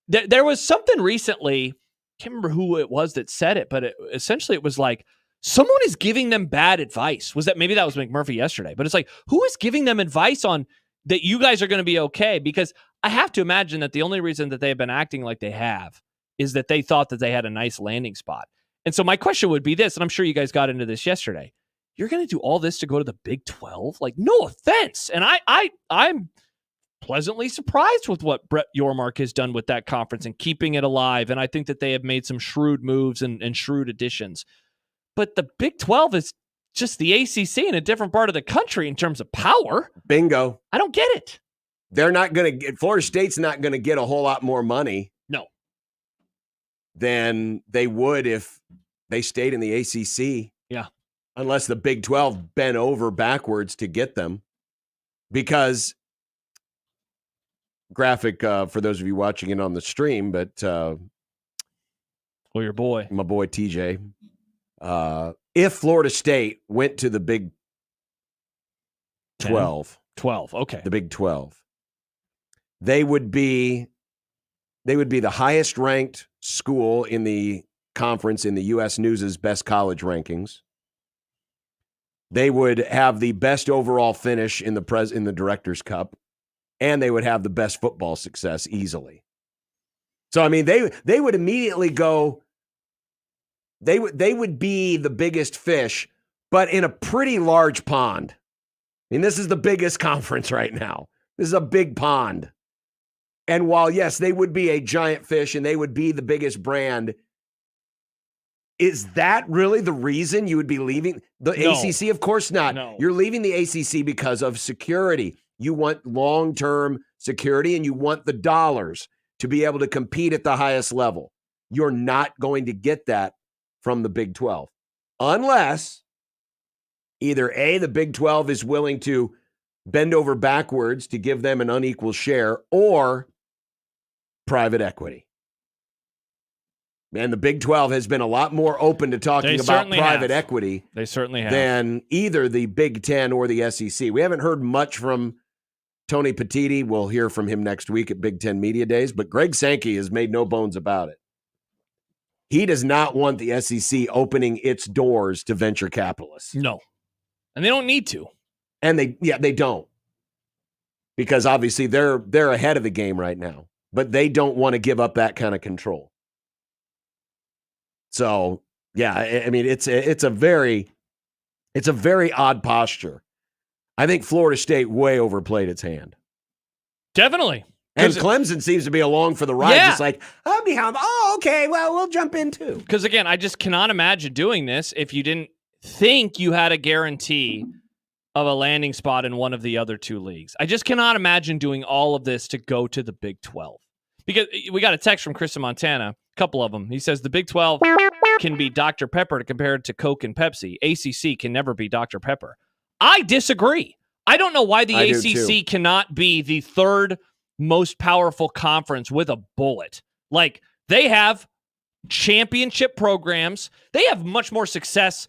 there was something recently, I can't remember who it was that said it, but essentially it was like, someone is giving them bad advice. Maybe that was McMurphy yesterday, but it's like, who is giving them advice on that you guys are going to be okay? Because I have to imagine that the only reason that they've been acting like they have is that they thought that they had a nice landing spot. And so my question would be this, and I'm sure you guys got into this yesterday. You're going to do all this to go to the Big 12? Like, no offense. And I'm pleasantly surprised with what Brett Yormark has done with that conference and keeping it alive. And I think that they have made some shrewd moves and shrewd additions. But the Big 12 is just the ACC in a different part of the country in terms of power. Bingo. I don't get it. They're not going to get, Florida State's not going to get a whole lot more money. No. Than they would if they stayed in the ACC. Yeah. Unless the Big 12 bent over backwards to get them. Because, graphic for those of you watching it on the stream, but your boy. My boy TJ. If Florida State went to the Big 12. 12, okay. The Big 12. They would be the highest ranked school in the conference in the U.S. News's best college rankings. They would have the best overall finish in the Directors' Cup, and they would have the best football success easily. So I mean, they would immediately go. They would be the biggest fish, but in a pretty large pond. I mean, this is the biggest conference right now. This is a big pond. And while, yes, they would be a giant fish and they would be the biggest brand, is that really the reason you would be leaving the ACC? Of course not. No. You're leaving the ACC because of security. You want long-term security and you want the dollars to be able to compete at the highest level. You're not going to get that from the Big 12. Unless either A, the Big 12 is willing to bend over backwards to give them an unequal share, or private equity. And the Big 12 has been a lot more open to talking about private equity. They certainly have. Than either the Big 10 or the SEC. We haven't heard much from Tony Petitti. We'll hear from him next week at Big 10 Media Days, but Greg Sankey has made no bones about it. He does not want the SEC opening its doors to venture capitalists. No. And they don't need to. And they don't. Because obviously they're ahead of the game right now, but they don't want to give up that kind of control. So, yeah, I mean, it's a very odd posture. I think Florida State way overplayed its hand. Definitely. And Clemson seems to be along for the ride. Yeah. Just like, I'll be home. Oh, okay, well, we'll jump in too. Because, again, I just cannot imagine doing this if you didn't think you had a guarantee of a landing spot in one of the other two leagues. I just cannot imagine doing all of this to go to the Big 12. Because we got a text from Chris in Montana, a couple of them. He says the Big 12 can be Dr. Pepper compared to Coke and Pepsi. ACC can never be Dr. Pepper. I disagree. I don't know why the ACC cannot be the third most powerful conference with a bullet. Like, they have championship programs. They have much more success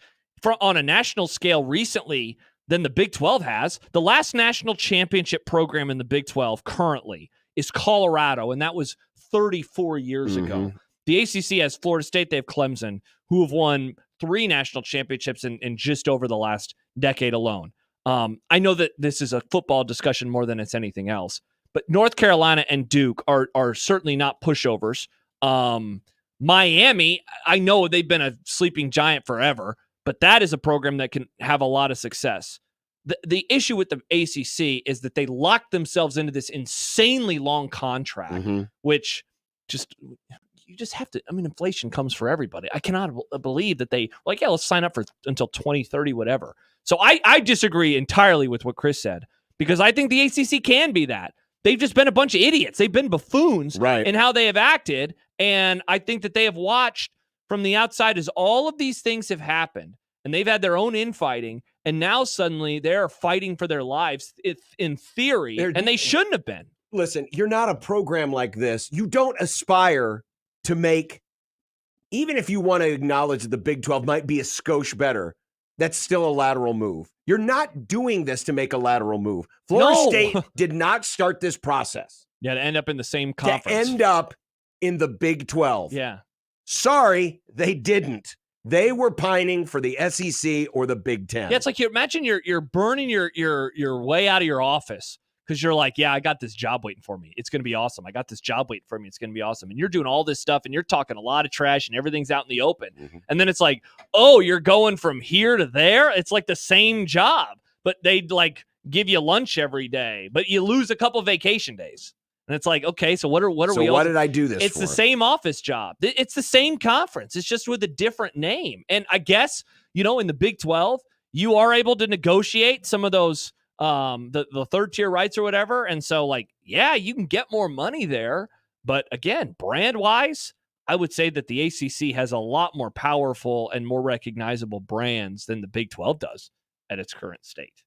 on a national scale recently than the Big 12 has. The last national championship program in the Big 12 currently is Colorado, and that was 34 years ago. The ACC has Florida State. They have Clemson, who have won 3 national championships in just over the last decade alone. I know that this is a football discussion more than it's anything else, but North Carolina and Duke are certainly not pushovers. Miami, I know they've been a sleeping giant forever, but that is a program that can have a lot of success. The issue with the ACC is that they locked themselves into this insanely long contract, which you just have to, I mean, inflation comes for everybody. I cannot believe that they, like, yeah, let's sign up for until 2030, whatever. So I disagree entirely with what Chris said, because I think the ACC can be that. They've just been a bunch of idiots. They've been buffoons in how they have acted. And I think that they have watched from the outside as all of these things have happened, and they've had their own infighting, and now suddenly they're fighting for their lives in theory, and they shouldn't have been. Listen, you're not a program like this. You don't aspire to make, even if you want to acknowledge that the Big 12 might be a skosh better, that's still a lateral move. You're not doing this to make a lateral move. Florida State did not start this process. Yeah, to end up in the same conference. To end up in the Big 12. Yeah. Sorry, they didn't. They were pining for the SEC or the Big 10. Yeah, it's like imagine you're burning your way out of your office because you're like, yeah, I got this job waiting for me. It's going to be awesome. I got this job waiting for me. It's going to be awesome. And you're doing all this stuff and you're talking a lot of trash and everything's out in the open. And then it's like, oh, you're going from here to there? It's like the same job, but they'd like give you lunch every day, but you lose a couple vacation days. And it's like, okay, so what are we? So what did I do this It's for? the same office job. It's the same conference. It's just with a different name. And I guess, in the Big 12, you are able to negotiate some of those the third tier rights or whatever. And so, like, yeah, you can get more money there. But again, brand wise, I would say that the ACC has a lot more powerful and more recognizable brands than the Big 12 does at its current state.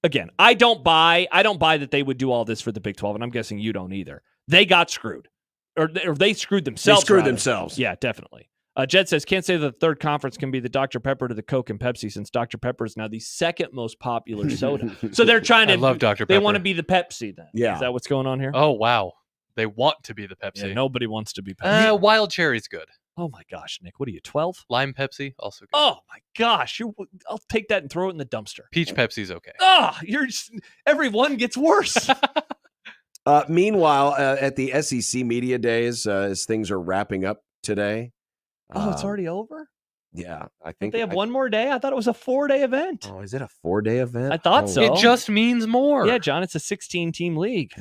Again, I don't buy that they would do all this for the Big 12, and I'm guessing you don't either. They got screwed, or they screwed themselves. They screwed themselves. Yeah, definitely. Jed says, can't say the third conference can be the Dr. Pepper to the Coke and Pepsi, since Dr. Pepper is now the second most popular soda. So they're trying to. I love Dr. Pepper. They want to be the Pepsi then. Yeah. Is that what's going on here? Oh, wow. They want to be the Pepsi. Yeah, nobody wants to be Pepsi. Wild cherry's good. Oh my gosh, Nick, what are you, 12? Lime Pepsi, also good. Oh my gosh, I'll take that and throw it in the dumpster. Peach Pepsi's okay. Everyone gets worse. Meanwhile, at the SEC Media Days, as things are wrapping up today. Oh, it's already over? Yeah, I Don't think they have one more day? I thought it was a 4-day event. Oh, is it a 4-day event? I thought so. It just means more. Yeah, John, it's a 16-team league.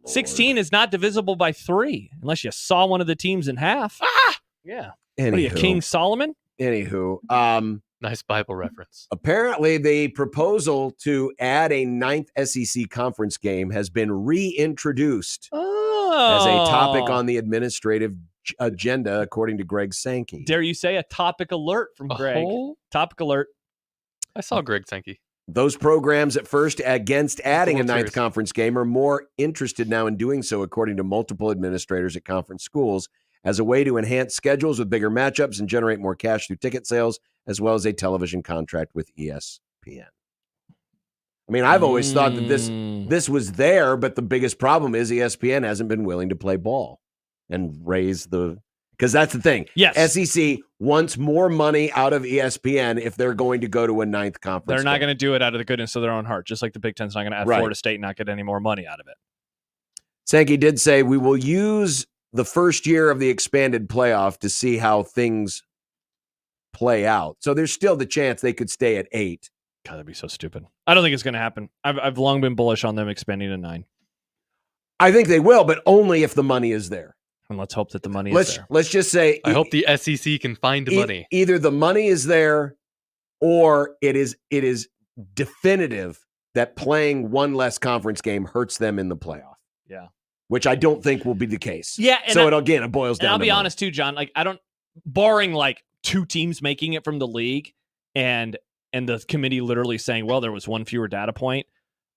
16 is not divisible by 3 unless you saw one of the teams in half. Yeah. Anywho. What are you, King Solomon? Anywho, nice Bible reference. Apparently, the proposal to add a 9th SEC conference game has been reintroduced as a topic on the administrative agenda, according to Greg Sankey. Dare you say a topic alert from Greg? Topic alert. I saw Greg Sankey. Those programs at first against adding a 9th conference game are more interested now in doing so, according to multiple administrators at conference schools, as a way to enhance schedules with bigger matchups and generate more cash through ticket sales, as well as a television contract with ESPN. I mean, I've always thought that this was there, but the biggest problem is ESPN hasn't been willing to play ball and raise the – because that's the thing. Yes. SEC wants more money out of ESPN if they're going to go to a ninth conference. They're not going to do it out of the goodness of their own heart, just like the Big Ten's not going to have Florida State not get any more money out of it. Sankey did say, we will use the first year of the expanded playoff to see how things play out. So there's still the chance they could stay at 8. God, that'd be so stupid. I don't think it's going to happen. I've long been bullish on them expanding to 9. I think they will, but only if the money is there. And let's hope that the money is there. Let's just say, I hope the SEC can find the money. Either the money is there, or it is definitive that playing one less conference game hurts them in the playoff. Yeah, which I don't think will be the case. Yeah, and so it boils down. And I'll be money. honest too, John. Like, I don't, barring like 2 teams making it from the league, and the committee literally saying, well, there was one fewer data point.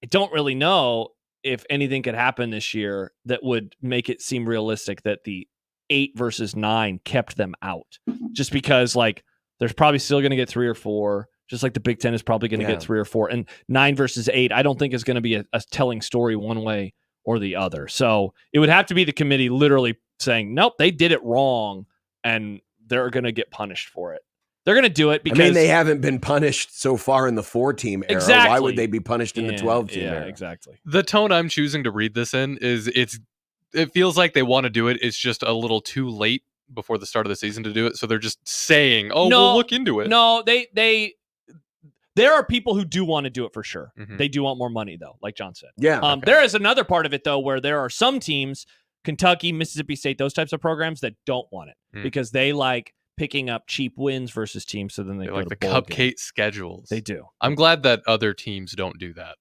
I don't really know if anything could happen this year that would make it seem realistic that the 8 versus 9 kept them out. Just because, like, there's probably still going to get 3 or 4, just like the Big Ten is probably going to get 3 or 4. And 9 versus 8, I don't think is going to be a telling story one way or the other. So it would have to be the committee literally saying, nope, they did it wrong, and they're going to get punished for it. They're going to do it because they haven't been punished so far in the 4-team era. Exactly. Why would they be punished in the 12-team era? Exactly. The tone I'm choosing to read this in is it feels like they want to do it. It's just a little too late before the start of the season to do it. So they're just saying, we'll look into it. No, there are people who do want to do it for sure. Mm-hmm. They do want more money, though, like John said. Yeah. Okay. There is another part of it, though, where there are some teams, Kentucky, Mississippi State, those types of programs that don't want it because they like picking up cheap wins versus teams. So then they like the cupcake schedules. They do. I'm glad that other teams don't do that.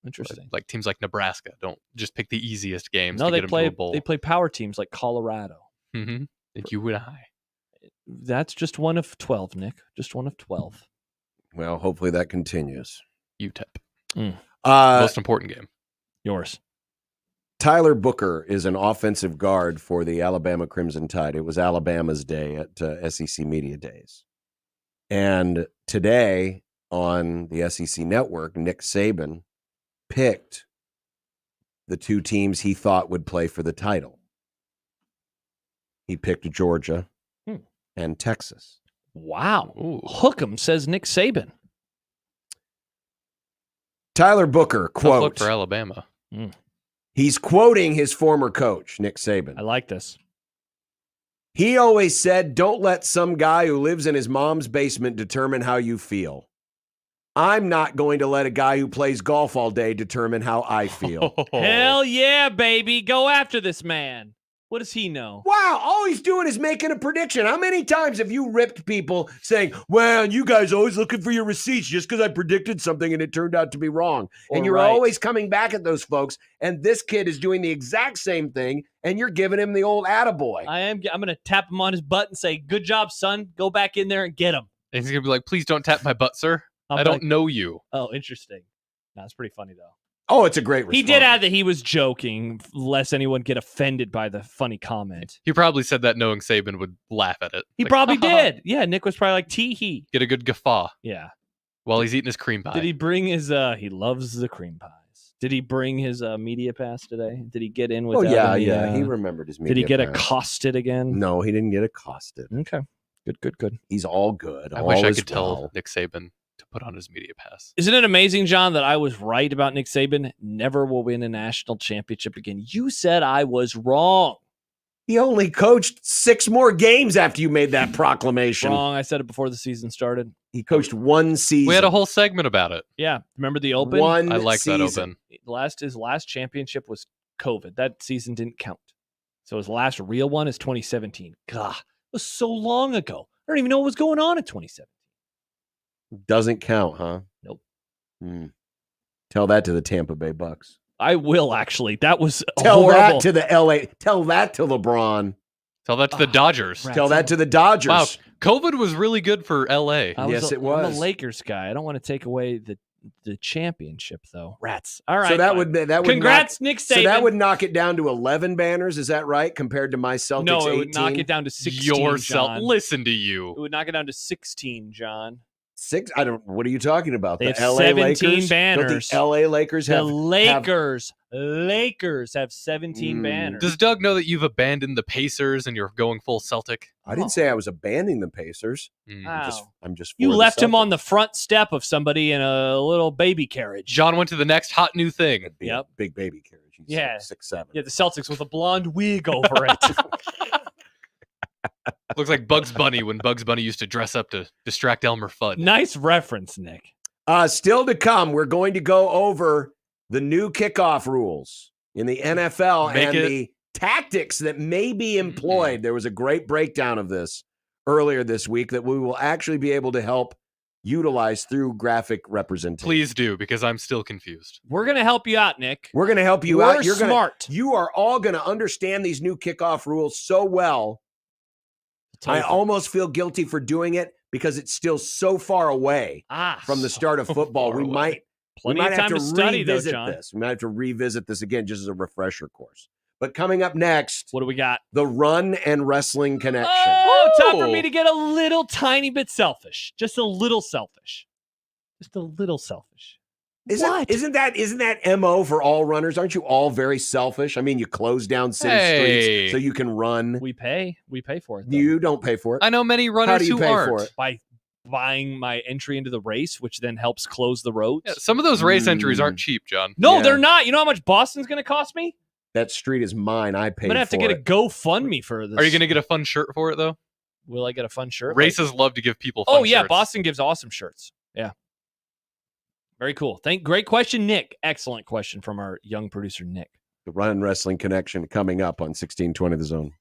Interesting. Like teams like Nebraska don't just pick the easiest games. No, to they get play. them to a bowl. They play power teams like Colorado. Mm-hmm. Like you and I. That's just one of 12, Nick. Just one of 12. Well, hopefully that continues. UTEP. Most important game. Yours. Tyler Booker is an offensive guard for the Alabama Crimson Tide. It was Alabama's day at SEC Media Days. And today on the SEC Network, Nick Saban picked the 2 teams he thought would play for the title. He picked Georgia and Texas. Wow. Ooh. Hook 'em, says Nick Saban. Tyler Booker, quote. Look for Alabama. He's quoting his former coach, Nick Saban. I like this. He always said, don't let some guy who lives in his mom's basement determine how you feel. I'm not going to let a guy who plays golf all day determine how I feel. Hell yeah, baby. Go after this man. What does he know? Wow, all he's doing is making a prediction. How many times have you ripped people saying, well, you guys always looking for your receipts just because I predicted something and it turned out to be wrong? And you're always coming back at those folks, and this kid is doing the exact same thing, and you're giving him the old attaboy. I'm going to tap him on his butt and say, good job, son. Go back in there and get him. And he's going to be like, please don't tap my butt, sir. I don't know you. Oh, interesting. That's pretty funny, though. Oh, it's a great response. He did add that he was joking, lest anyone get offended by the funny comment. He probably said that knowing Saban would laugh at it. He probably did. Yeah, Nick was probably like, tee-hee. Get a good guffaw. Yeah. While he's eating his cream pie. Did he bring his, he loves the cream pies. Did he bring his media pass today? Did he get in with he remembered his media pass. Did he get pass. accosted again? No, he didn't get accosted. Okay. Good. He's all good. I wish I could tell Nick Saban to put on his media pass. Isn't it amazing, John, that I was right about Nick Saban? Never will win a national championship again. You said I was wrong. He only coached 6 more games after you made that proclamation. Wrong. I said it before the season started. He coached 1 season. We had a whole segment about it. Yeah. Remember the Open? I like that Open. His last championship was COVID. That season didn't count. So his last real one is 2017. God, it was so long ago. I don't even know what was going on in 2017. Doesn't count, huh? Nope. Tell that to the Tampa Bay Bucks. I will, actually. That was horrible. That to the LA. Tell that to LeBron. Tell that to the Dodgers. Tell that to the Dodgers. Wow, COVID was really good for LA. Yes, it was. I'm a Lakers guy. I don't want to take away the championship, though. Rats. All right. So that fine. would Congrats, Nick Saban. So that would knock it down to 11 banners. Is that right? Compared to my Celtics 18? No, it would knock it down to 16, John. Listen to you. It would knock it down to 16, John. 6? I don't. What are you talking about? They The have LA 17 Lakers? banners. Don't the LA Lakers have Lakers have 17 banners. Does Doug know that you've abandoned the Pacers and you're going full Celtic? I didn't say I was abandoning the Pacers. Wow. I'm just. You for the left him Celtics. on the front step of somebody in a little baby carriage. John went to the next hot new thing. Yep. Big baby carriage. He's Yeah. 6'7". Yeah, the Celtics with a blonde wig over it. Looks like Bugs Bunny when Bugs Bunny used to dress up to distract Elmer Fudd. Nice reference, Nick. Still to come, we're going to go over the new kickoff rules in the NFL the tactics that may be employed. There was a great breakdown of this earlier this week that we will actually be able to help utilize through graphic representation. Please do, because I'm still confused. We're going to help you out, Nick. We're going to help you We're out. You're smart. You are all going to understand these new kickoff rules so well. I almost feel guilty for doing it because it's still so far away from the start of football. We might have to revisit this. We might have to revisit this again just as a refresher course. But coming up next, what do we got? The run and wrestling connection. Oh, time for me to get a little tiny bit selfish. Just a little selfish. Just a little selfish. Isn't that MO for all runners? Aren't you all very selfish? I mean, you close down city streets so you can run. We pay for it, though. You don't pay for it. I know many runners How do you who pay aren't. for it? By buying my entry into the race, which then helps close the roads. Yeah, some of those race entries aren't cheap, John. No, they're not. You know how much Boston's going to cost me? That street is mine. I paid for it. I'm going to have to get a GoFundMe for this. Are you going to get a fun shirt for it, though? Will I get a fun shirt? Races love to give people fun Oh, yeah. shirts. Boston gives awesome shirts. Yeah. Very cool. Great question, Nick. Excellent question from our young producer, Nick. The run and wrestling connection coming up on 1620 The Zone.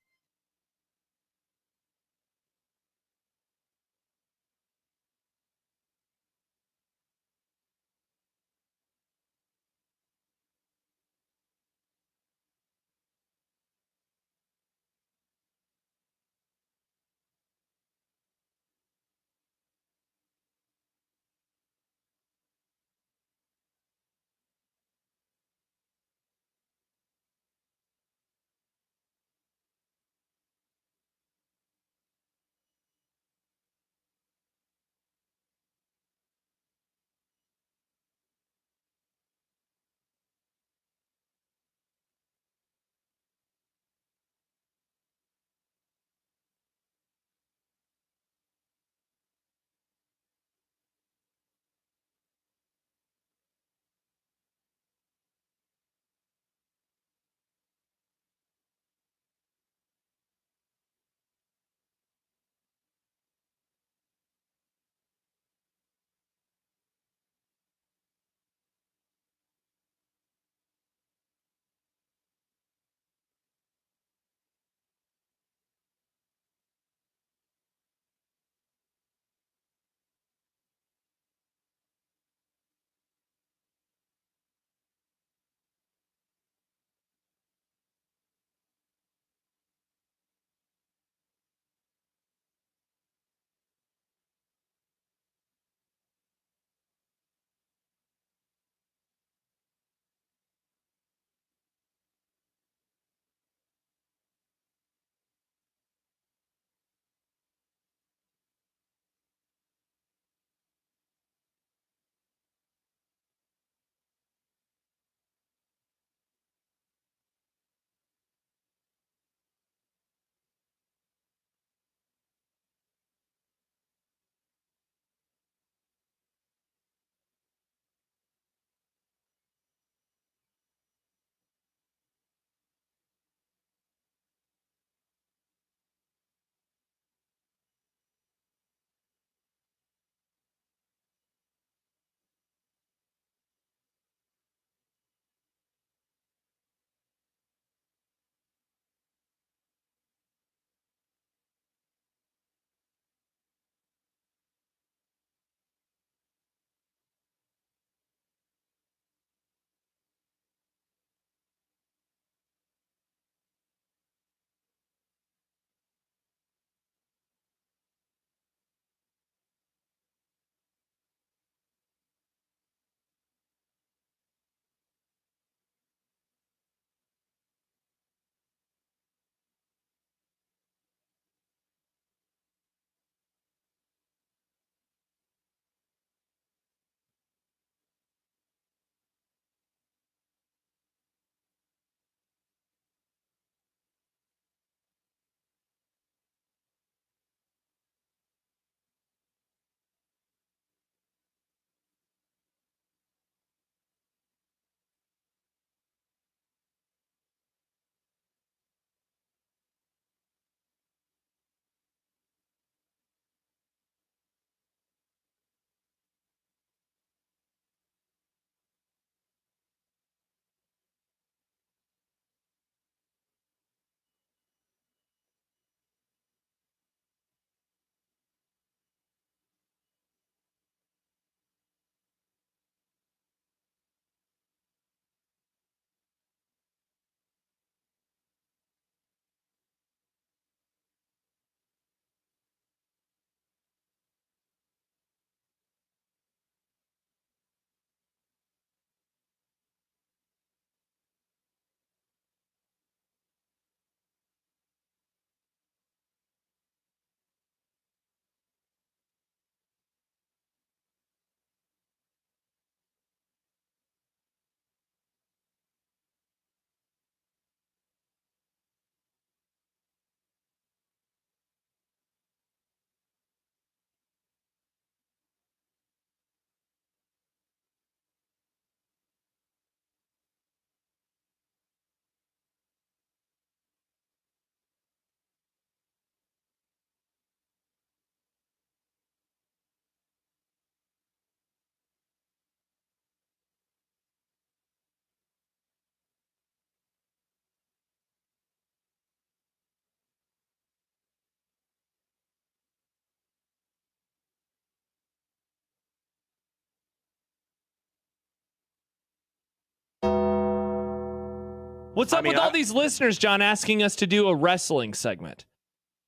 What's up with all these listeners, John, asking us to do a wrestling segment?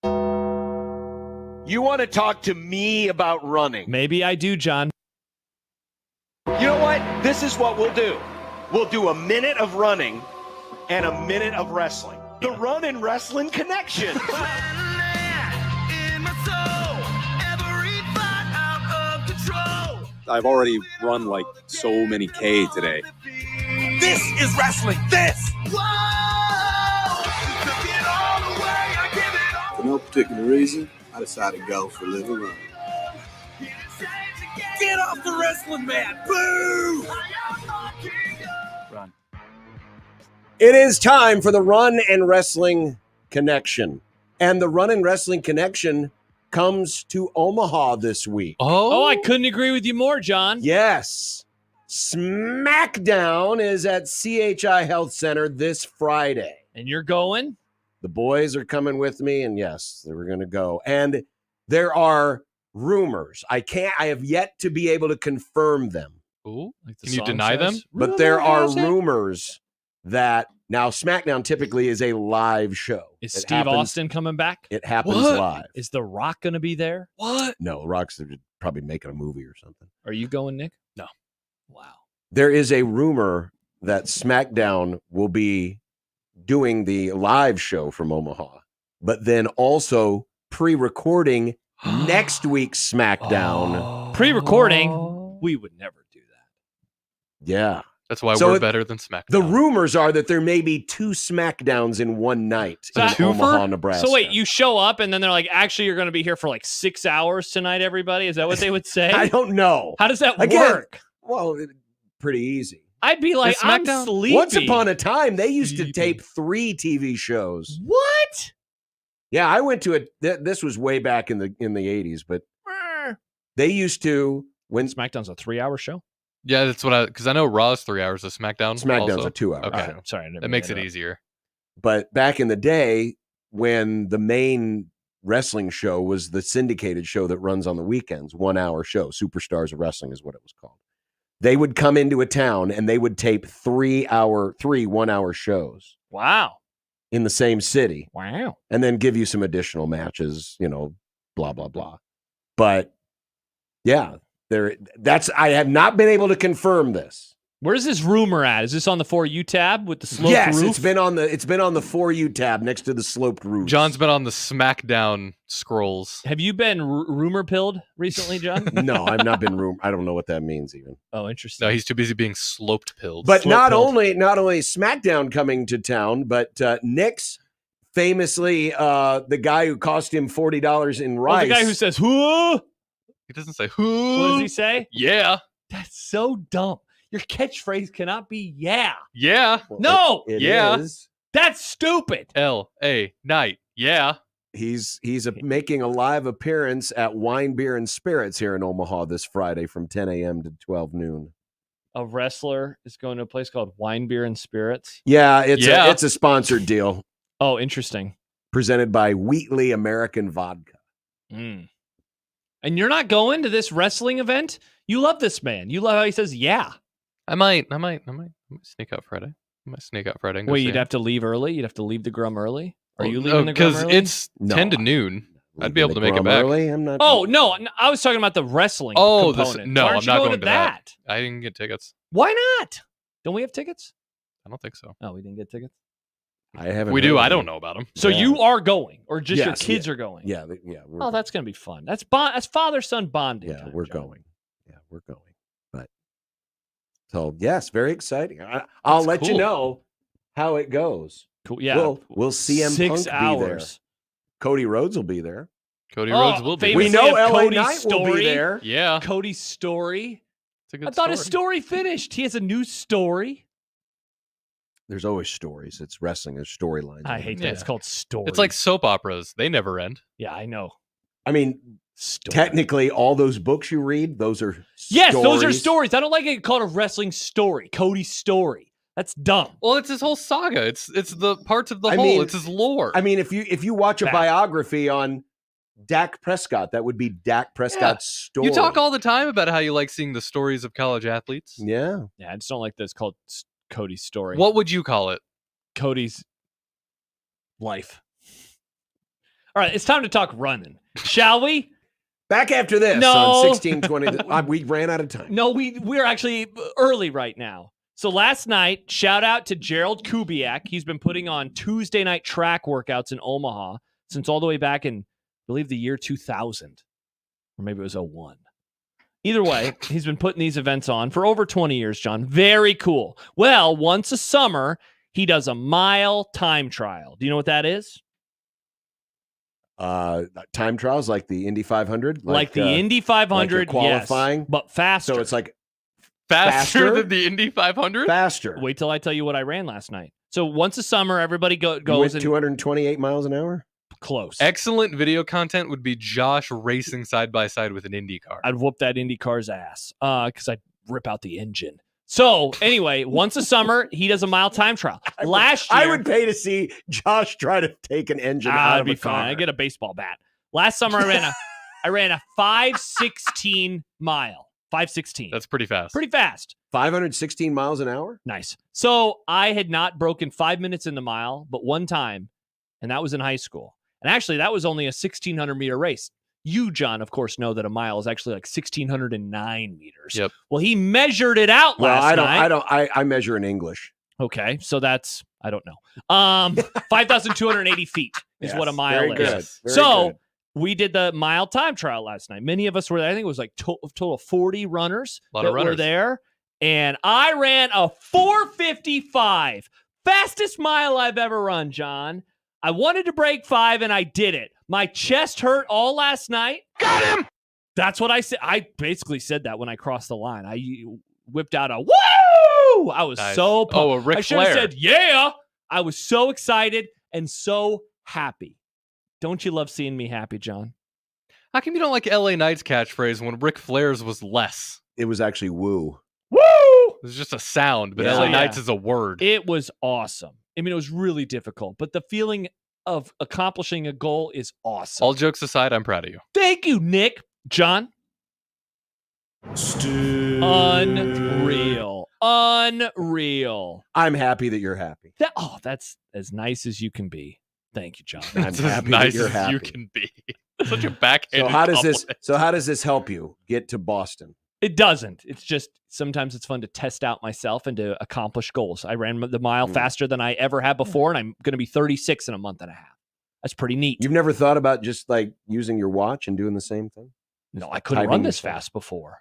You want to talk to me about running? Maybe I do, John. You know what? This is what we'll do. We'll do a minute of running and a minute of wrestling. The Run and Wrestling Connection. I've already run like so many K today. This is wrestling. This. For no particular reason, I decided to go for a little run. Get off the wrestling mat. Boo! Run. It is time for the Run and Wrestling Connection. And the Run and Wrestling Connection comes to Omaha this week. Oh, I couldn't agree with you more, John. Yes. SmackDown is at CHI Health Center this Friday. And you're going? The boys are coming with me, and yes, we're going to go. And there are rumors. I have yet to be able to confirm them. Ooh, can you deny them? But there are rumors that now SmackDown typically is a live show. Is Steve Austin coming back? It happens live. Is The Rock going to be there? What? No, Rock's probably making a movie or something. Are you going, Nick? No. Wow. There is a rumor that SmackDown will be doing the live show from Omaha, but then also pre-recording next week's SmackDown. Pre-recording? We would never do that. Yeah. That's why we're better than SmackDown. The rumors are that there may be 2 SmackDowns in one night in Omaha, Nebraska. So wait, you show up and then they're like, actually, you're going to be here for like 6 hours tonight, everybody? Is that what they would say? I don't know. How does that work? Well, pretty easy. I'd be like, I'm sleepy. Once upon a time, they used to tape 3 TV shows. What? Yeah, I went to it. This was way back in the 80s, but they used to when SmackDown's a 3-hour show. Yeah, that's what because I know Raw's 3 hours of SmackDown. SmackDown's also. a 2-hour. Okay, Oh, sorry, that makes it easier. But back in the day, when the main wrestling show was the syndicated show that runs on the weekends, 1-hour show, Superstars of Wrestling is what it was called. They would come into a town and they would tape 3 1-hour shows. Wow. In the same city. Wow. And then give you some additional matches, blah, blah, blah. But yeah, I have not been able to confirm this. Where's this rumor at? Is this on the For You tab with the sloped roof? Yes, it's been on the For You tab next to the sloped roof. John's been on the SmackDown scrolls. Have you been rumor pilled recently, John? No, I've not been rumor. I don't know what that means even. Oh, interesting. No, he's too busy being sloped pilled. But not only SmackDown coming to town, but Nick's famously the guy who cost him $40 in rice. Oh, the guy who says "who." He doesn't say who. What does he say? Yeah. That's so dumb. Your catchphrase cannot be "yeah." Yeah. No. It yeah. is. That's stupid. L.A. Night. Yeah. He's making a live appearance at Wine, Beer, and Spirits here in Omaha this Friday from 10 a.m. to 12 noon. A wrestler is going to a place called Wine, Beer, and Spirits. Yeah, it's a sponsored deal. Oh, interesting. Presented by Wheatley American Vodka. Mm. And you're not going to this wrestling event? You love this man. You love how he says, yeah. I might sneak out Friday. I might sneak out Friday. Wait, you'd have to leave early? You'd have to leave the Grum early? Are you leaving the Grum early? Because it's 10 to noon. I'd be able to make it back. Early? I'm not. Oh, no. I was talking about the wrestling component. No, I'm not going to that. I didn't get tickets. Why not? Don't we have tickets? I don't think so. Oh, we didn't get tickets? I haven't. We do. I don't know about them. So you are going, or just your kids are going? Yeah. Oh, that's going to be fun. That's father-son bonding. Yeah, time, we're John. going. Yeah, we're going. But so yes, very exciting. I'll let you know how it goes. Cool. Yeah, we'll see him. 6 hours. Cody Rhodes will be there. Cody Rhodes will be. We know LA Knight will be there. Yeah, Cody's story. It's a good I thought his story finished. He has a new story. There's always stories. It's wrestling. There's storylines. I hate that. It's called story. It's like soap operas. They never end. Yeah, I know. I mean, technically, all those books you read, those are yes, stories. those are stories. I don't like it called a wrestling story. Cody's story. That's dumb. Well, it's his whole saga. It's the parts of the whole. It's his lore. I mean, if you watch a biography on Dak Prescott, that would be Dak Prescott's story. You talk all the time about how you like seeing the stories of college athletes. Yeah. Yeah, I just don't like that it's called Cody's story. What would you call it? Cody's life. All right, it's time to talk running, shall we? Back after this on 1620. We ran out of time. No, we're actually early right now. So last night, shout out to Gerald Kubiak. He's been putting on Tuesday night track workouts in Omaha since all the way back in, I believe, the year 2000. Or maybe it was 01. Either way, he's been putting these events on for over 20 years, John. Very cool. Well, once a summer, he does a mile time trial. Do you know what that is? Time trials like the Indy 500? Like the Indy 500, like qualifying? Yes, but faster. So it's like faster than the Indy 500? Faster. Wait till I tell you what I ran last night. So once a summer, everybody goes and 228 miles an hour? Close. Excellent video content would be Josh racing side by side with an Indy car. I'd whoop that Indy car's ass because I'd rip out the engine. So anyway, once a summer, he does a mile time trial. Last year, I would pay to see Josh try to take an engine out of a car. Fine. I get a baseball bat. Last summer, I ran a 5:16 mile. 5:16. That's pretty fast. Pretty fast. 516 miles an hour? Nice. So I had not broken 5 minutes in the mile, but one time, and that was in high school. And actually, that was only a 1,600 meter race. You, John, of course, know that a mile is actually like 1,609 meters. Yep. Well, he measured it out last night. I measure in English. Okay, so that's, I don't know. 5,280 feet is what a mile is. So we did the mile time trial last night. Many of us were there. I think it was like total of 40 runners were there. And I ran a 4:55. Fastest mile I've ever run, John. I wanted to break 5, and I did it. My chest hurt all last night. Got him! That's what I said. I basically said that when I crossed the line. I whipped out a woo! I was so pumped. A Ric I should have Flair. said, yeah! I was so excited and so happy. Don't you love seeing me happy, John? How come you don't like LA Knight's catchphrase when Ric Flair's was less? It was actually woo. Woo! It was just a sound, but LA Knight's is a word. It was awesome. I mean, it was really difficult, but the feeling of accomplishing a goal is awesome. All jokes aside, I'm proud of you. Thank you, Nick. John? Unreal. Unreal. I'm happy that you're happy. That's as nice as you can be. Thank you, John. I'm happy as nice that you're as happy. you can be. Such a backhanded So how does this help you get to Boston? It doesn't. It's just sometimes it's fun to test out myself and to accomplish goals. I ran the mile faster than I ever had before, and I'm going to be 36 in a month and a half. That's pretty neat. You've never thought about just like using your watch and doing the same thing? No, I couldn't run this fast before.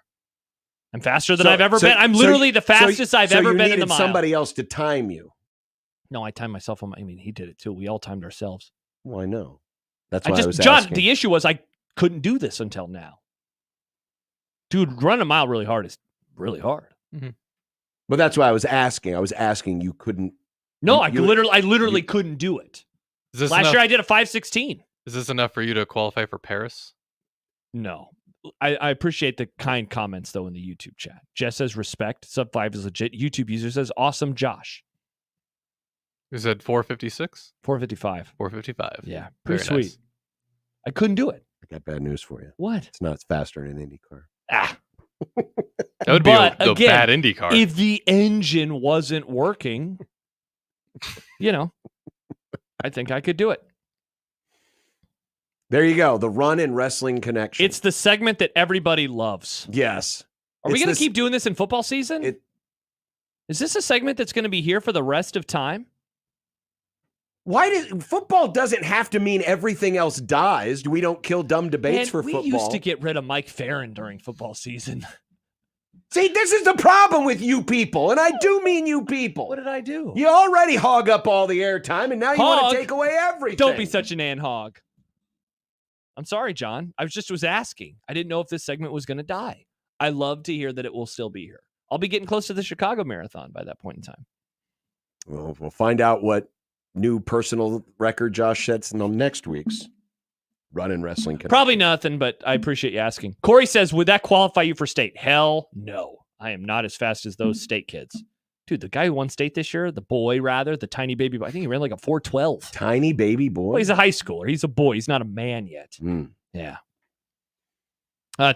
I'm faster than I've ever been. I'm so literally the fastest I've ever been in the mile. Somebody else to time you. No, I timed myself on I mean, he did it too. We all timed ourselves. Well, I know. That's why I was John, asking. the issue was I couldn't do this until now. Dude, running a mile really hard is really hard. Mm-hmm. But that's why I was asking. I was asking you couldn't. No, I literally couldn't do it. Last year I did a 5:16. Is this enough for you to qualify for Paris? No. I appreciate the kind comments, though, in the YouTube chat. Jess says, respect. Sub 5 is legit. YouTube user says, awesome, Josh. You said 4:56? 4:55. 4:55. Yeah, pretty Very sweet. nice. I couldn't do it. I got bad news for you. What? It's not faster in an Indy car. Ah. That would be a bad Indy car. If the engine wasn't working, I think I could do it. There you go. The run and wrestling connection. It's the segment that everybody loves. Yes. Are we going to keep doing this in football season? Is this a segment that's going to be here for the rest of time? Football doesn't have to mean everything else dies. We don't kill dumb debates for football. We used to get rid of Mike Farron during football season. See, this is the problem with you people, and I do mean you people. What did I do? You already hog up all the airtime, and now you want to take away everything. Don't be such an hog. I'm sorry, John. I was asking. I didn't know if this segment was going to die. I love to hear that it will still be here. I'll be getting close to the Chicago Marathon by that point in time. Well, we'll find out what new personal record Josh sets in the next week's run and wrestling connection. Probably nothing, but I appreciate you asking. Corey says, would that qualify you for state? Hell no. I am not as fast as those state kids. Dude, the guy who won state this year, the tiny baby boy, I think he ran like a 4:12. Tiny baby boy? Well, he's a high schooler. He's a boy. He's not a man yet. Yeah.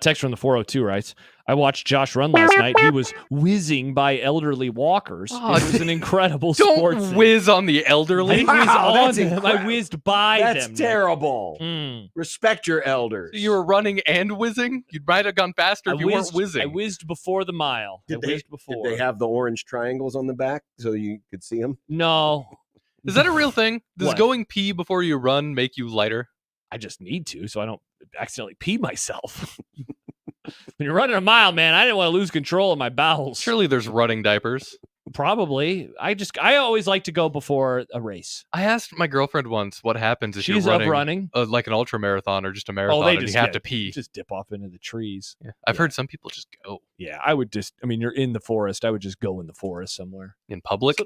Text from the 402 writes, I watched Josh run last night. He was whizzing by elderly walkers. Oh, it was an incredible Don't sports thing. whiz on the elderly. I whizzed on that's them. I incredible. whizzed by That's them. terrible. Respect your elders. You were running and whizzing? You might have gone faster if you weren't whizzing. I whizzed before the mile. Did they have the orange triangles on the back so you could see them? No. Is that a real thing? Does What? going pee before you run make you lighter? I just need to so I don't accidentally pee myself. When you're running a mile, man, I didn't want to lose control of my bowels. Surely there's running diapers. Probably. I always like to go before a race. I asked my girlfriend once what happens if She's you're up running. like an ultra marathon or just a marathon they and just you have to pee. Just dip off into the trees. Yeah. I've heard some people just go. Yeah, I would just, you're in the forest. I would just go in the forest somewhere. In public?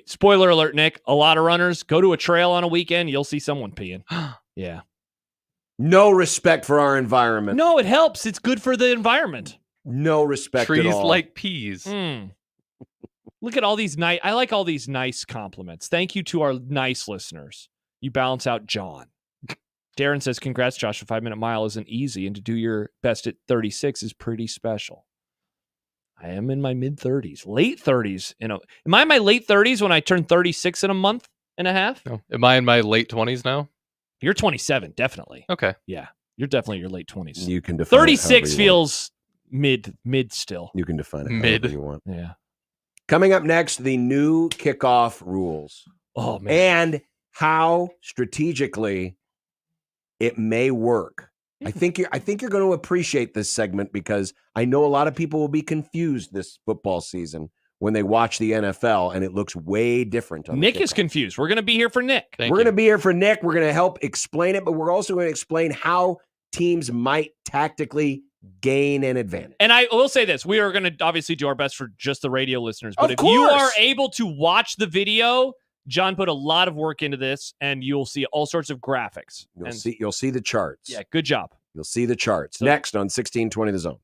Spoiler alert, Nick, a lot of runners go to a trail on a weekend. You'll see someone peeing. Yeah. No respect for our environment. No, it helps. It's good for the environment. No respect Trees at all. like peas. Look at all these nice. I like all these nice compliments. Thank you to our nice listeners. You balance out John. Darren says, congrats, Josh. A 5-minute mile isn't easy, and to do your best at 36 is pretty special. I am in my mid-30s, late 30s. Am I in my late 30s when I turn 36 in a month and a half? No. Am I in my late 20s now? You're 27, definitely. Okay. Yeah, you're definitely your late 20s. You can define 36 it feels mid still. You can define it mid however you want. Yeah. Coming up next, the new kickoff rules. Oh man. And how strategically it may work. I think you're going to appreciate this segment because I know a lot of people will be confused this football season when they watch the NFL and it looks way different. Nick is confused. We're going to be here for Nick. We're going to be here for Nick. We're going to help explain it, but we're also going to explain how teams might tactically gain an advantage. And I will say this. We are going to obviously do our best for just the radio listeners. But Of if you are course. able to watch the video, John put a lot of work into this, and you'll see all sorts of graphics. You'll see the charts. Yeah, good job. You'll see the charts. Next on 1620 The Zone.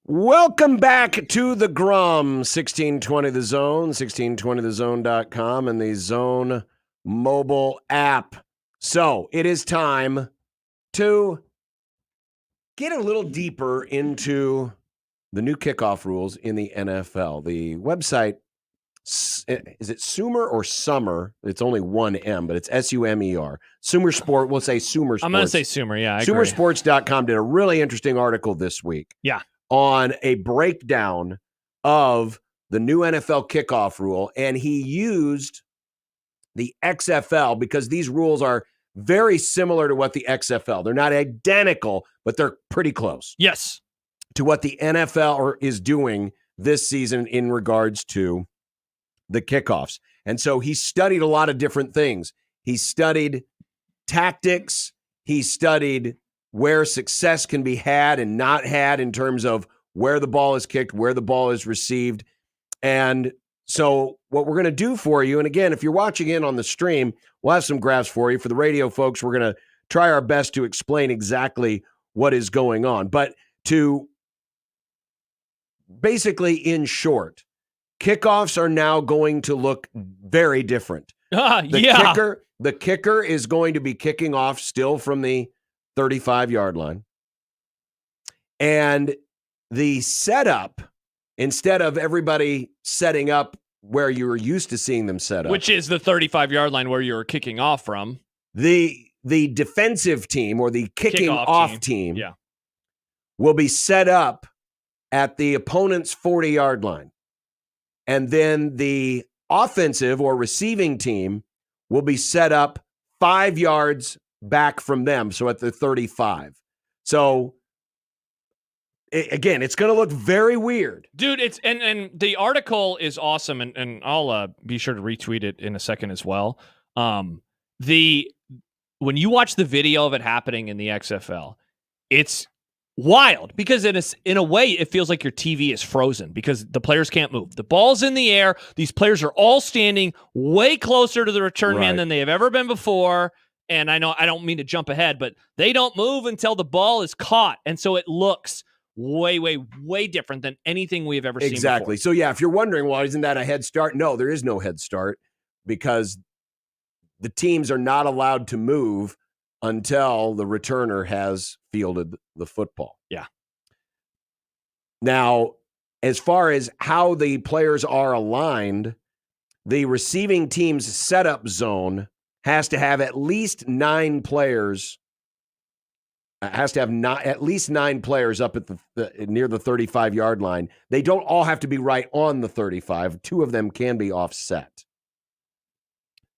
Welcome back to the Grum, 1620 The Zone, 1620thezone.com, and the Zone mobile app. So it is time to get a little deeper into the new kickoff rules in the NFL. The website, is it Sumer or Summer? It's only one M, but it's Sumer. Sumer Sport, we'll say Sumer Sports. I'm going to say Sumer, yeah. Sumersports.com did a really interesting article this week. Yeah. On a breakdown of the new NFL kickoff rule, and he used the XFL because these rules are very similar to what the XFL. They're not identical, but they're pretty close. Yes. To what the NFL is doing this season in regards to the kickoffs. And so he studied a lot of different things. He studied tactics. He studied where success can be had and not had in terms of where the ball is kicked, where the ball is received. And so what we're going to do for you, and again, if you're watching in on the stream, we'll have some graphs for you. For the radio folks, we're going to try our best to explain exactly what is going on. But to basically, in short, kickoffs are now going to look very different. The kicker is going to be kicking off still from the 35-yard line. And the setup, instead of everybody setting up where you were used to seeing them set up, which is the 35-yard line where you were kicking off from, the defensive team or the kicking off team will be set up at the opponent's 40-yard line. And then the offensive or receiving team will be set up 5 yards back from them, so at the 35. So again, it's going to look very weird, dude. It's and the article is awesome, and I'll be sure to retweet it in a second as well. When you watch the video of it happening in the XFL, it's wild because in a way it feels like your TV is frozen because the players can't move. The ball's in the air. These players are all standing way closer to the return man than they have ever been before. And I know I don't mean to jump ahead, but they don't move until the ball is caught. And so it looks way, way, way different than anything we've ever seen before. So, yeah, if you're wondering, well, isn't that a head start? No, there is no head start because the teams are not allowed to move until the returner has fielded the football. Yeah. Now, as far as how the players are aligned, the receiving team's setup zone has to have at least 9 players. Has to have at least 9 players up at the near the 35-yard line. They don't all have to be right on the 35. 2 of them can be offset.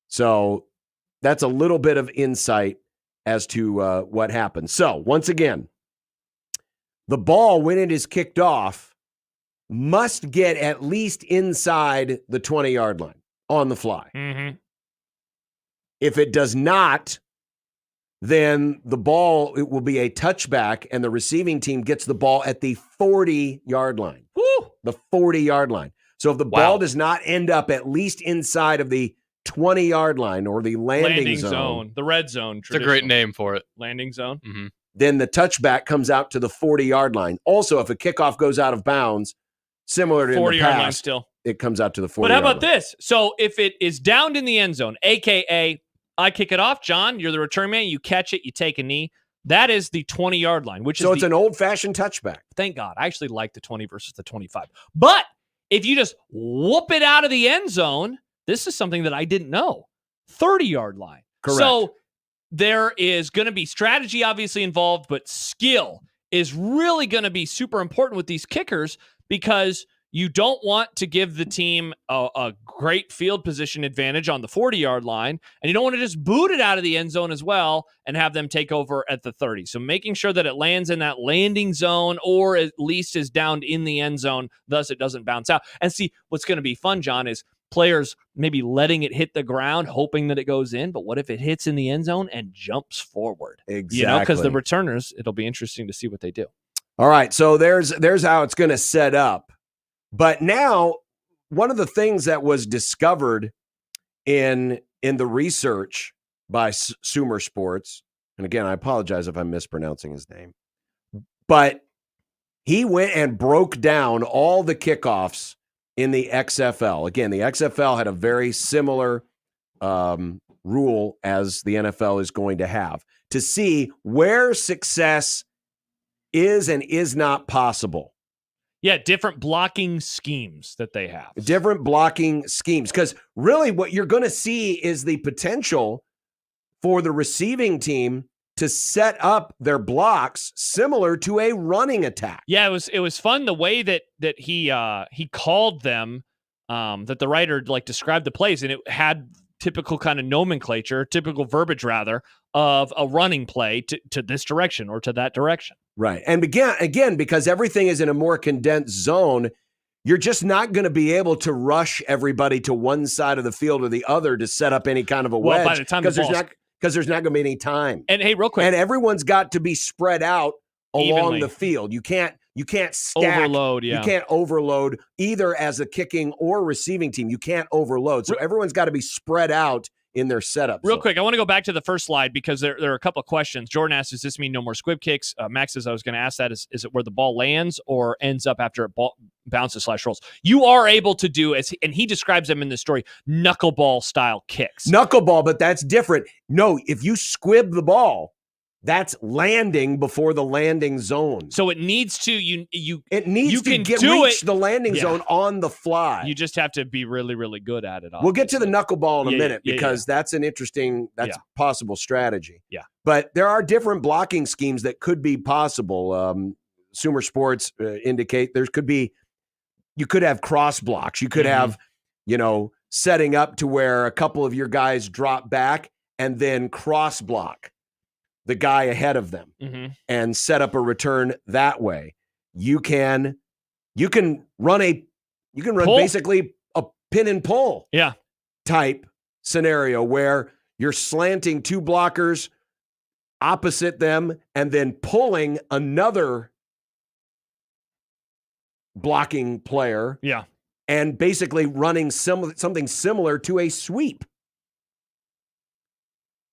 So that's a little bit of insight as to what happens. So once again, the ball, when it is kicked off, must get at least inside the 20-yard line on the fly. Mm-hmm. If it does not, then the ball, it will be a touchback, and the receiving team gets the ball at the 40-yard line. Woo! The 40-yard line. So if the ball does not end up at least inside of the 20-yard line or the landing zone, the red zone. It's a great name for it. Landing zone. Mm-hmm. Then the touchback comes out to the 40-yard line. Also, if a kickoff goes out of bounds, similar to 40-yard line still, it comes out to the 40-yard line. But how about this? So if it is downed in the end zone, a.k.a. I kick it off, John, you're the return man, you catch it, you take a knee, that is the 20-yard line, which is it's an old-fashioned touchback. Thank God. I actually like the 20 versus the 25. But if you just whoop it out of the end zone, this is something that I didn't know. 30-yard line. Correct. So there is going to be strategy obviously involved, but skill is really going to be super important with these kickers because you don't want to give the team a great field position advantage on the 40-yard line, and you don't want to just boot it out of the end zone as well and have them take over at the 30. So making sure that it lands in that landing zone or at least is downed in the end zone, thus it doesn't bounce out. And see, what's going to be fun, John, is players maybe letting it hit the ground, hoping that it goes in, but what if it hits in the end zone and jumps forward? Exactly. Because the returners, it'll be interesting to see what they do. All right, so there's how it's going to set up. But now, one of the things that was discovered in the research by Sumer Sports, and again, I apologize if I'm mispronouncing his name, but He went and broke down all the kickoffs in the XFL. Again, the XFL had a very similar rule as the NFL is going to have to see where success is and is not possible. Yeah, different blocking schemes that they have. Different blocking schemes. Because really what you're going to see is the potential for the receiving team to set up their blocks similar to a running attack. Yeah, it was fun the way that he called them, that the writer described the plays, and it had typical kind of nomenclature, typical verbiage rather, of a running play to this direction or to that direction. Right. And again, because everything is in a more condensed zone, you're just not going to be able to rush everybody to one side of the field or the other to set up any kind of a wedge. By the time because there's not going to be any time. And hey, real quick. And everyone's got to be spread out along evenly. the field. You can't stack. Overload, yeah. You can't overload either as a kicking or receiving team. You can't overload. So everyone's got to be spread out in their setup. Real quick, I want to go back to the first slide because there are a couple of questions. Jordan asked, does this mean no more squib kicks? Max says, I was going to ask that. Is it where the ball lands or ends up after it bounces / rolls? You are able to do, and he describes them in this story, knuckleball style kicks. Knuckleball, but that's different. No, if you squib the ball, that's landing before the landing zone. So it needs to reach the landing zone on the fly. You just have to be really, really good at it. Obviously. We'll get to the knuckleball in a minute because that's an interesting, possible strategy. Yeah. But there are different blocking schemes that could be possible. Sumer Sports indicate you could have cross blocks. You could have, setting up to where a couple of your guys drop back and then cross block the guy ahead of them and set up a return that way. You can run basically a pin and pull type scenario where you're slanting two blockers opposite them and then pulling another blocking player. Yeah. And basically running something similar to a sweep.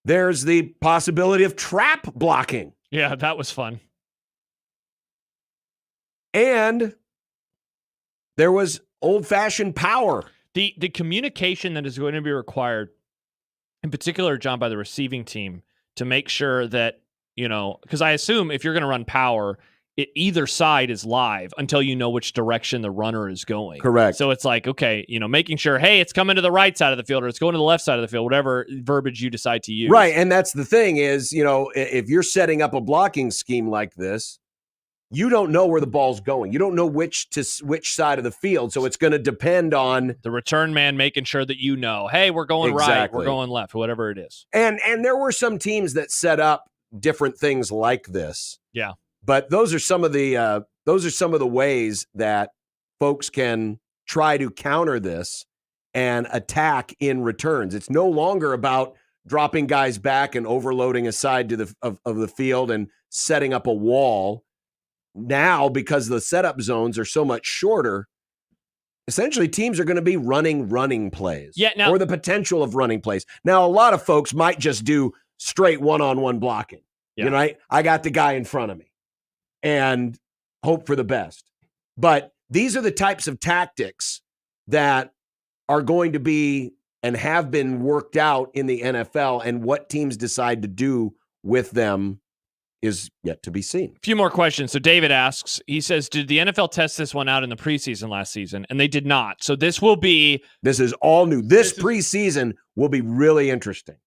There's the possibility of trap blocking. Yeah, that was fun. And there was old-fashioned power. The communication that is going to be required, in particular, John, by the receiving team, to make sure that, because I assume if you're going to run power, either side is live until you know which direction the runner is going. Correct. So it's like, okay, making sure, hey, it's coming to the right side of the field or it's going to the left side of the field, whatever verbiage you decide to use. Right. And that's the thing is, if you're setting up a blocking scheme like this, you don't know where the ball's going. You don't know which side of the field. So it's going to depend on the return man making sure that hey, we're going right, we're going left, whatever it is. And there were some teams that set up different things like this. Yeah. But those are some of the ways that folks can try to counter this and attack in returns. It's no longer about dropping guys back and overloading a side of the field and setting up a wall. Now, because the setup zones are so much shorter, essentially teams are going to be running plays. Yeah, or the potential of running plays. Now, a lot of folks might just do straight one-on-one blocking. Yeah. I got the guy in front of me and hope for the best. But these are the types of tactics that are going to be and have been worked out in the NFL, and what teams decide to do with them is yet to be seen. A few more questions. So David asks, he says, did the NFL test this one out in the preseason last season? And they did not. So this is all new. This preseason will be really interesting.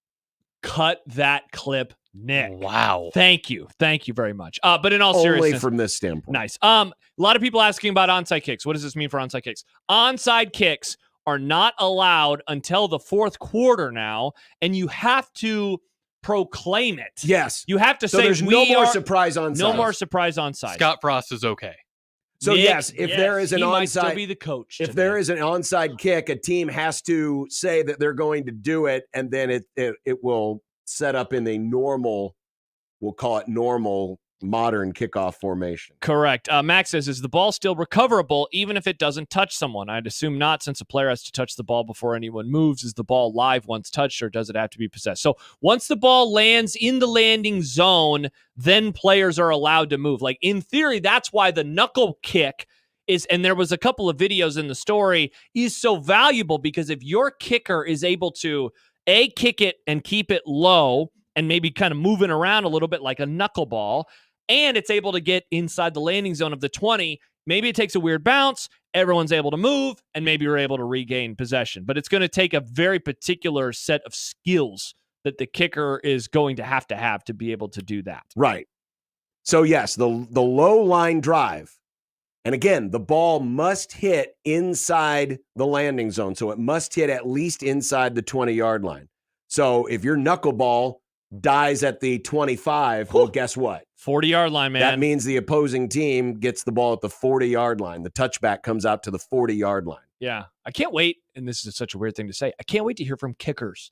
Cut that clip, Nick. Wow. Thank you very much. But in all seriousness, only from this standpoint. Nice. A lot of people asking about onside kicks. What does this mean for onside kicks? Onside kicks are not allowed until the fourth quarter now, and you have to proclaim it. Yes. You have to say there's no more surprise onside. No more surprise onside. Scott Frost is okay. So Nick, if there is an he onside, might still be the coach. If there is an onside kick, a team has to say that they're going to do it, and then it will set up in a normal, we'll call it normal modern kickoff formation. Correct. Max says, is the ball still recoverable even if it doesn't touch someone? I'd assume not, since a player has to touch the ball before anyone moves. Is the ball live once touched, or does it have to be possessed? So once the ball lands in the landing zone, then players are allowed to move. Like, in theory, that's why the knuckle kick is, and there was a couple of videos in the story, is so valuable, because if your kicker is able to, A, kick it and keep it low and maybe kind of moving around a little bit like a knuckleball, and it's able to get inside the landing zone of the 20, maybe it takes a weird bounce, everyone's able to move, and maybe you're able to regain possession. But it's going to take a very particular set of skills that the kicker is going to have to be able to do that. Right. So, yes, the low line drive. And again, the ball must hit inside the landing zone. So it must hit at least inside the 20-yard line. So if your knuckleball dies at the 25, well, guess what? 40-yard line, man. That means the opposing team gets the ball at the 40-yard line. The touchback comes out to the 40-yard line. Yeah. I can't wait, and this is such a weird thing to say, I can't wait to hear from kickers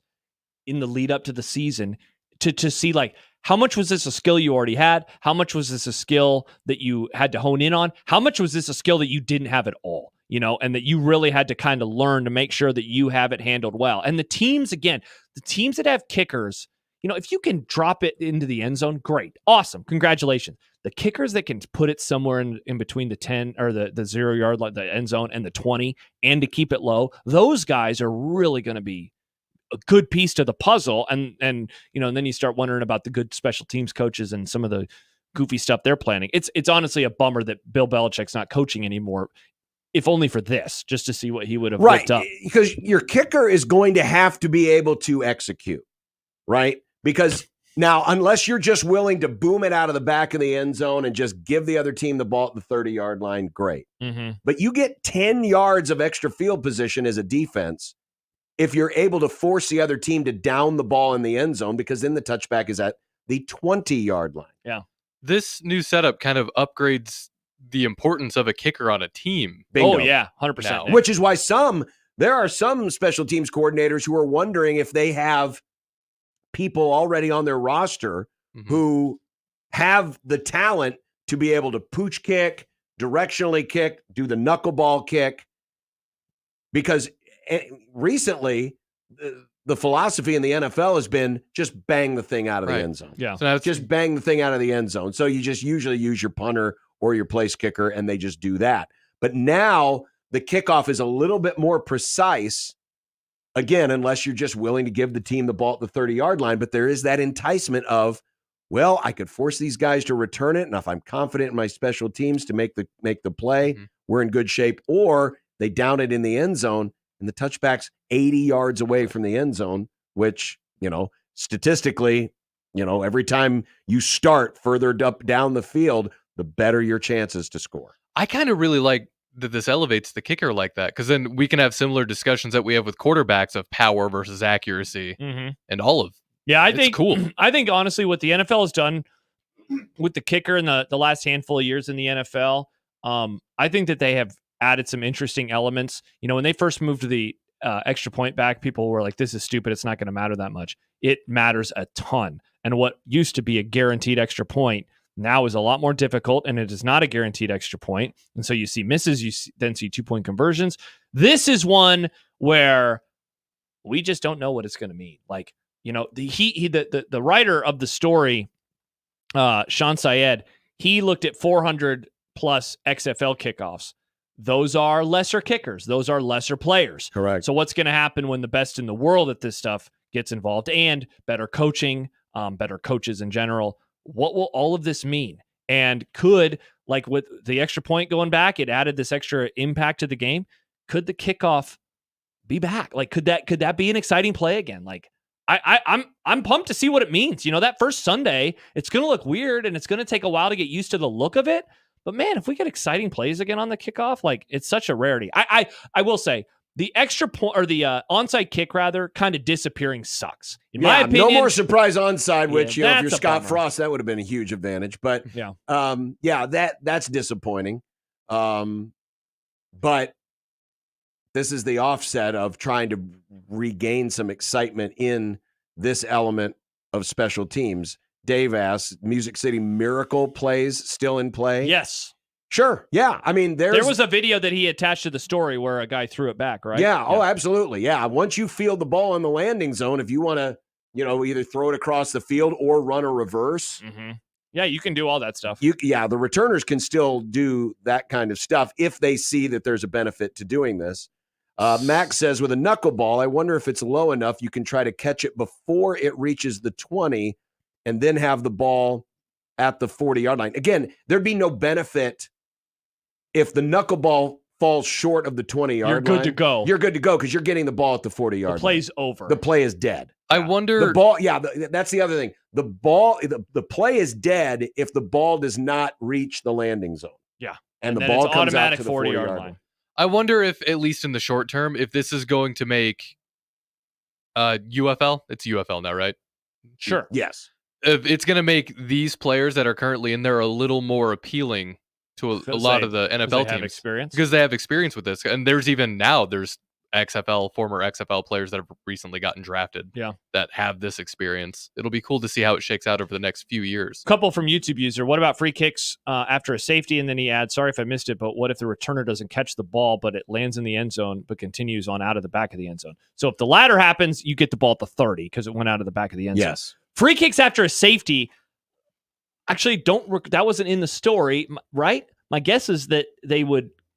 in the lead up to the season to see, like, how much was this a skill you already had? How much was this a skill that you had to hone in on? How much was this a skill that you didn't have at all? You know, and that you really had to kind of learn to make sure that you have it handled well. And the teams, again, the teams that have kickers, you know, if you can drop it into the end zone, great. Awesome. Congratulations. The kickers that can put it somewhere in between the 10 or the 0-yard line, the end zone, and the 20, and to keep it low, those guys are really going to be a good piece to the puzzle. And you know, and then you start wondering about the good special teams coaches and some of the goofy stuff they're planning. It's honestly a bummer that Bill Belichick's not coaching anymore, if only for this, just to see what he would have whipped up. Because your kicker is going to have to be able to execute, right? Because now, unless you're just willing to boom it out of the back of the end zone and just give the other team the ball at the 30-yard line, great. Mm-hmm. But you get 10 yards of extra field position as a defense if you're able to force the other team to down the ball in the end zone, because then the touchback is at the 20-yard line. Yeah. This new setup kind of upgrades the importance of a kicker on a team. Bingo. Oh, yeah, 100%. Which is why there are some special teams coordinators who are wondering if they have people already on their roster who have the talent to be able to pooch kick, directionally kick, do the knuckleball kick. Because recently, the philosophy in the NFL has been just bang the thing out of the end zone. Yeah. So just bang the thing out of the end zone. So you just usually use your punter or your place kicker, and they just do that. But now the kickoff is a little bit more precise, again, unless you're just willing to give the team the ball at the 30-yard line. But there is that enticement of, well, I could force these guys to return it, and if I'm confident in my special teams to make the play, we're in good shape. Or they down it in the end zone, and the touchback's 80 yards away from the end zone, which, you know, statistically, you know, every time you start further down the field, the better your chances to score. I kind of really like that this elevates the kicker like that, because then we can have similar discussions that we have with quarterbacks of power versus accuracy and all of. Yeah, I it's think cool. I think honestly, what the NFL has done with the kicker in the last handful of years in the NFL, I think that they have added some interesting elements. You know, when they first moved to the extra point back, people were like, "This is stupid. It's not going to matter that much." It matters a ton. And what used to be a guaranteed extra point now is a lot more difficult, and it is not a guaranteed extra point. And so you see misses, then see 2-point conversions. This is one where we just don't know what it's going to mean. Like, you know, the writer of the story, Sean Syed, he looked at 400 plus XFL kickoffs. Those are lesser kickers. Those are lesser players. Correct. So what's going to happen when the best in the world at this stuff gets involved, and better coaching, better coaches in general? What will all of this mean? And could, like with the extra point going back, it added this extra impact to the game. Could the kickoff be back? Like, could that be an exciting play again? Like, I'm pumped to see what it means. You know, that first Sunday, it's going to look weird, and it's going to take a while to get used to the look of it. But man, if we get exciting plays again on the kickoff, like, it's such a rarity. I will say, the extra point, or the onside kick rather, kind of disappearing sucks. In my opinion, no more surprise onside, which, you know, if you're Scott bummer. Frost, that would have been a huge advantage. But that's disappointing. But this is the offset of trying to regain some excitement in this element of special teams. Dave asks, Music City Miracle plays still in play? Yes. Sure. Yeah. I mean, there was a video that he attached to the story where a guy threw it back, right? Yeah. Oh, absolutely. Yeah. Once you field the ball in the landing zone, if you want to, either throw it across the field or run a reverse. Mm-hmm. Yeah, you can do all that stuff. The returners can still do that kind of stuff if they see that there's a benefit to doing this. Max says, with a knuckleball, I wonder if it's low enough you can try to catch it before it reaches the 20 and then have the ball at the 40-yard line. Again, there'd be no benefit if the knuckleball falls short of the 20-yard line. You're good to go. You're good to go because you're getting the ball at the 40-yard line. The play's over. The play is dead. I wonder. The ball, that's the other thing. The ball, the play is dead if the ball does not reach the landing zone. Yeah. And the ball comes automatic out to the 40-yard line. I wonder if, at least in the short term, if this is going to make UFL. It's UFL now, right? Sure. Yes. If it's going to make these players that are currently in there a little more appealing to a lot of the NFL teams. Experience. Because they have experience with this. And there's former XFL players that have recently gotten drafted that have this experience. It'll be cool to see how it shakes out over the next few years. Couple from YouTube user. What about free kicks after a safety? And then he adds, sorry if I missed it, but what if the returner doesn't catch the ball, but it lands in the end zone, but continues on out of the back of the end zone? So if the latter happens, you get the ball at the 30 because it went out of the back of the end zone. Yes. Free kicks after a safety, actually that wasn't in the story, right? My guess is that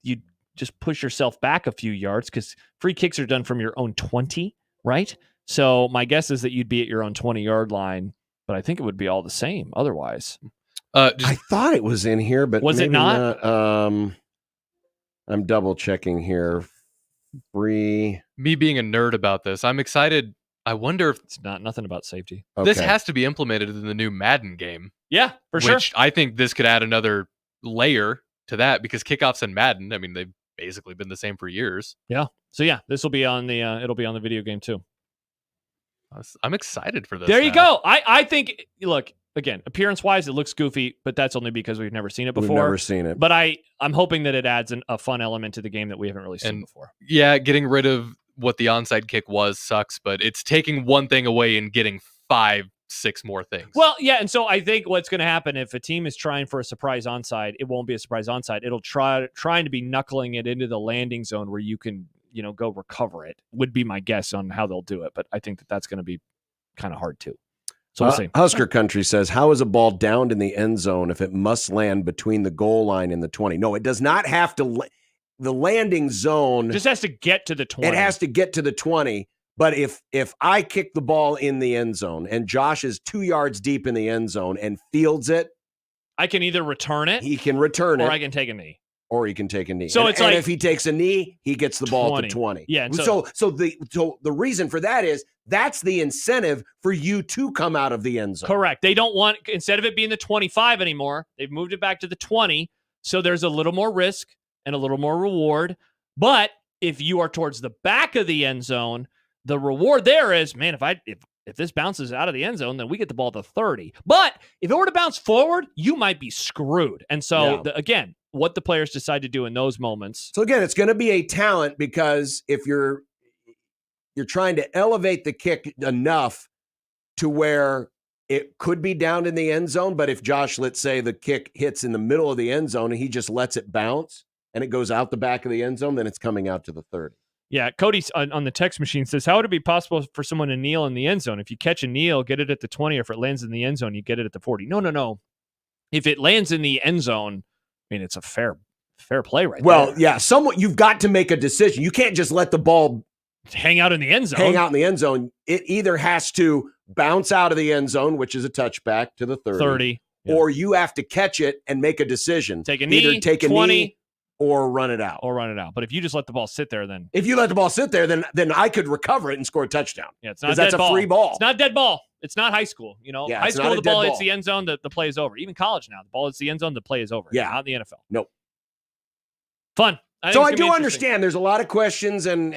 you'd just push yourself back a few yards because free kicks are done from your own 20, right? So my guess is that you'd be at your own 20-yard line, but I think it would be all the same otherwise. I thought it was in here, but was it not? I'm double checking here. Me being a nerd about this, I'm excited. I wonder if it's nothing about safety. Okay. This has to be implemented in the new Madden game. Yeah, for sure. Which I think this could add another layer to that because kickoffs in Madden, I mean, they've basically been the same for years. Yeah. So yeah, this will be on the it'll be on the video game too. I'm excited for this. There you go. I think, look, again, appearance wise, it looks goofy, but that's only because we've never seen it before. We've never seen it. But I'm hoping that it adds a fun element to the game that we haven't really seen before. Yeah, getting rid of what the onside kick was sucks, but it's taking one thing away and getting 5-6 more things. Well, yeah, and so I think what's going to happen if a team is trying for a surprise onside, it won't be a surprise onside. It'll trying to be knuckling it into the landing zone where you can, go recover it. Would be my guess on how they'll do it, but I think that's going to be kind of hard too. So we'll see. Husker Country says, how is a ball downed in the end zone if it must land between the goal line and the 20? No, it does not have to. The landing zone just has to get to the 20. It has to get to the 20. But if I kick the ball in the end zone and Josh is 2 yards deep in the end zone and fields it, I can either return it. He can return it. Or I can take a knee. Or he can take a knee. So and if he takes a knee, he gets the ball at the 20. Yeah. So the reason for that is that's the incentive for you to come out of the end zone. Correct. They don't want, instead of it being the 25 anymore, they've moved it back to the 20. So there's a little more risk and a little more reward. But if you are towards the back of the end zone, the reward there is, man, if this bounces out of the end zone, then we get the ball at the 30. But if it were to bounce forward, you might be screwed. And so, again, what the players decide to do in those moments. So again, it's going to be a talent because if you're trying to elevate the kick enough to where it could be down in the end zone, but if Josh, let's say the kick hits in the middle of the end zone and he just lets it bounce and it goes out the back of the end zone, then it's coming out to the 30. Yeah, Cody on the text machine says, how would it be possible for someone to kneel in the end zone? If you catch a kneel, get it at the 20, or if it lands in the end zone, you get it at the 40. No. If it lands in the end zone, I mean, it's a fair play right there. Well, yeah, you've got to make a decision. You can't just let the ball hang out in the end zone. Hang out in the end zone. It either has to bounce out of the end zone, which is a touchback to the 30. Or you have to catch it and make a decision. Take a knee, either take a 20, knee, or run it out. But if you just let the ball sit there, then if you let the ball sit there, then I could recover it and score a touchdown. Yeah, it's not that's a free ball. It's not a dead ball. It's not high school. Yeah, high school, the ball hits the end zone, the play is over. Even college now, the ball hits the end zone, the play is over. Yeah, not in the NFL. Nope. Fun. So I do understand there's a lot of questions, and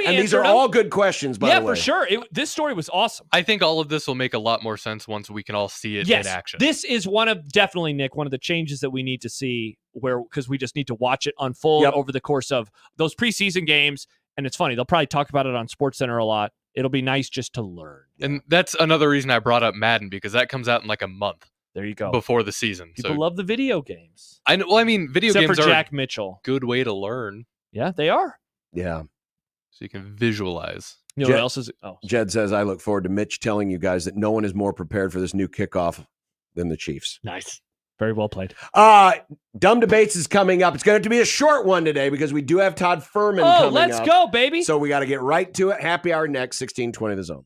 these are all good questions, by the way. Yeah, for sure. This story was awesome. I think all of this will make a lot more sense once we can all see it in action. This is one of the changes that we need to see because we just need to watch it unfold over the course of those preseason games. And it's funny, they'll probably talk about it on SportsCenter a lot. it'll be nice just to learn. And that's another reason I brought up Madden, because that comes out in like a month. There you go. Before the season. People love the video games. I know. Well, I mean, video Except games for are Jack Mitchell. a good way to learn. Yeah, they are. Yeah. So you can visualize. You know what else is? Oh, Jed says, I look forward to Mitch telling you guys that no one is more prepared for this new kickoff than the Chiefs. Nice. Very well played. Dumb Debates is coming up. It's going to have to be a short one today because we do have Todd Ferman coming up. Let's go, baby. So we got to get right to it. Happy hour next, 1620 The Zone.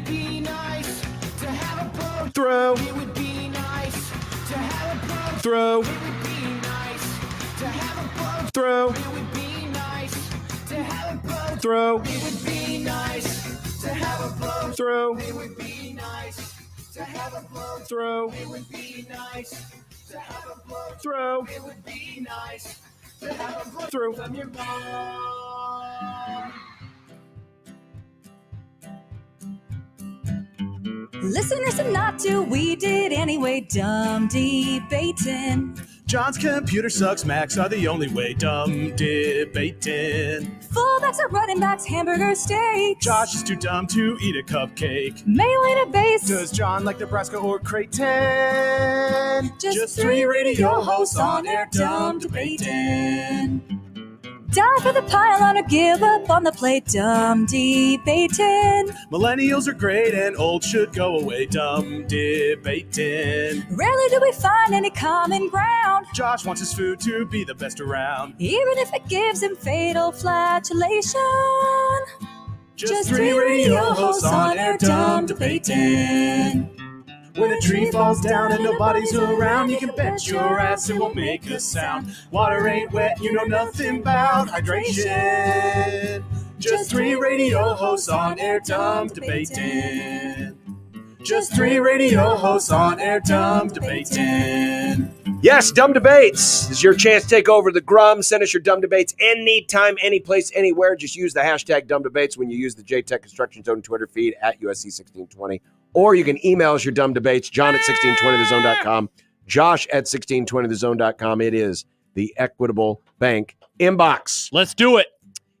would be nice to have a boat. Throw. It would be nice to have a boat. Throw. It would be nice to have a boat. Throw. It would be nice to have a boat. Throw. It would be nice to have a boat. Throw. It would be nice to have a boat. Throw. It would be nice to have a boat. Throw. It would be nice to have a boat. Throw. From your mom. Listeners and not to, we did anyway, dumb debating. John's computer sucks, Macs are the only way, dumb debating. Fullbacks are running backs, hamburger steaks. Josh is too dumb to eat a cupcake. Mayo in a base. Does John like Nebraska or Creighton? Just three radio hosts on air, dumb debating. Die for the pylon or give up on the plate, dumb debating. Millennials are great and old should go away, dumb debating. Rarely do we find any common ground. Josh wants his food to be the best around, even if it gives him fatal flatulation. Just three radio hosts on air, dumb debating. When a tree falls down and nobody's around, you can bet your ass it won't make a sound. Water ain't wet, you know nothing about hydration. Just three radio hosts on air, dumb debating. Just three radio hosts on air, dumb debating. Yes, Dumb Debates is your chance to take over the Grum. Send us your Dumb Debates anytime, any place, anywhere. Just use the hashtag Dumb Debates when you use the JTech Construction Zone Twitter feed at USC1620. Or you can email us your Dumb Debates, John at 1620thezone.com, Josh at 1620thezone.com. It is the Equitable Bank inbox. Let's do it.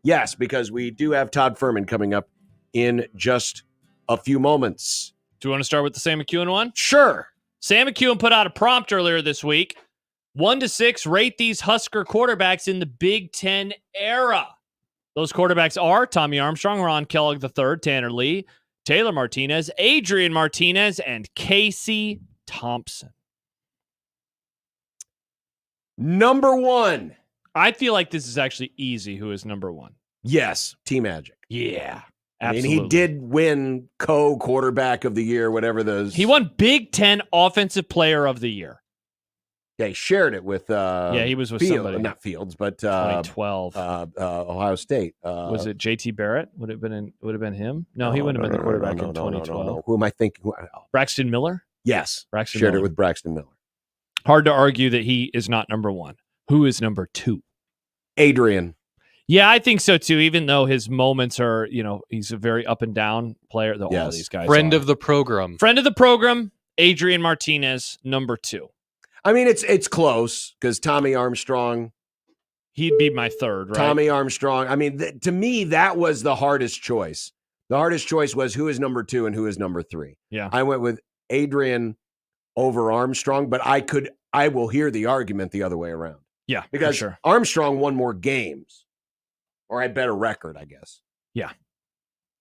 Yes, because we do have Todd Ferman coming up in just a few moments. Do you want to start with the Sam McEwen one? Sure. Sam McEwen put out a prompt earlier this week. 1 to 6, rate these Husker quarterbacks in the Big Ten era. Those quarterbacks are Tommy Armstrong, Ron Kellogg III, Tanner Lee, Taylor Martinez, Adrian Martinez, and Casey Thompson. Number 1. I feel like this is actually easy. Who is number 1? Yes, T-Magic. Yeah. Absolutely. I mean, he did win co-quarterback of the year, whatever those. He won Big Ten Offensive Player of the Year. Yeah, he shared it with. He was with somebody. Not Fields, but 2012. Ohio State. Was it JT Barrett? Would it have been him? No, he wouldn't have been the quarterback in 2012. No. Who am I thinking? Braxton Miller. Yes, Braxton shared Miller. it with Braxton Miller. Hard to argue that he is not number 1. Who is number 2? Adrian. Yeah, I think so too. Even though his moments are, he's a very up and down player. All of these guys. Friend of the program. Friend of the program. Adrian Martinez, number 2. I mean, it's close because Tommy Armstrong. He'd be my 3rd, right? Tommy Armstrong. I mean, to me, that was the hardest choice. The hardest choice was who is number 2 and who is number 3. Yeah, I went with Adrian over Armstrong, but I will hear the argument the other way around. Yeah, because sure. Armstrong won more games. Or had better record, I guess. Yeah.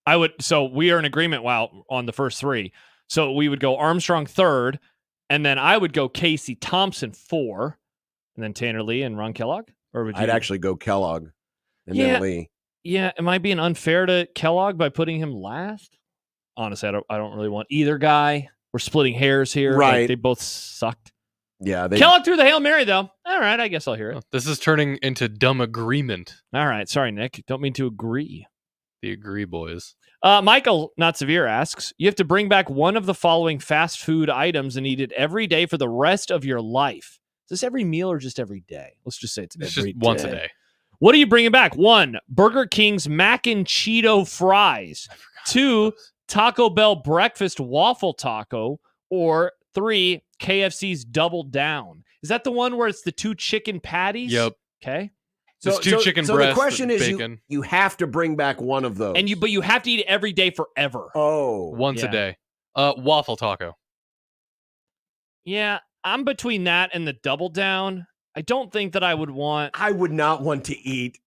I would. So we are in agreement on the first 3. So we would go Armstrong 3rd, and then I would go Casey Thompson 4, and then Tanner Lee and Ron Kellogg? Or would you? I'd actually go Kellogg and then Lee. Yeah. Am I being unfair to Kellogg by putting him last? Honestly, I don't really want either guy. We're splitting hairs here. Right. Like, they both sucked. Yeah. Kellogg threw the Hail Mary, though. All right, I guess I'll hear it. This is turning into dumb agreement. All right. Sorry, Nick. Don't mean to agree. The agree boys. Michael, not severe, asks, you have to bring back one of the following fast food items and eat it every day for the rest of your life. Is this every meal or just every day? Let's just say it's every just once a day. What are you bringing back? 1, Burger King's Mac and Cheeto fries. 2, Taco Bell breakfast waffle taco. Or 3, KFC's Double Down. Is that the one where it's the 2 chicken patties? Yep. Okay. So 2 chicken so breasts. The question is, bacon. you have to bring back one of those, But you have to eat it every day forever. Oh, once a day. Waffle taco. Yeah, I'm between that and the Double Down. I don't think that I would want. I would not want to eat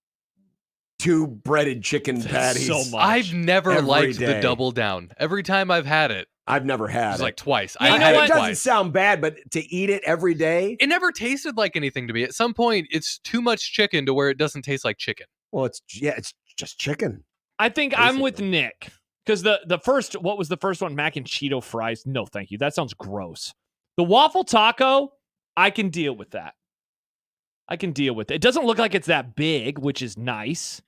2 breaded chicken patties. So much. I've never Every liked day. the Double Down. Every time I've had it, I've never had it's it. like twice. Yeah, I you know had what? it It doesn't twice. sound bad, but to eat it every day, It never tasted like anything to me. At some point, it's too much chicken to where it doesn't taste like chicken. well, it's just chicken. I think I'm with Nick. Because what was the first one? Mac and Cheeto fries. No, thank you. That sounds gross. The waffle taco, I can deal with that. It doesn't look like it's that big, which is nice.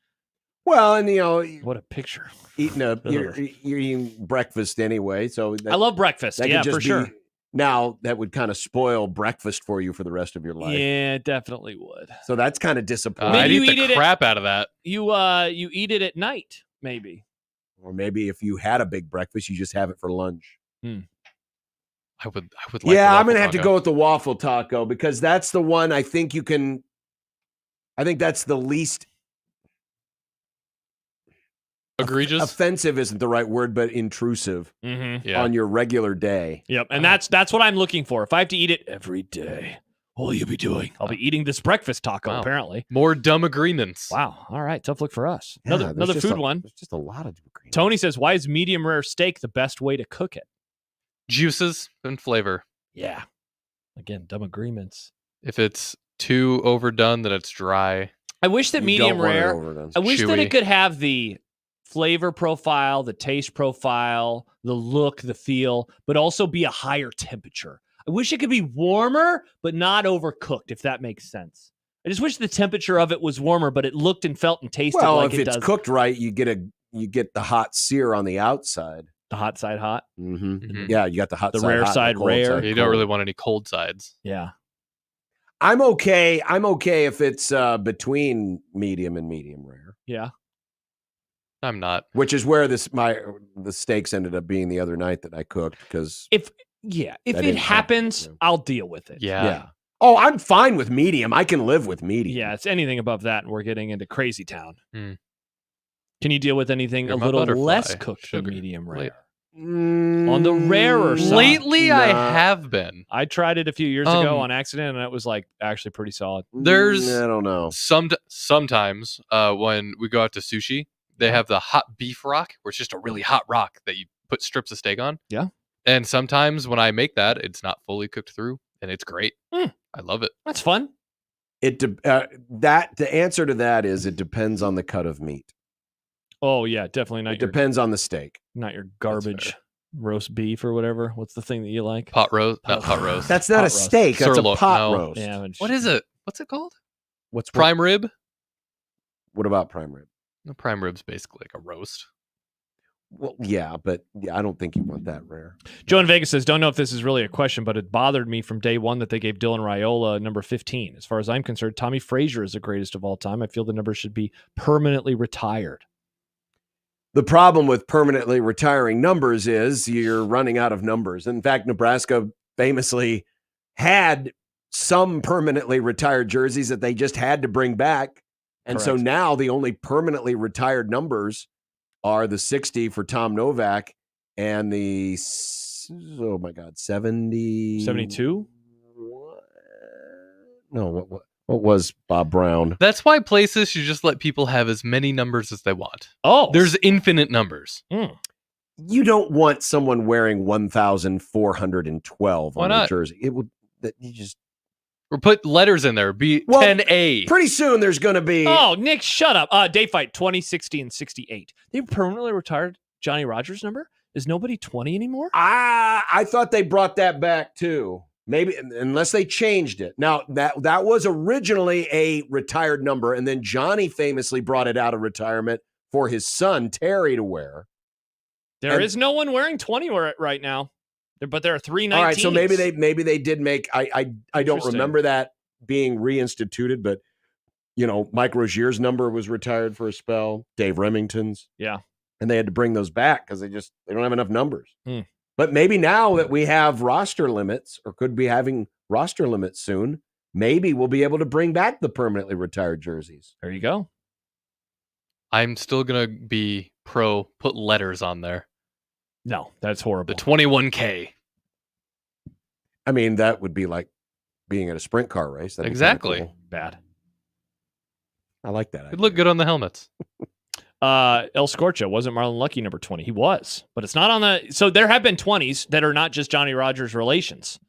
Well, and what a picture. You're eating breakfast anyway, so I love breakfast. Yeah, for sure. Now that would kind of spoil breakfast for you for the rest of your life. Yeah, it definitely would. So that's kind of disappointing. I'd eat the crap out of that. You eat it at night, maybe. Or maybe if you had a big breakfast, you just have it for lunch. I would. I'm gonna have to go with the waffle taco because that's the one I think you can. I think that's the least egregious. Offensive isn't the right word, but intrusive on your regular day. Yep, and that's what I'm looking for. If I have to eat it every day, what will you be doing? I'll be eating this breakfast taco. Apparently, more dumb agreements. Wow. All right, tough look for us. Yeah, another food one. There's just a lot of agreements. Tony says, "Why is medium rare steak the best way to cook it?" Juices and flavor. Yeah. Again, dumb agreements. If it's too overdone, then it's dry. I wish that medium rare. I wish that it could have the flavor profile, the taste profile, the look, the feel, but also be a higher temperature. I wish it could be warmer, but not overcooked, if that makes sense. I just wish the temperature of it was warmer, but it looked and felt and tasted like it does. Well, if it's cooked right, you get the hot sear on the outside. The hot side hot? Yeah, you got the hot side rare hot, side rare. You don't really want any cold sides. Yeah. I'm okay if it's between medium and medium rare. Yeah. I'm not. Which is where the steaks ended up being the other night that I cooked because if it happens, I'll deal with it. Yeah. Oh, I'm fine with medium. I can live with medium. Yeah, it's anything above that, and we're getting into crazy town. Can you deal with anything a little less cooked than medium rare? On the rarer side. Lately, I have been. I tried it a few years ago on accident, and it was like actually pretty solid. There's I don't know. Sometimes when we go out to sushi, they have the hot beef rock, where it's just a really hot rock that you put strips of steak on. Yeah. And sometimes when I make that, it's not fully cooked through, and it's great. I love it. That's fun. The answer to that is it depends on the cut of meat. Oh yeah, definitely not. It depends on the steak. Not your garbage roast beef or whatever. What's the thing that you like? Pot roast. Not pot roast. That's not a steak. That's a pot roast. Yeah, what is it? What's it called? What's prime rib? What about prime rib? The prime rib's basically like a roast. Well, yeah, but I don't think you want that rare. Joe in Vegas says, don't know if this is really a question, but it bothered me from day one that they gave Dylan Raiola number 15. As far as I'm concerned, Tommy Frazier is the greatest of all time. I feel the number should be permanently retired. The problem with permanently retiring numbers is you're running out of numbers. In fact, Nebraska famously had some permanently retired jerseys that they just had to bring back. And so now the only permanently retired numbers are the 60 for Tom Novak and the 72? No, what was Bob Brown? That's why places should just let people have as many numbers as they want. Oh, there's infinite numbers. You don't want someone wearing 1,412 on the jersey. It would you just or put letters in there. Be 10A. Pretty soon there's going to be. Oh, Nick, shut up. Day fight 20, 60, and 68. They permanently retired Johnny Rogers' number. Is nobody 20 anymore? I thought they brought that back too. Maybe unless they changed it. Now that was originally a retired number, and then Johnny famously brought it out of retirement for his son Terry to wear. There is no one wearing 20 right now. But there are 3 19s. All right, so maybe they did make. I don't remember that being reinstituted, but Mike Rozier's number was retired for a spell. Dave Remington's, yeah, and they had to bring those back because they don't have enough numbers. But maybe now that we have roster limits, or could be having roster limits soon, maybe we'll be able to bring back the permanently retired jerseys. There you go. I'm still gonna be pro. Put letters on there. No, that's horrible. The 21K. I mean, that would be like being at a sprint car race. That'd exactly. Cool. Bad. I like that. It'd look good on the helmets. El Scorcha wasn't Marlon Lucky number 20. He was, but it's not on the. So there have been 20s that are not just Johnny Rogers relations.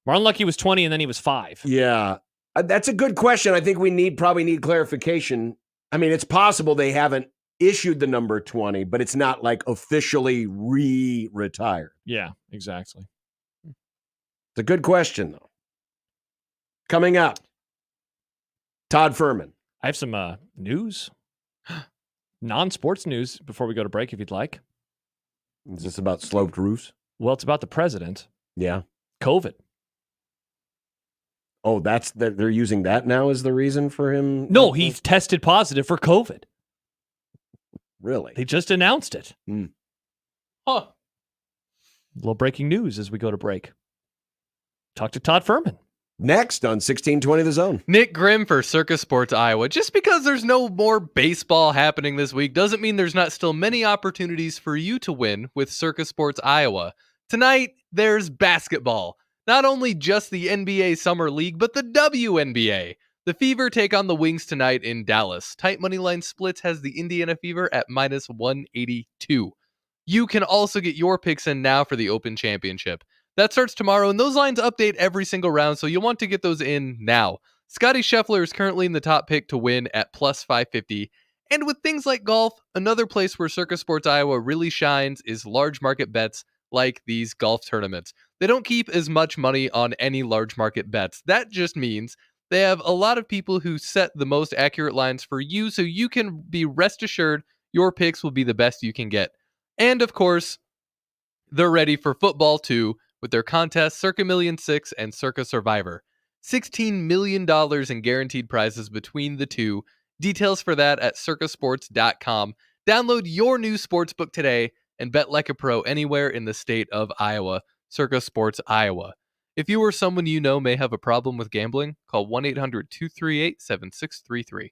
Marlon Lucky was 20 and then he was 5. Yeah, that's a good question. I think we probably need clarification. I mean, it's possible they haven't issued the number 20, but it's not like officially retired. Yeah, exactly. It's a good question, though. Coming up, Todd Ferman. I have some news, non-sports news before we go to break, if you'd like. Is this about sloped roofs? Well, it's about the president. Yeah. COVID. Oh, they're using that now as the reason for him? No, he's tested positive for COVID. Really? They just announced it. Hmm. Huh. A little breaking news as we go to break. Talk to Todd Ferman. Next on 1620 The Zone. Nick Grimm for Circus Sports Iowa. Just because there's no more baseball happening this week doesn't mean there's not still many opportunities for you to win with Circus Sports Iowa. Tonight, there's basketball. Not only just the NBA Summer League, but the WNBA. The Fever take on the Wings tonight in Dallas. Tight moneyline splits has the Indiana Fever at minus 182. You can also get your picks in now for the Open Championship. That starts tomorrow, and those lines update every single round, so you'll want to get those in now. Scotty Scheffler is currently in the top pick to win at plus 550. And with things like golf, another place where Circus Sports Iowa really shines is large market bets like these golf tournaments. They don't keep as much money on any large market bets. That just means they have a lot of people who set the most accurate lines for you, so you can be rest assured your picks will be the best you can get. And of course, they're ready for football too, with their contests Circa Million 6 and Circa Survivor. $16 million in guaranteed prizes between the two. Details for that at circasports.com. Download your new sportsbook today and bet like a pro anywhere in the state of Iowa. Circa Sports Iowa. If you or someone you know may have a problem with gambling, call 1-800-238-7633.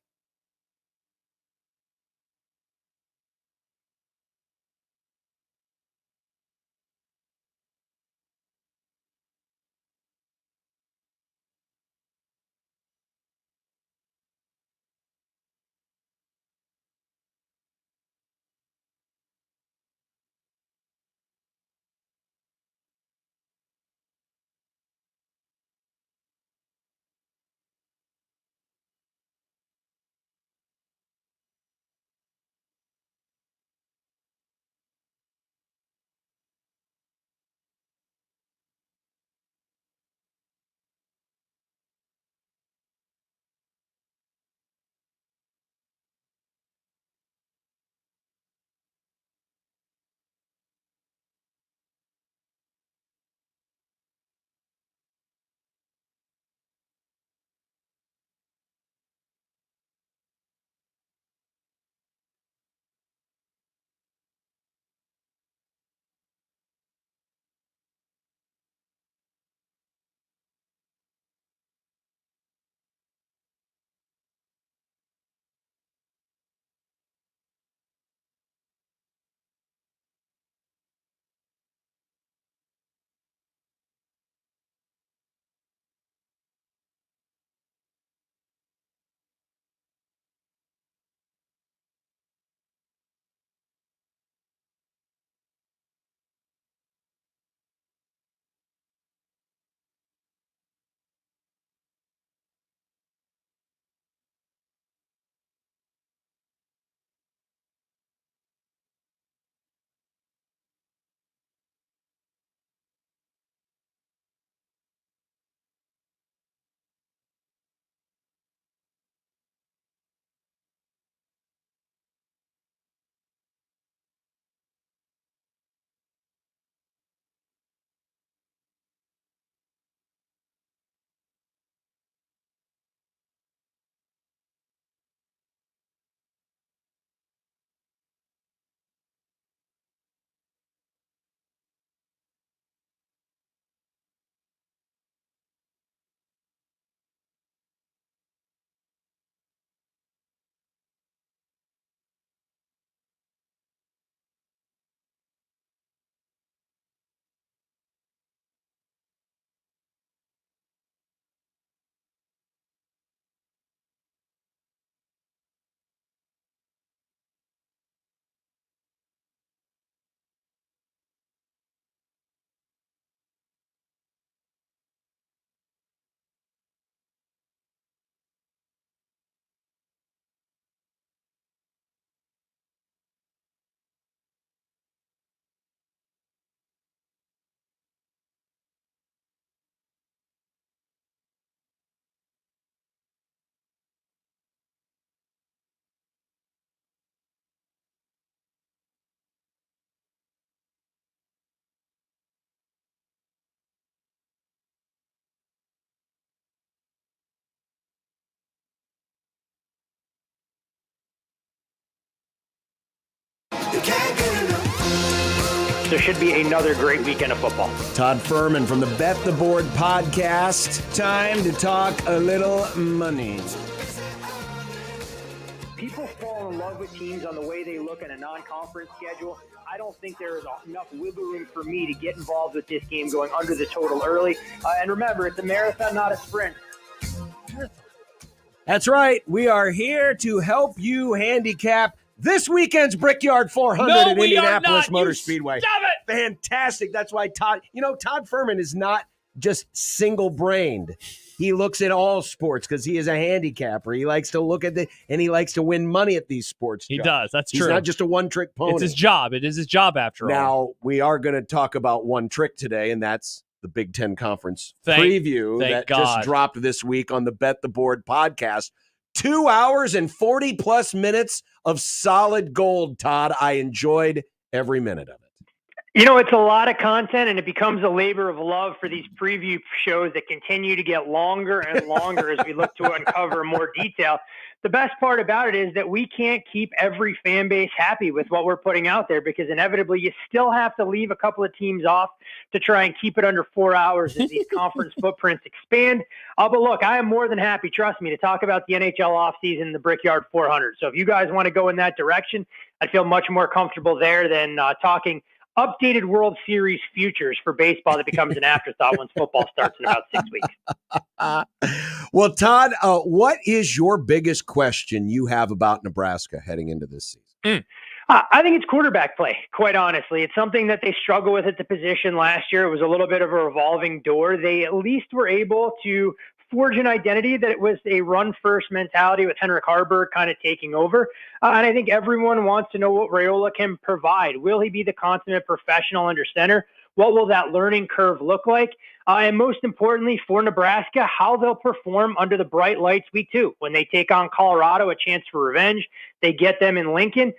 So it should be another great weekend of football. Todd Ferman from the Bet the Board podcast. Time to talk a little money. People fall in love with teams on the way they look at a non-conference schedule. I don't think there is enough wiggle room for me to get involved with this game going under the total early. And remember, it's a marathon, not a sprint. That's right. We are here to help you handicap this weekend's Brickyard 400 at Indianapolis Motor Speedway. Stop it! Fantastic. That's why Todd Ferman is not just single-brained. He looks at all sports because he is a handicapper. He likes to look at and he likes to win money at these sports. He does. That's true. He's not just a one-trick pony. It's his job. It is his job after all. Now, we are going to talk about one trick today, and that's the Big Ten Conference preview that just dropped this week on the Bet the Board podcast. 2 hours and 40-plus minutes of solid gold, Todd. I enjoyed every minute of it. You know, it's a lot of content, and it becomes a labor of love for these preview shows that continue to get longer and longer as we look to uncover more detail. The best part about it is that we can't keep every fan base happy with what we're putting out there because inevitably you still have to leave a couple of teams off to try and keep it under 4 hours as these conference footprints expand. But look, I am more than happy, trust me, to talk about the NHL offseason, the Brickyard 400. So if you guys want to go in that direction, I'd feel much more comfortable there than talking updated World Series futures for baseball that becomes an afterthought once football starts in about 6 weeks. Well, Todd, what is your biggest question you have about Nebraska heading into this season? I think it's quarterback play, quite honestly. It's something that they struggle with at the position last year. It was a little bit of a revolving door. They at least were able to forge an identity that it was a run-first mentality with Henrik Harburg kind of taking over. And I think everyone wants to know what Raiola can provide. Will he be the consummate professional under center? What will that learning curve look like? And most importantly for Nebraska, how they'll perform under the bright lights week 2. When they take on Colorado, a chance for revenge. They get them in Lincoln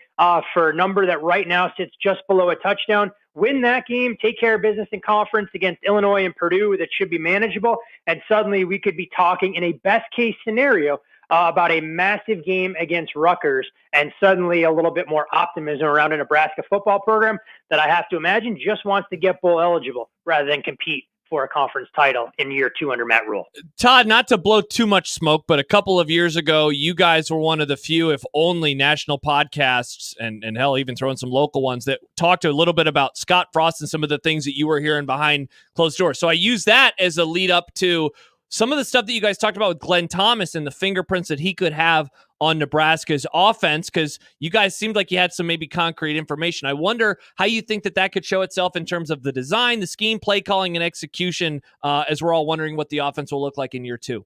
for a number that right now sits just below a touchdown. Win that game, take care of business in conference against Illinois and Purdue that should be manageable. And suddenly we could be talking in a best case scenario about a massive game against Rutgers and suddenly a little bit more optimism around a Nebraska football program that I have to imagine just wants to get bowl eligible rather than compete for a conference title in year 2 under Matt Rule. Todd, not to blow too much smoke, but a couple of years ago, you guys were one of the few, if only, national podcasts, and hell, even throwing some local ones, that talked a little bit about Scott Frost and some of the things that you were hearing behind closed doors. So I use that as a lead up to some of the stuff that you guys talked about with Glenn Thomas and the fingerprints that he could have on Nebraska's offense, because you guys seemed like you had some maybe concrete information. I wonder how you think that could show itself in terms of the design, the scheme, play calling, and execution, as we're all wondering what the offense will look like in year 2.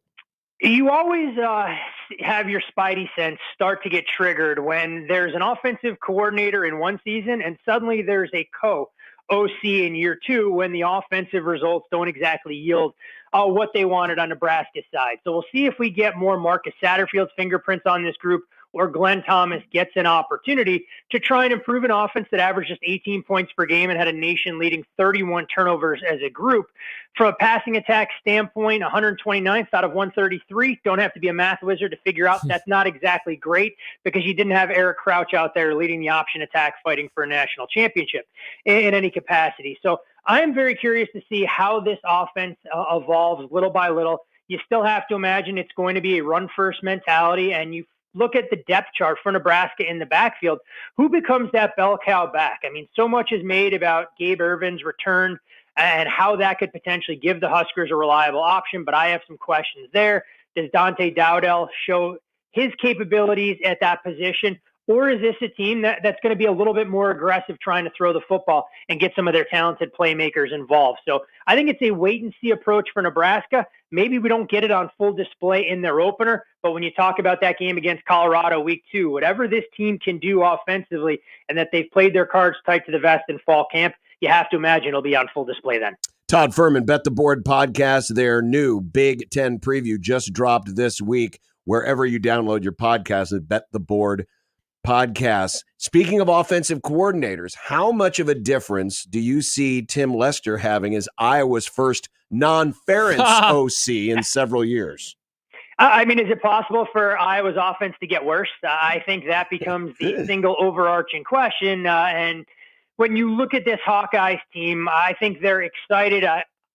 You always have your spidey sense start to get triggered when there's an offensive coordinator in one season and suddenly there's a OC in year 2 when the offensive results don't exactly yield what they wanted on Nebraska's side. So we'll see if we get more Marcus Satterfield's fingerprints on this group or Glenn Thomas gets an opportunity to try and improve an offense that averaged just 18 points per game and had a nation-leading 31 turnovers as a group. From a passing attack standpoint, 129th out of 133. Don't have to be a math wizard to figure out that's not exactly great because you didn't have Eric Crouch out there leading the option attack fighting for a national championship in any capacity. So I am very curious to see how this offense evolves little by little. You still have to imagine it's going to be a run-first mentality, and you look at the depth chart for Nebraska in the backfield. Who becomes that bell cow back? I mean, so much is made about Gabe Ervin's return and how that could potentially give the Huskers a reliable option, but I have some questions there. Does Dante Dowdell show his capabilities at that position? Or is this a team that's going to be a little bit more aggressive trying to throw the football and get some of their talented playmakers involved? So I think it's a wait-and-see approach for Nebraska. Maybe we don't get it on full display in their opener, but when you talk about that game against Colorado week 2, whatever this team can do offensively and that they've played their cards tight to the vest in fall camp, you have to imagine it'll be on full display then. Todd Ferman, Bet the Board podcast, their new Big Ten preview just dropped this week, wherever you download your podcast at Bet the Board podcast. Speaking of offensive coordinators, how much of a difference do you see Tim Lester having as Iowa's first non-Ferentz OC in several years? I mean, is it possible for Iowa's offense to get worse? I think that becomes the single overarching question. And when you look at this Hawkeyes team, I think they're excited.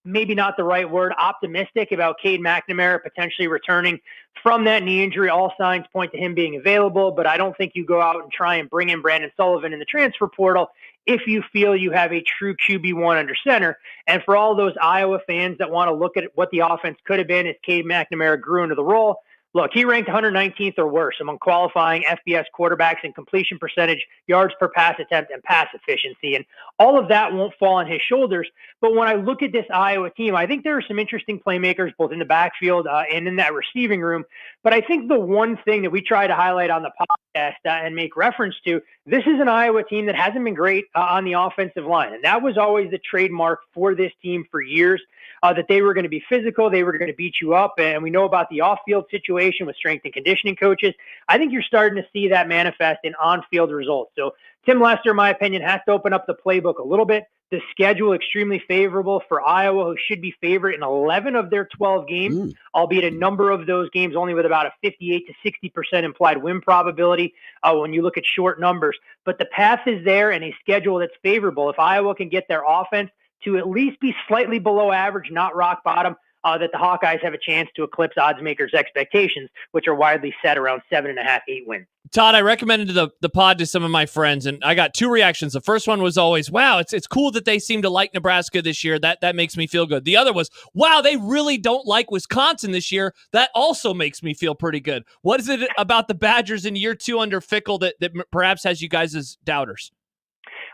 Maybe not the right word, optimistic about Cade McNamara potentially returning from that knee injury. All signs point to him being available, but I don't think you go out and try and bring in Brandon Sullivan in the transfer portal if you feel you have a true QB1 under center. And for all those Iowa fans that want to look at what the offense could have been as Cade McNamara grew into the role, look, he ranked 119th or worse among qualifying FBS quarterbacks in completion percentage, yards per pass attempt, and pass efficiency. And all of that won't fall on his shoulders. But when I look at this Iowa team, I think there are some interesting playmakers both in the backfield and in that receiving room. But I think the one thing that we try to highlight on the podcast and make reference to, this is an Iowa team that hasn't been great on the offensive line. And that was always the trademark for this team for years. That they were going to be physical, they were going to beat you up, and we know about the off-field situation with strength and conditioning coaches. I think you're starting to see that manifest in on-field results. So Tim Lester, in my opinion, has to open up the playbook a little bit. The schedule extremely favorable for Iowa, who should be favored in 11 of their 12 games, albeit a number of those games only with about a 58 to 60% implied win probability when you look at short numbers. But the path is there and a schedule that's favorable. If Iowa can get their offense to at least be slightly below average, not rock bottom, that the Hawkeyes have a chance to eclipse odds makers' expectations, which are widely set around 7.5, 8 wins. Todd, I recommended the pod to some of my friends, and I got two reactions. The first one was always, wow, it's cool that they seem to like Nebraska this year. That makes me feel good. The other was, wow, they really don't like Wisconsin this year. That also makes me feel pretty good. What is it about the Badgers in year 2 under Fickell that perhaps has you guys as doubters?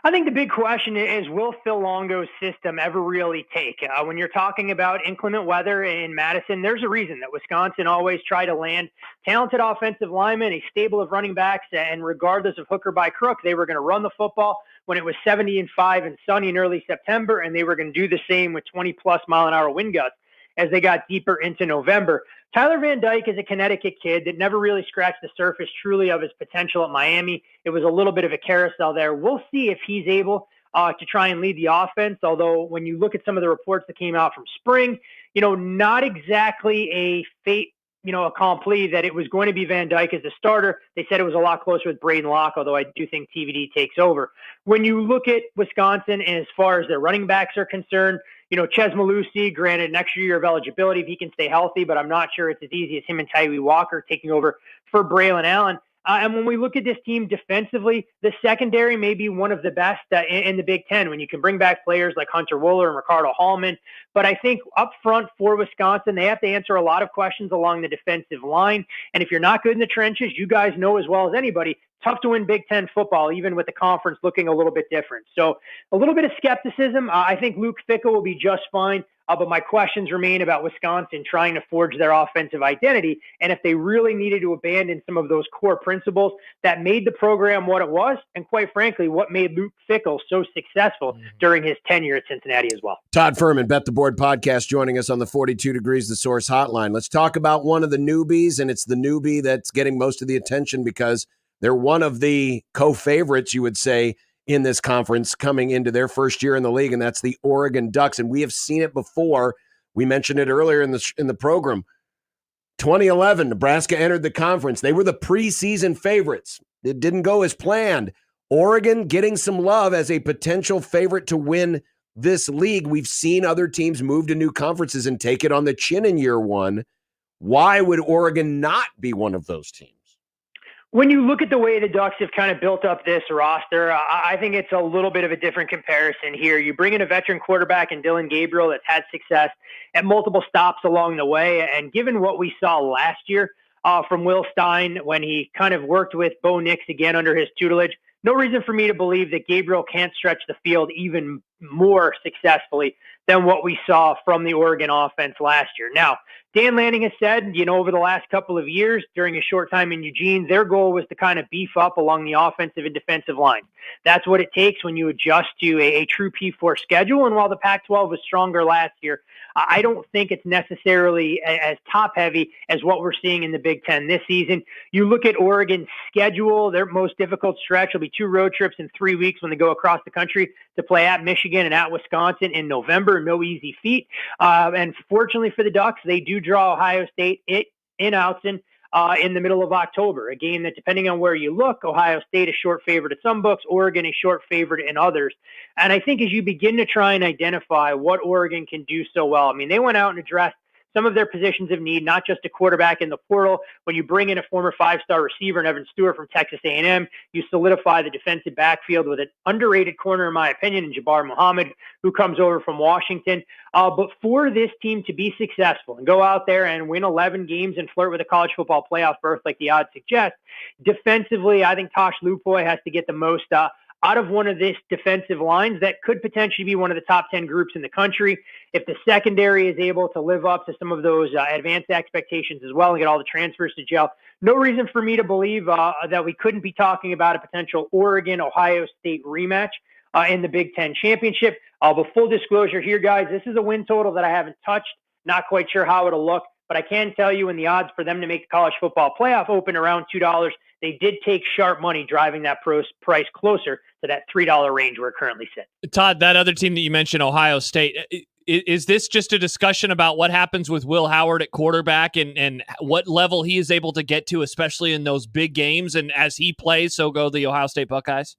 I think the big question is, will Phil Longo's system ever really take? When you're talking about inclement weather in Madison, there's a reason that Wisconsin always tried to land talented offensive linemen, a stable of running backs, and regardless of hook or by crook, they were going to run the football when it was 70 and 5 and sunny in early September, and they were going to do the same with 20-plus mile-an-hour wind gusts as they got deeper into November. Tyler Van Dyke is a Connecticut kid that never really scratched the surface truly of his potential at Miami. It was a little bit of a carousel there. We'll see if he's able to try and lead the offense, although when you look at some of the reports that came out from spring, not exactly a fate, accompli that it was going to be Van Dyke as a starter. They said it was a lot closer with Braden Locke, although I do think TVD takes over. When you look at Wisconsin, and as far as their running backs are concerned, Ches Malusi, granted an extra year of eligibility if he can stay healthy, but I'm not sure it's as easy as him and Tyree Walker taking over for Braylon Allen. And when we look at this team defensively, the secondary may be one of the best in the Big Ten when you can bring back players like Hunter Wooler and Ricardo Hallman. But I think up front for Wisconsin, they have to answer a lot of questions along the defensive line. And if you're not good in the trenches, you guys know as well as anybody, tough to win Big Ten football, even with the conference looking a little bit different. So a little bit of skepticism. I think Luke Fickell will be just fine. But my questions remain about Wisconsin trying to forge their offensive identity. And if they really needed to abandon some of those core principles that made the program what it was, and quite frankly, what made Luke Fickell so successful during his tenure at Cincinnati as well. Todd Ferman, Bet the Board podcast, joining us on the 42 Degrees The Source hotline. Let's talk about one of the newbies, and it's the newbie that's getting most of the attention because they're one of the co-favorites, you would say, in this conference coming into their first year in the league, and that's the Oregon Ducks. And we have seen it before. We mentioned it earlier in the program. 2011, Nebraska entered the conference. They were the preseason favorites. It didn't go as planned. Oregon getting some love as a potential favorite to win this league. We've seen other teams move to new conferences and take it on the chin in year one. Why would Oregon not be one of those teams? When you look at the way the Ducks have kind of built up this roster, I think it's a little bit of a different comparison here. You bring in a veteran quarterback in Dylan Gabriel that's had success at multiple stops along the way. And given what we saw last year from Will Stein when he kind of worked with Bo Nix again under his tutelage, no reason for me to believe that Gabriel can't stretch the field even more successfully than what we saw from the Oregon offense last year. Now, Dan Lanning has said, over the last couple of years during a short time in Eugene, their goal was to kind of beef up along the offensive and defensive line. That's what it takes when you adjust to a true P4 schedule. And while the Pac-12 was stronger last year, I don't think it's necessarily as top-heavy as what we're seeing in the Big Ten this season. You look at Oregon's schedule, their most difficult stretch will be 2 road trips in 3 weeks when they go across the country to play at Michigan and at Wisconsin in November. No easy feat. And fortunately for the Ducks, they do draw Ohio State in Autzen in the middle of October, a game that, depending on where you look, Ohio State a short favorite at some books, Oregon a short favorite in others. And I think as you begin to try and identify what Oregon can do so well, I mean, they went out and addressed some of their positions of need, not just a quarterback in the portal. When you bring in a former 5-star receiver, Evan Stewart from Texas A&M, you solidify the defensive backfield with an underrated corner, in my opinion, in Jabbar Muhammad, who comes over from Washington. But for this team to be successful and go out there and win 11 games and flirt with a college football playoff berth like the odds suggest, defensively, I think Tosh Lupoy has to get the most out of one of these defensive lines that could potentially be one of the top 10 groups in the country. If the secondary is able to live up to some of those advanced expectations as well and get all the transfers to gel, no reason for me to believe that we couldn't be talking about a potential Oregon-Ohio State rematch in the Big Ten Championship. But full disclosure here, guys, this is a win total that I haven't touched. Not quite sure how it'll look, but I can tell you in the odds for them to make the college football playoff open around $2, they did take sharp money driving that price closer to that $3 range where it currently sits. Todd, that other team that you mentioned, Ohio State, is this just a discussion about what happens with Will Howard at quarterback and what level he is able to get to, especially in those big games? And as he plays, so go the Ohio State Buckeyes?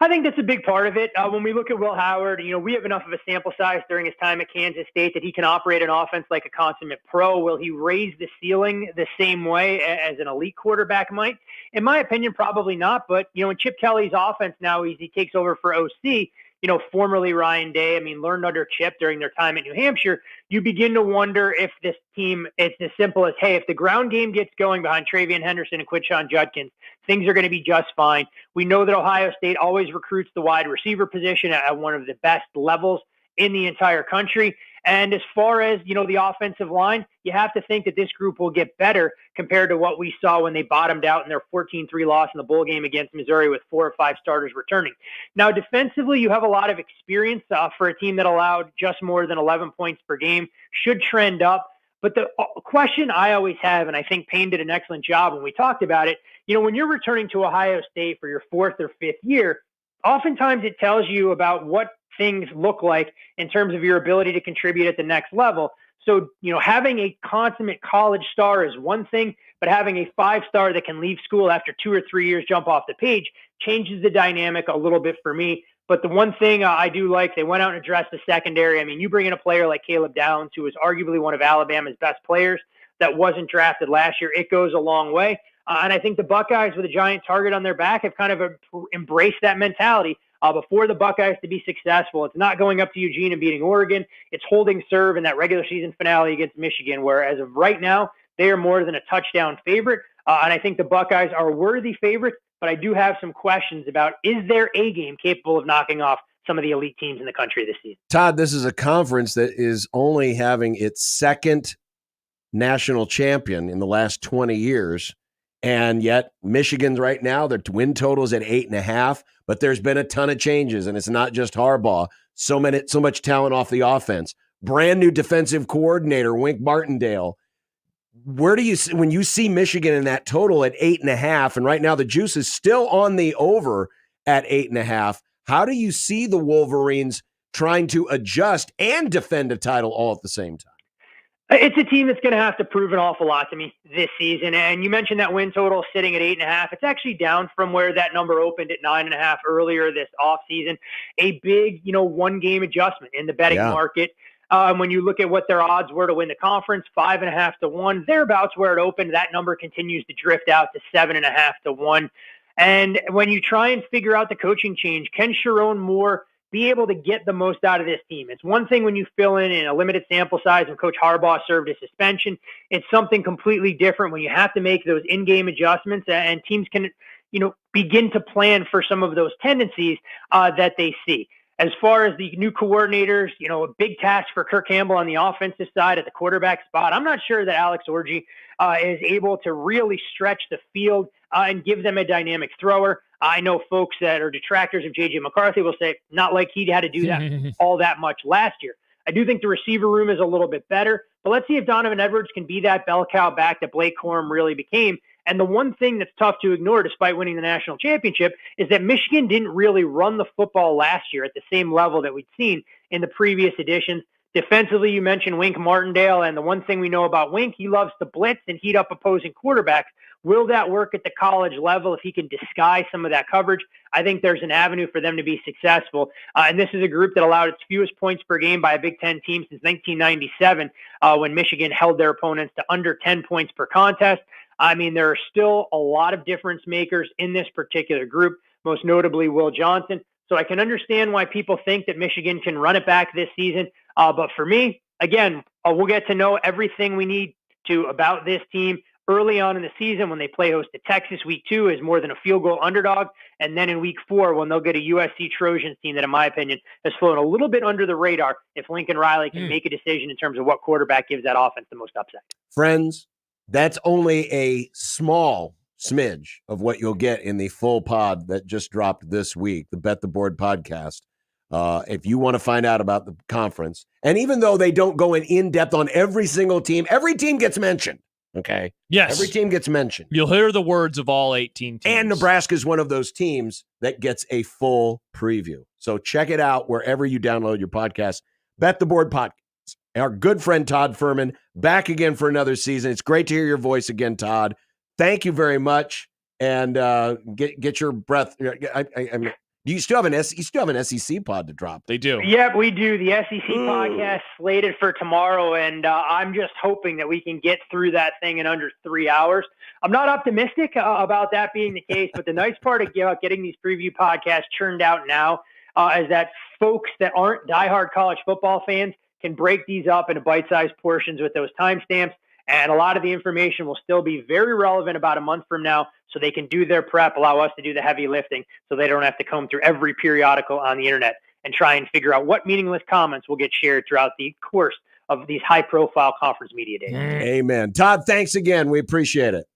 I think that's a big part of it. When we look at Will Howard, we have enough of a sample size during his time at Kansas State that he can operate an offense like a consummate pro. Will he raise the ceiling the same way as an elite quarterback might? In my opinion, probably not. But, in Chip Kelly's offense now, he takes over for OC, formerly Ryan Day, learned under Chip during their time at New Hampshire. You begin to wonder if this team, it's as simple as, hey, if the ground game gets going behind Travion Henderson and Quinshon Judkins, things are going to be just fine. We know that Ohio State always recruits the wide receiver position at one of the best levels in the entire country. And as far as, the offensive line, you have to think that this group will get better compared to what we saw when they bottomed out in their 14-3 loss in the bowl game against Missouri with 4 or 5 starters returning. Now, defensively, you have a lot of experience for a team that allowed just more than 11 points per game, should trend up. But the question I always have, and I think Payne did an excellent job when we talked about it, when you're returning to Ohio State for your 4th or 5th year, oftentimes it tells you about what things look like in terms of your ability to contribute at the next level. So, having a consummate college star is one thing, but having a 5-star that can leave school after 2 or 3 years jump off the page changes the dynamic a little bit for me. But the one thing I do like, they went out and addressed the secondary. You bring in a player like Caleb Downs, who is arguably one of Alabama's best players that wasn't drafted last year. It goes a long way. And I think the Buckeyes, with a giant target on their back, have kind of embraced that mentality. Before the Buckeyes to be successful, it's not going up to Eugene and beating Oregon. It's holding serve in that regular season finale against Michigan, where as of right now, they are more than a touchdown favorite. And I think the Buckeyes are worthy favorites, but I do have some questions about, is their A-game capable of knocking off some of the elite teams in the country this season? Todd, this is a conference that is only having its second national champion in the last 20 years. And yet Michigan's right now, their win total is at 8.5, but there's been a ton of changes, and it's not just Harbaugh. So much talent off the offense. Brand new defensive coordinator, Wink Martindale. Where do you see, when you see Michigan in that total at 8.5, and right now the juice is still on the over at 8.5, how do you see the Wolverines trying to adjust and defend a title all at the same time? It's a team that's going to have to prove an awful lot to me this season. And you mentioned that win total sitting at 8.5. It's actually down from where that number opened at 9.5 earlier this offseason. A big, one-game adjustment in the betting market. When you look at what their odds were to win the conference, 5.5 to 1, thereabouts where it opened, that number continues to drift out to 7.5 to 1. And when you try and figure out the coaching change, can Sharon Moore be able to get the most out of this team? It's one thing when you fill in a limited sample size and Coach Harbaugh served a suspension. It's something completely different when you have to make those in-game adjustments and teams can, begin to plan for some of those tendencies that they see. As far as the new coordinators, a big task for Kirk Campbell on the offensive side at the quarterback spot. I'm not sure that Alex Orji is able to really stretch the field and give them a dynamic thrower. I know folks that are detractors of J.J. McCarthy will say, not like he had to do that all that much last year. I do think the receiver room is a little bit better, but let's see if Donovan Edwards can be that bell cow back that Blake Corum really became. And the one thing that's tough to ignore, despite winning the national championship, is that Michigan didn't really run the football last year at the same level that we'd seen in the previous editions. Defensively, you mentioned Wink Martindale, and the one thing we know about Wink, he loves to blitz and heat up opposing quarterbacks. Will that work at the college level if he can disguise some of that coverage? I think there's an avenue for them to be successful. And this is a group that allowed its fewest points per game by a Big Ten team since 1997, when Michigan held their opponents to under 10 points per contest. I mean, there are still a lot of difference makers in this particular group, most notably Will Johnson. So I can understand why people think that Michigan can run it back this season. But for me, again, we'll get to know everything we need to about this team early on in the season when they play host to Texas. Week 2 is more than a field goal underdog. And then in week 4, when they'll get a USC Trojans team that, in my opinion, has flown a little bit under the radar if Lincoln Riley can make a decision in terms of what quarterback gives that offense the most upside. Friends, that's only a small smidge of what you'll get in the full pod that just dropped this week, the Bet the Board podcast. If you want to find out about the conference, and even though they don't go in depth on every single team, every team gets mentioned. Okay. Yes. Every team gets mentioned. You'll hear the words of all 18 teams. And Nebraska is one of those teams that gets a full preview. So check it out wherever you download your podcast. Bet the Board podcast. Our good friend Todd Ferman back again for another season. It's great to hear your voice again, Todd. Thank you very much. And get your breath. Do you still have an SEC pod to drop? They do. Yep, we do. The SEC podcast slated for tomorrow, and I'm just hoping that we can get through that thing in under 3 hours. I'm not optimistic about that being the case, but the nice part of getting these preview podcasts churned out now is that folks that aren't diehard college football fans can break these up into bite-sized portions with those timestamps. And a lot of the information will still be very relevant about a month from now, so they can do their prep, allow us to do the heavy lifting, so they don't have to comb through every periodical on the internet and try and figure out what meaningless comments will get shared throughout the course of these high-profile conference media days. Amen. Todd, thanks again. We appreciate it.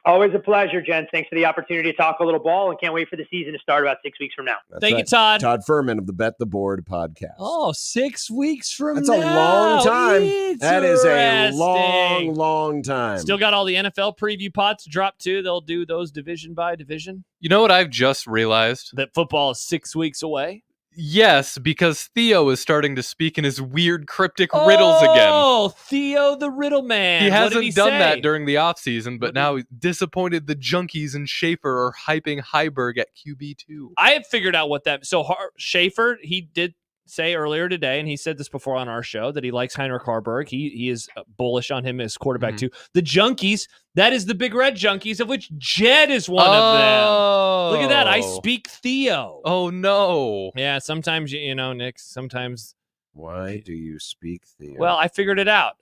Always a pleasure, gents. Thanks for the opportunity to talk a little ball, and can't wait for the season to start about 6 weeks from now. Thank you, Todd. Todd Ferman of the Bet the Board podcast. Oh, 6 weeks from That's now. a long time. That is a long, long time. Still got all the NFL preview pods to drop, too. They'll do those division by division. You know what I've just realized? That football is 6 weeks away. Yes, because Theo is starting to speak in his weird cryptic riddles again. Oh, Theo the Riddle Man. He What did hasn't done say? that during the offseason, but now he's disappointed the Junkies and Schaefer are hyping Heiberg at QB2. I have figured out what that... So Schaefer, he did say earlier today, and he said this before on our show, that he likes Heinrich Harburg. He is bullish on him as quarterback too. The Junkies, that is the Big Red Junkies, of which Jed is one of them. Look at that. I speak Theo. Oh, no. Yeah, sometimes, Nick, sometimes... Why do you speak Theo? Well, I figured it out.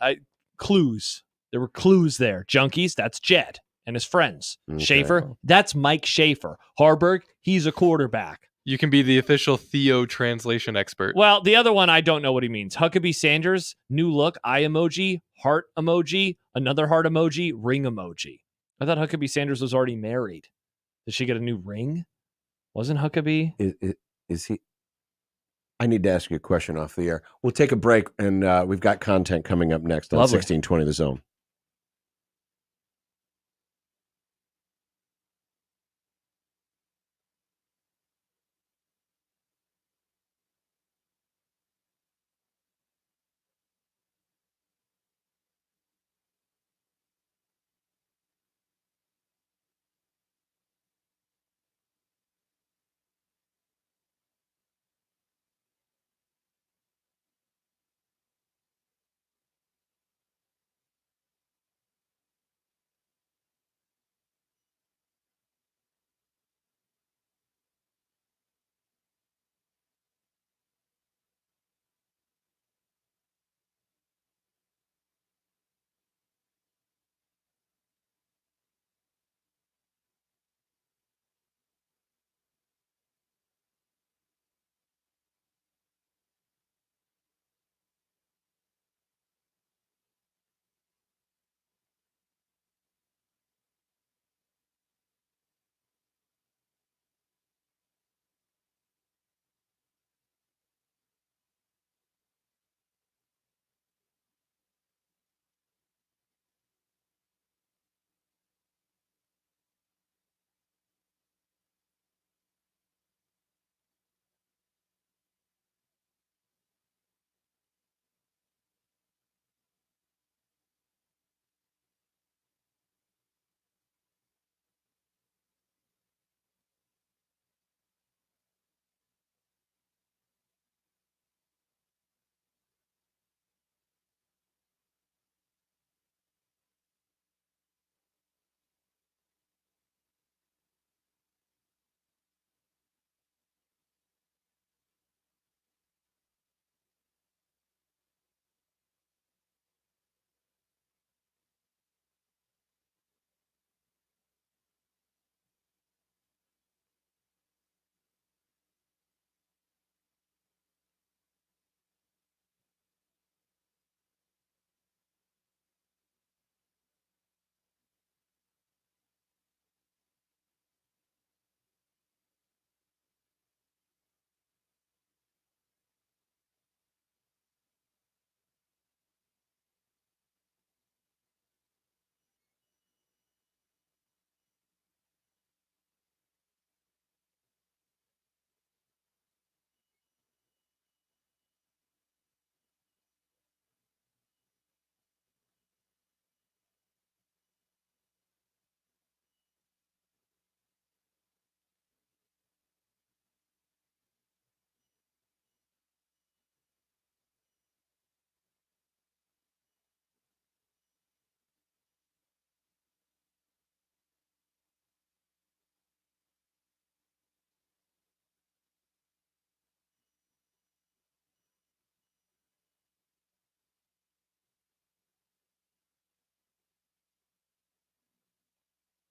Clues. There were clues there. Junkies, that's Jed and his friends. Okay. Schaefer, that's Mike Schaefer. Harburg, he's a quarterback. You can be the official Theo translation expert. Well, the other one, I don't know what he means. Huckabee Sanders, new look, eye emoji, heart emoji, another heart emoji, ring emoji. I thought Huckabee Sanders was already married. Did she get a new ring? Wasn't Huckabee? Is he? I need to ask you a question off the air. We'll take a break, and we've got content coming up next on Lovely. 1620 The Zone.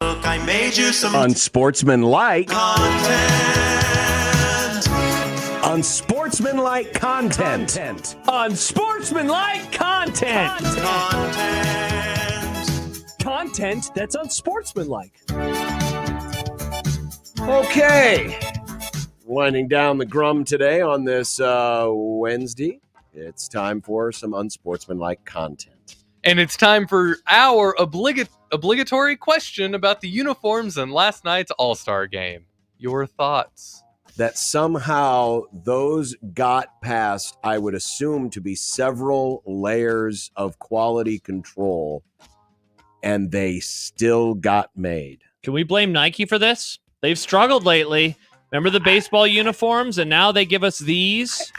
Look, I made you some Unsportsmanlike content. Unsportsmanlike content. Unsportsmanlike content. Content that's unsportsmanlike. Okay. Winding down the grum today on this Wednesday. It's time for some unsportsmanlike content. And it's time for our obligatory question about the uniforms and last night's All-Star game. Your thoughts? That somehow those got past, I would assume, to be several layers of quality control, and they still got made. Can we blame Nike for this? They've struggled lately. Remember the baseball uniforms, and now they give us these?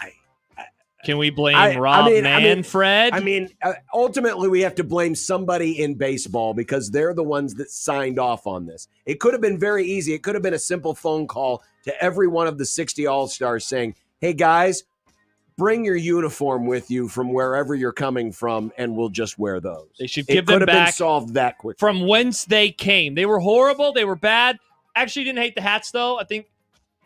Can we blame Rob Manfred? Ultimately, we have to blame somebody in baseball because they're the ones that signed off on this. It could have been very easy. It could have been a simple phone call to every one of the 60 All-Stars saying, hey, guys, bring your uniform with you from wherever you're coming from, and we'll just wear those. They should give them back. It could have been solved that quick. From whence they came. They were horrible. They were bad. Actually, didn't hate the hats, though. I think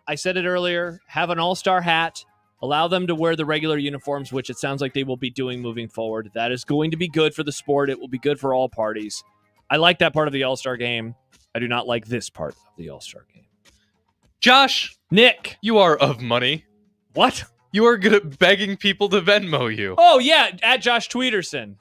I said it earlier. Have an All-Star hat. Allow them to wear the regular uniforms, which it sounds like they will be doing moving forward. That is going to be good for the sport. It will be good for all parties. I like that part of the All-Star game. I do not like this part of the All-Star game. Josh. Nick. You are of money. What? You are good at begging people to Venmo you. Oh, yeah. At Josh Tweederson.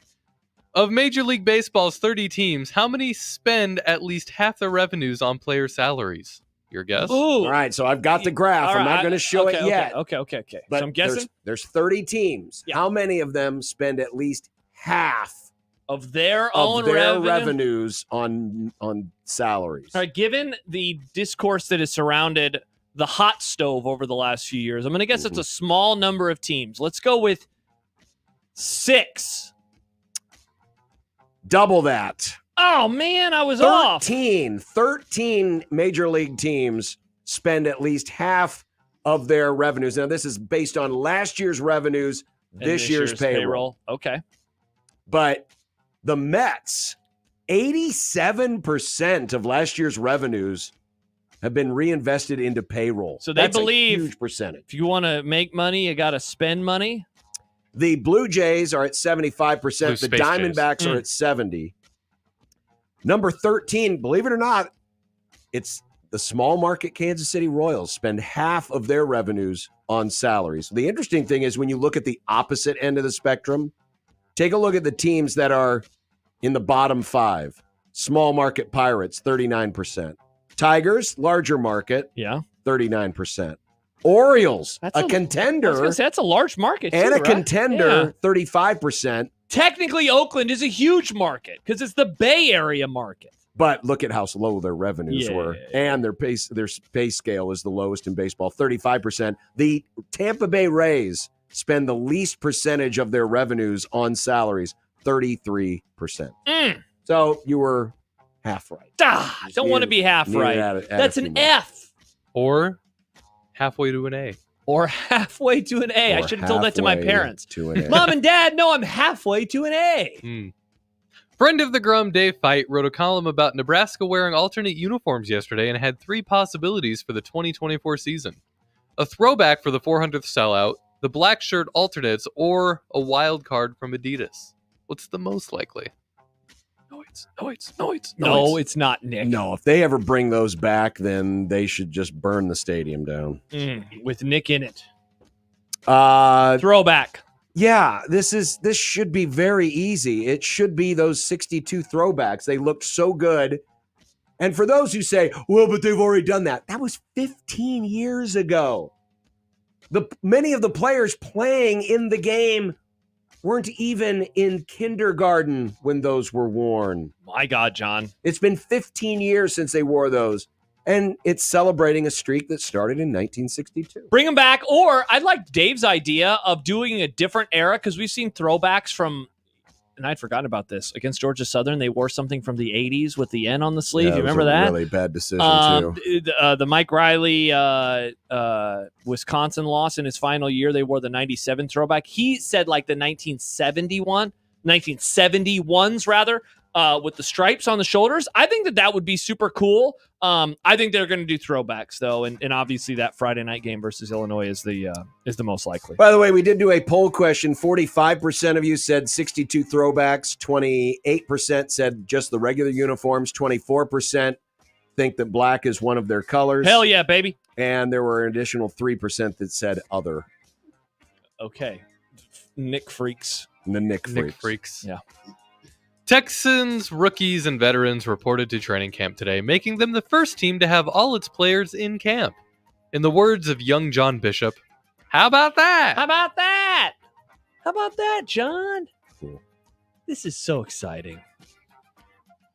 Of Major League Baseball's 30 teams, how many spend at least half their revenues on player salaries? Your guess? All right, so I've got the graph. I'm not going to show it yet. Okay. But so I'm guessing there's 30 teams. Yeah. How many of them spend at least half of their revenues on salaries? All right, given the discourse that has surrounded the hot stove over the last few years, I'm going to guess it's a small number of teams. Let's go with 6. Double that. Oh, man, I was off. 13 Major League teams spend at least half of their revenues. Now, this is based on last year's revenues, this year's payroll. Okay. But the Mets, 87% of last year's revenues have been reinvested into payroll. So they believe a huge percentage. If you want to make money, you got to spend money. The Blue Jays are at 75%. The Diamondbacks are at 70%. Number 13, believe it or not, it's the small market Kansas City Royals spend half of their revenues on salaries. The interesting thing is when you look at the opposite end of the spectrum, take a look at the teams that are in the bottom 5. Small market Pirates, 39%. Tigers, larger market, 39%. Orioles, a contender. I was going to say, that's a large market, too, and a right? contender, 35%. Technically, Oakland is a huge market because it's the Bay Area market. But look at how low their revenues were. And their pay scale is the lowest in baseball, 35%. The Tampa Bay Rays spend the least percentage of their revenues on salaries, 33%. So you were half right. Don't want to be half right. That's an F. Or halfway to an A. Or halfway to an A. I should have told that to my parents. To an A. Mom and Dad, no, I'm halfway to an A. Friend of the Grum, Dave Fight, wrote a column about Nebraska wearing alternate uniforms yesterday and had 3 possibilities for the 2024 season. A throwback for the 400th sellout, the black shirt alternates, or a wild card from Adidas. What's the most likely? No, it's not, Nick. No, if they ever bring those back, then they should just burn the stadium down. With Nick in it. Throwback. Yeah, this should be very easy. It should be those 62 throwbacks. They looked so good. And for those who say, well, but they've already done that. That was 15 years ago. Many of the players playing in the game weren't even in kindergarten when those were worn. My God, John. It's been 15 years since they wore those. And it's celebrating a streak that started in 1962. Bring them back. Or I like Dave's idea of doing a different era because we've seen throwbacks from, and I'd forgotten about this, against Georgia Southern. They wore something from the 80s with the N on the sleeve. Yeah, you remember that? Really bad decision, too. The Mike Riley Wisconsin loss in his final year, they wore the 97 throwback. He said like the 1971s rather. with the stripes on the shoulders. I think that would be super cool. I think they're going to do throwbacks though, and obviously that Friday night game versus Illinois is the most likely. By the way, we did do a poll question. 45% of you said 62 throwbacks. 28% said just the regular uniforms. 24% think that black is one of their colors. Hell yeah, baby! And there were an additional 3% that said other. Okay, Nick freaks. The Nick freaks. Yeah. Texans, rookies, and veterans reported to training camp today, making them the first team to have all its players in camp. In the words of young John Bishop, how about that? How about that? How about that, John? Cool. This is so exciting.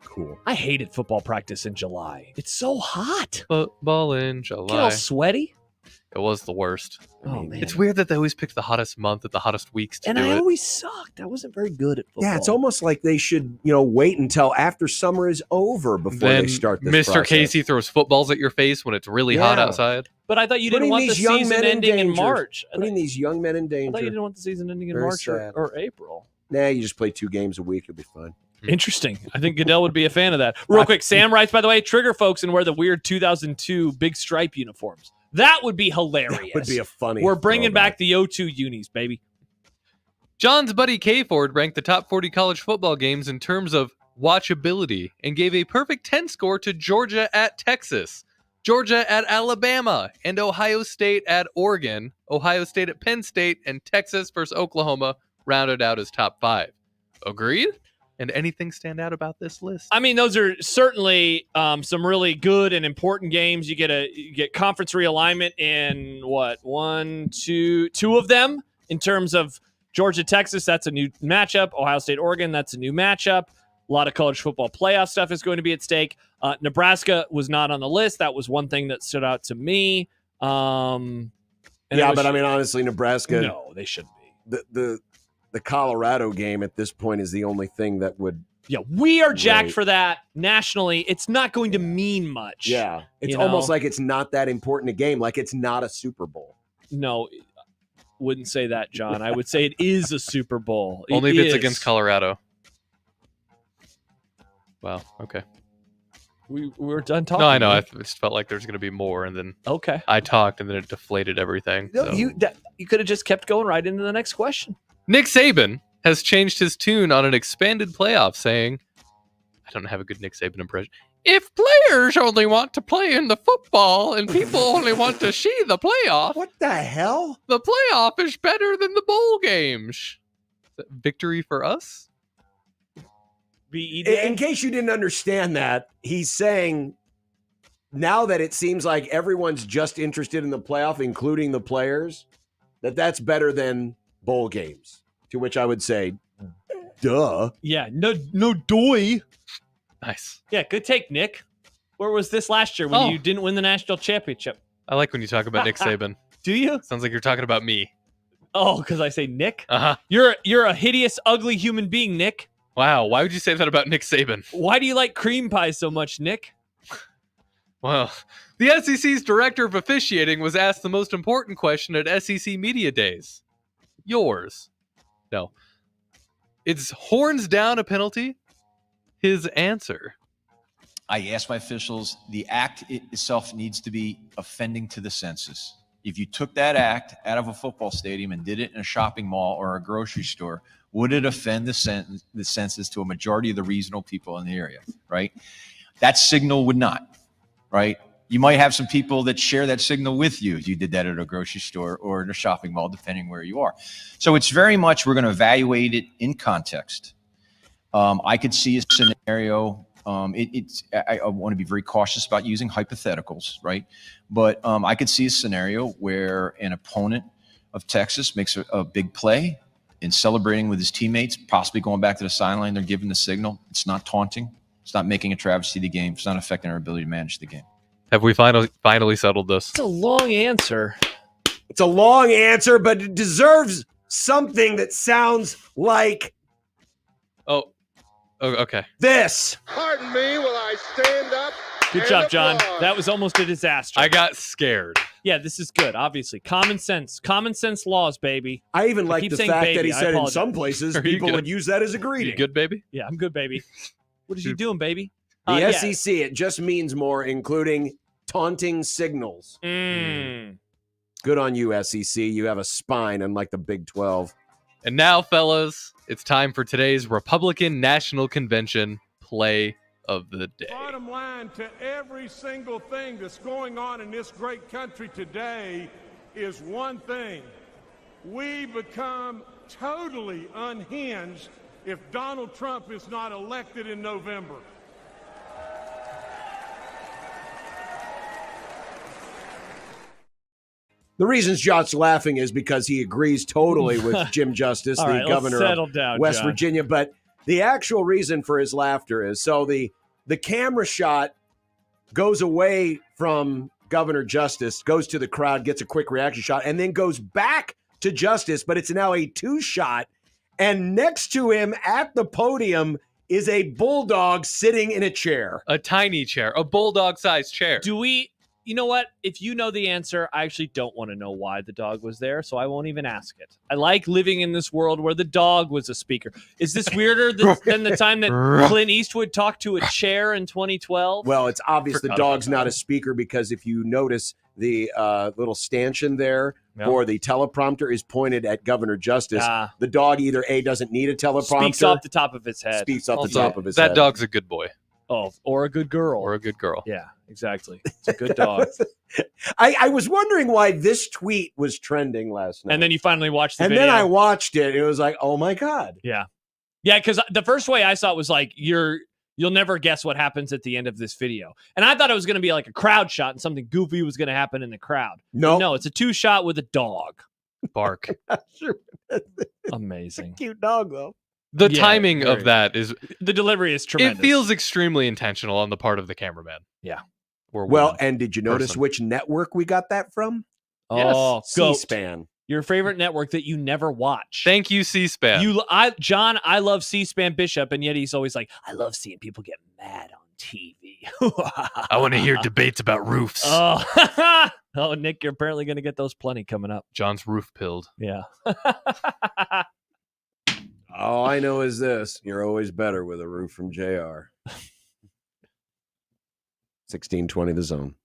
Cool. I hated football practice in July. It's so hot. Football in July. Get all sweaty. It was the worst. Oh, man. It's weird that they always pick the hottest month at the hottest weeks to and do I it. always sucked. I wasn't very good at football. Yeah, it's almost like they should, wait until after summer is over before Then they start this Mr. process. Casey throws footballs at your face when it's really hot outside. But I thought you didn't want the season ending in March. Putting these young men in danger. I thought you didn't want the season ending in Very March sad. or April. Nah, you just play 2 games a week. You'll be fine. Interesting. I think Goodell would be a fan of that. Real quick, Sam writes, by the way, trigger folks and wear the weird 2002 big stripe uniforms. That would be hilarious. That would be a funny. We're bringing back the 02 unis, baby. John's buddy K Ford ranked the top 40 college football games in terms of watchability and gave a perfect 10 score to Georgia at Texas, Georgia at Alabama, and Ohio State at Oregon. Ohio State at Penn State, and Texas versus Oklahoma rounded out as top 5. Agreed? And anything stand out about this list? I mean, those are certainly some really good and important games. You get conference realignment in two of them in terms of Georgia, Texas. That's a new matchup. Ohio State, Oregon. That's a new matchup. A lot of college football playoff stuff is going to be at stake. Nebraska was not on the list. That was one thing that stood out to me. Honestly, Nebraska. No, they shouldn't be. The Colorado game at this point is the only thing that would. Yeah, we are jacked for that nationally. It's not going to mean much. Yeah, it's almost like it's not that important a game. Like it's not a Super Bowl. No, wouldn't say that, John. I would say it is a Super Bowl. Only if it's against Colorado. Wow. Okay. We were done talking. No, I know. I just felt like there's going to be more, and then I talked, and then it deflated everything. No, so. you could have just kept going right into the next question. Nick Saban has changed his tune on an expanded playoff, saying, I don't have a good Nick Saban impression. If players only want to play in the football and people only want to see the playoff. What the hell? The playoff is better than the bowl games. Is that victory for us? In case you didn't understand that, he's saying now that it seems like everyone's just interested in the playoff, including the players, that's better than bowl games. To which I would say, duh. Yeah, no doy. Nice. Yeah, good take, Nick. Where was this last year when you didn't win the national championship? I like when you talk about Nick Saban. Do you? Sounds like you're talking about me. Oh, because I say Nick? Uh-huh. You're a hideous, ugly human being, Nick. Wow, why would you say that about Nick Saban? Why do you like cream pie so much, Nick? Well, the SEC's director of officiating was asked the most important question at SEC Media Days. Yours. No. Is horns down a penalty? His answer. I asked my officials, the act itself needs to be offending to the senses. If you took that act out of a football stadium and did it in a shopping mall or a grocery store, would it offend the senses to a majority of the reasonable people in the area, right? That signal would not, right? You might have some people that share that signal with you if you did that at a grocery store or in a shopping mall, depending where you are. So it's very much, we're going to evaluate it in context. I could see a scenario. I want to be very cautious about using hypotheticals, right? But I could see a scenario where an opponent of Texas makes a big play in celebrating with his teammates, possibly going back to the sideline. They're giving the signal. It's not taunting. It's not making a travesty of the game. It's not affecting our ability to manage the game. Have we finally settled this? It's a long answer. It's a long answer, but it deserves something that sounds like. Oh, okay. This. Pardon me while I stand up. Good job, John. That was almost a disaster. I got scared. Yeah, this is good, obviously. Common sense laws, baby. I even like the fact that he said in some places Are you people good? would use that as a greeting. You good, baby? Yeah, I'm good, baby. What is he doing, baby? The SEC, it just means more, including taunting signals. Good on you, SEC. You have a spine, unlike the Big 12. And now, fellas, it's time for today's Republican National Convention play of the day. Bottom line to every single thing that's going on in this great country today is one thing. We become totally unhinged if Donald Trump is not elected in November. The reason John's laughing is because he agrees totally with Jim Justice, the governor of West Virginia. But the actual reason for his laughter is so the camera shot goes away from Governor Justice, goes to the crowd, gets a quick reaction shot, and then goes back to Justice, but it's now a two-shot. And next to him at the podium is a bulldog sitting in a chair. A tiny chair, a bulldog-sized chair. You know what? If you know the answer, I actually don't want to know why the dog was there, so I won't even ask it. I like living in this world where the dog was a speaker. Is this weirder than the time that Clint Eastwood talked to a chair in 2012? Well, it's obvious the dog's not a speaker because if you notice the little stanchion there for the teleprompter is pointed at Governor Justice. The dog either A, doesn't need a teleprompter. Speaks off the top of his head. Speaks off the top of his head. That dog's a good boy. Oh, or a good girl. Or a good girl. Yeah, exactly. It's a good dog. I was wondering why this tweet was trending last night. And then you finally watched the video. video. And then I watched it. And it was like, oh, my God. Yeah. Yeah, because the first way I saw it was like, you'll never guess what happens at the end of this video. And I thought it was going to be like a crowd shot and something goofy was going to happen in the crowd. No, it's a two-shot with a dog. Bark. Amazing. Cute dog, though. The timing of that is... The delivery is tremendous. It feels extremely intentional on the part of the cameraman. Yeah. Well, and did you notice which network we got that from? Oh, C-SPAN. Your favorite network that you never watch. Thank you, C-SPAN. John, I love C-SPAN Bishop, and yet he's always like, I love seeing people get mad on TV. I want to hear debates about roofs. Oh, Nick, you're apparently going to get those plenty coming up. John's roof pilled. Yeah. All I know is this. You're always better with a roof from JR. 1620 The Zone.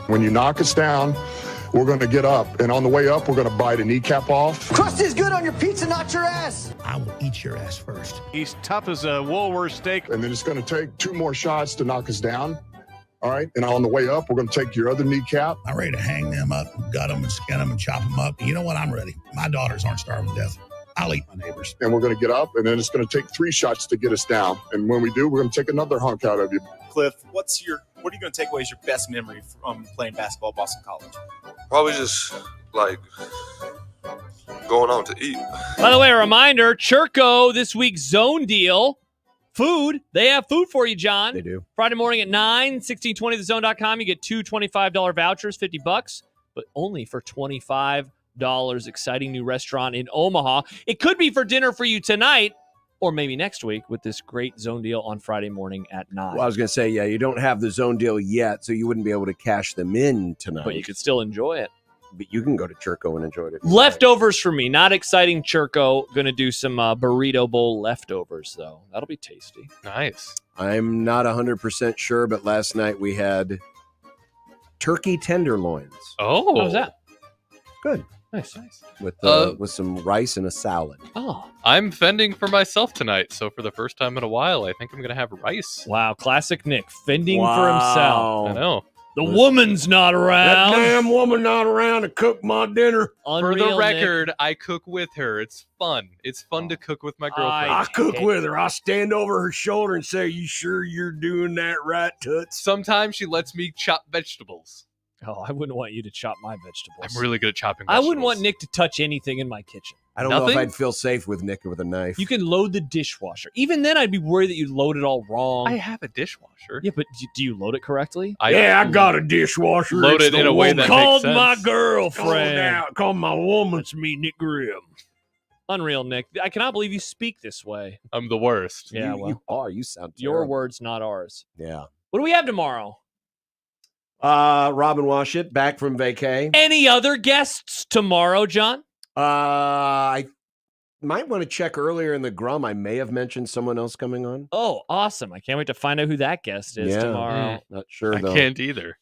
When you knock us down, we're going to get up. And on the way up, we're going to bite a kneecap off. Crust is good on your pizza, not your ass. I will eat your ass first. He's tough as a Woolworth steak. And then it's going to take 2 more shots to knock us down. All right. And on the way up, we're going to take your other kneecap. I'm ready to hang them up, gut them, and skin them, and chop them up. You know what? I'm ready. My daughters aren't starving to death. I'll eat my neighbors. And we're going to get up, and then it's going to take 3 shots to get us down. And when we do, we're going to take another hunk out of you. Cliff, what are you going to take away as your best memory from playing basketball at Boston College? Probably just, like, going out to eat. By the way, a reminder, Churco, this week's zone deal. Food. They have food for you, John. They do. Friday morning at 9, 1620thezone.com. You get 2 $25 vouchers, $50, but only for $25. Exciting new restaurant in Omaha. It could be for dinner for you tonight or maybe next week with this great zone deal on Friday morning at 9. Well, I was going to say, yeah, you don't have the zone deal yet, so you wouldn't be able to cash them in tonight. But you could still enjoy it. But you can go to Churco and enjoy it. Leftovers for me. Not exciting Churco. Going to do some burrito bowl leftovers, though. That'll be tasty. Nice. I'm not 100% sure, but last night we had turkey tenderloins. Oh. How was that? Good. Nice. With some rice and a salad. Oh. I'm fending for myself tonight, so for the first time in a while, I think I'm going to have rice. Wow, classic Nick. Fending for himself. I know. The woman's not around. That damn woman not around to cook my dinner. For the record, I cook with her. It's fun. It's fun to cook with my girlfriend. I cook with her. I stand over her shoulder and say, "You sure you're doing that right, Toots?" Sometimes she lets me chop vegetables. Oh, I wouldn't want you to chop my vegetables. I'm really good at chopping I vegetables. wouldn't want Nick to touch anything in my kitchen. I don't know if I'd feel safe with Nick with a knife. You can load the dishwasher. Even then, I'd be worried that you'd load it all wrong. I have a dishwasher. Yeah, but do you load it correctly? I got a dishwasher. Load it in a way that makes sense. My girlfriend. Called my woman. It's me, Nick Grimm. Unreal, Nick. I cannot believe you speak this way. I'm the worst. Yeah, You sound your terrible. words, not ours. Yeah. What do we have tomorrow? Robin Washit back from vacay. Any other guests tomorrow, John? I might want to check earlier in the Grum. I may have mentioned someone else coming on. Oh, awesome. I can't wait to find out who that guest is tomorrow. Not sure, though. I can't either.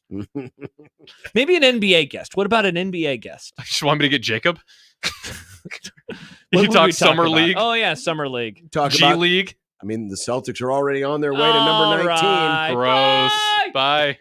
Maybe an NBA guest. What about an NBA guest? You just want me to get Jacob? What You would talk we Summer about? League? Oh, yeah, Summer League. Talk League? I mean, the Celtics are already on their way to number 19. Right. Gross. Bye. Bye.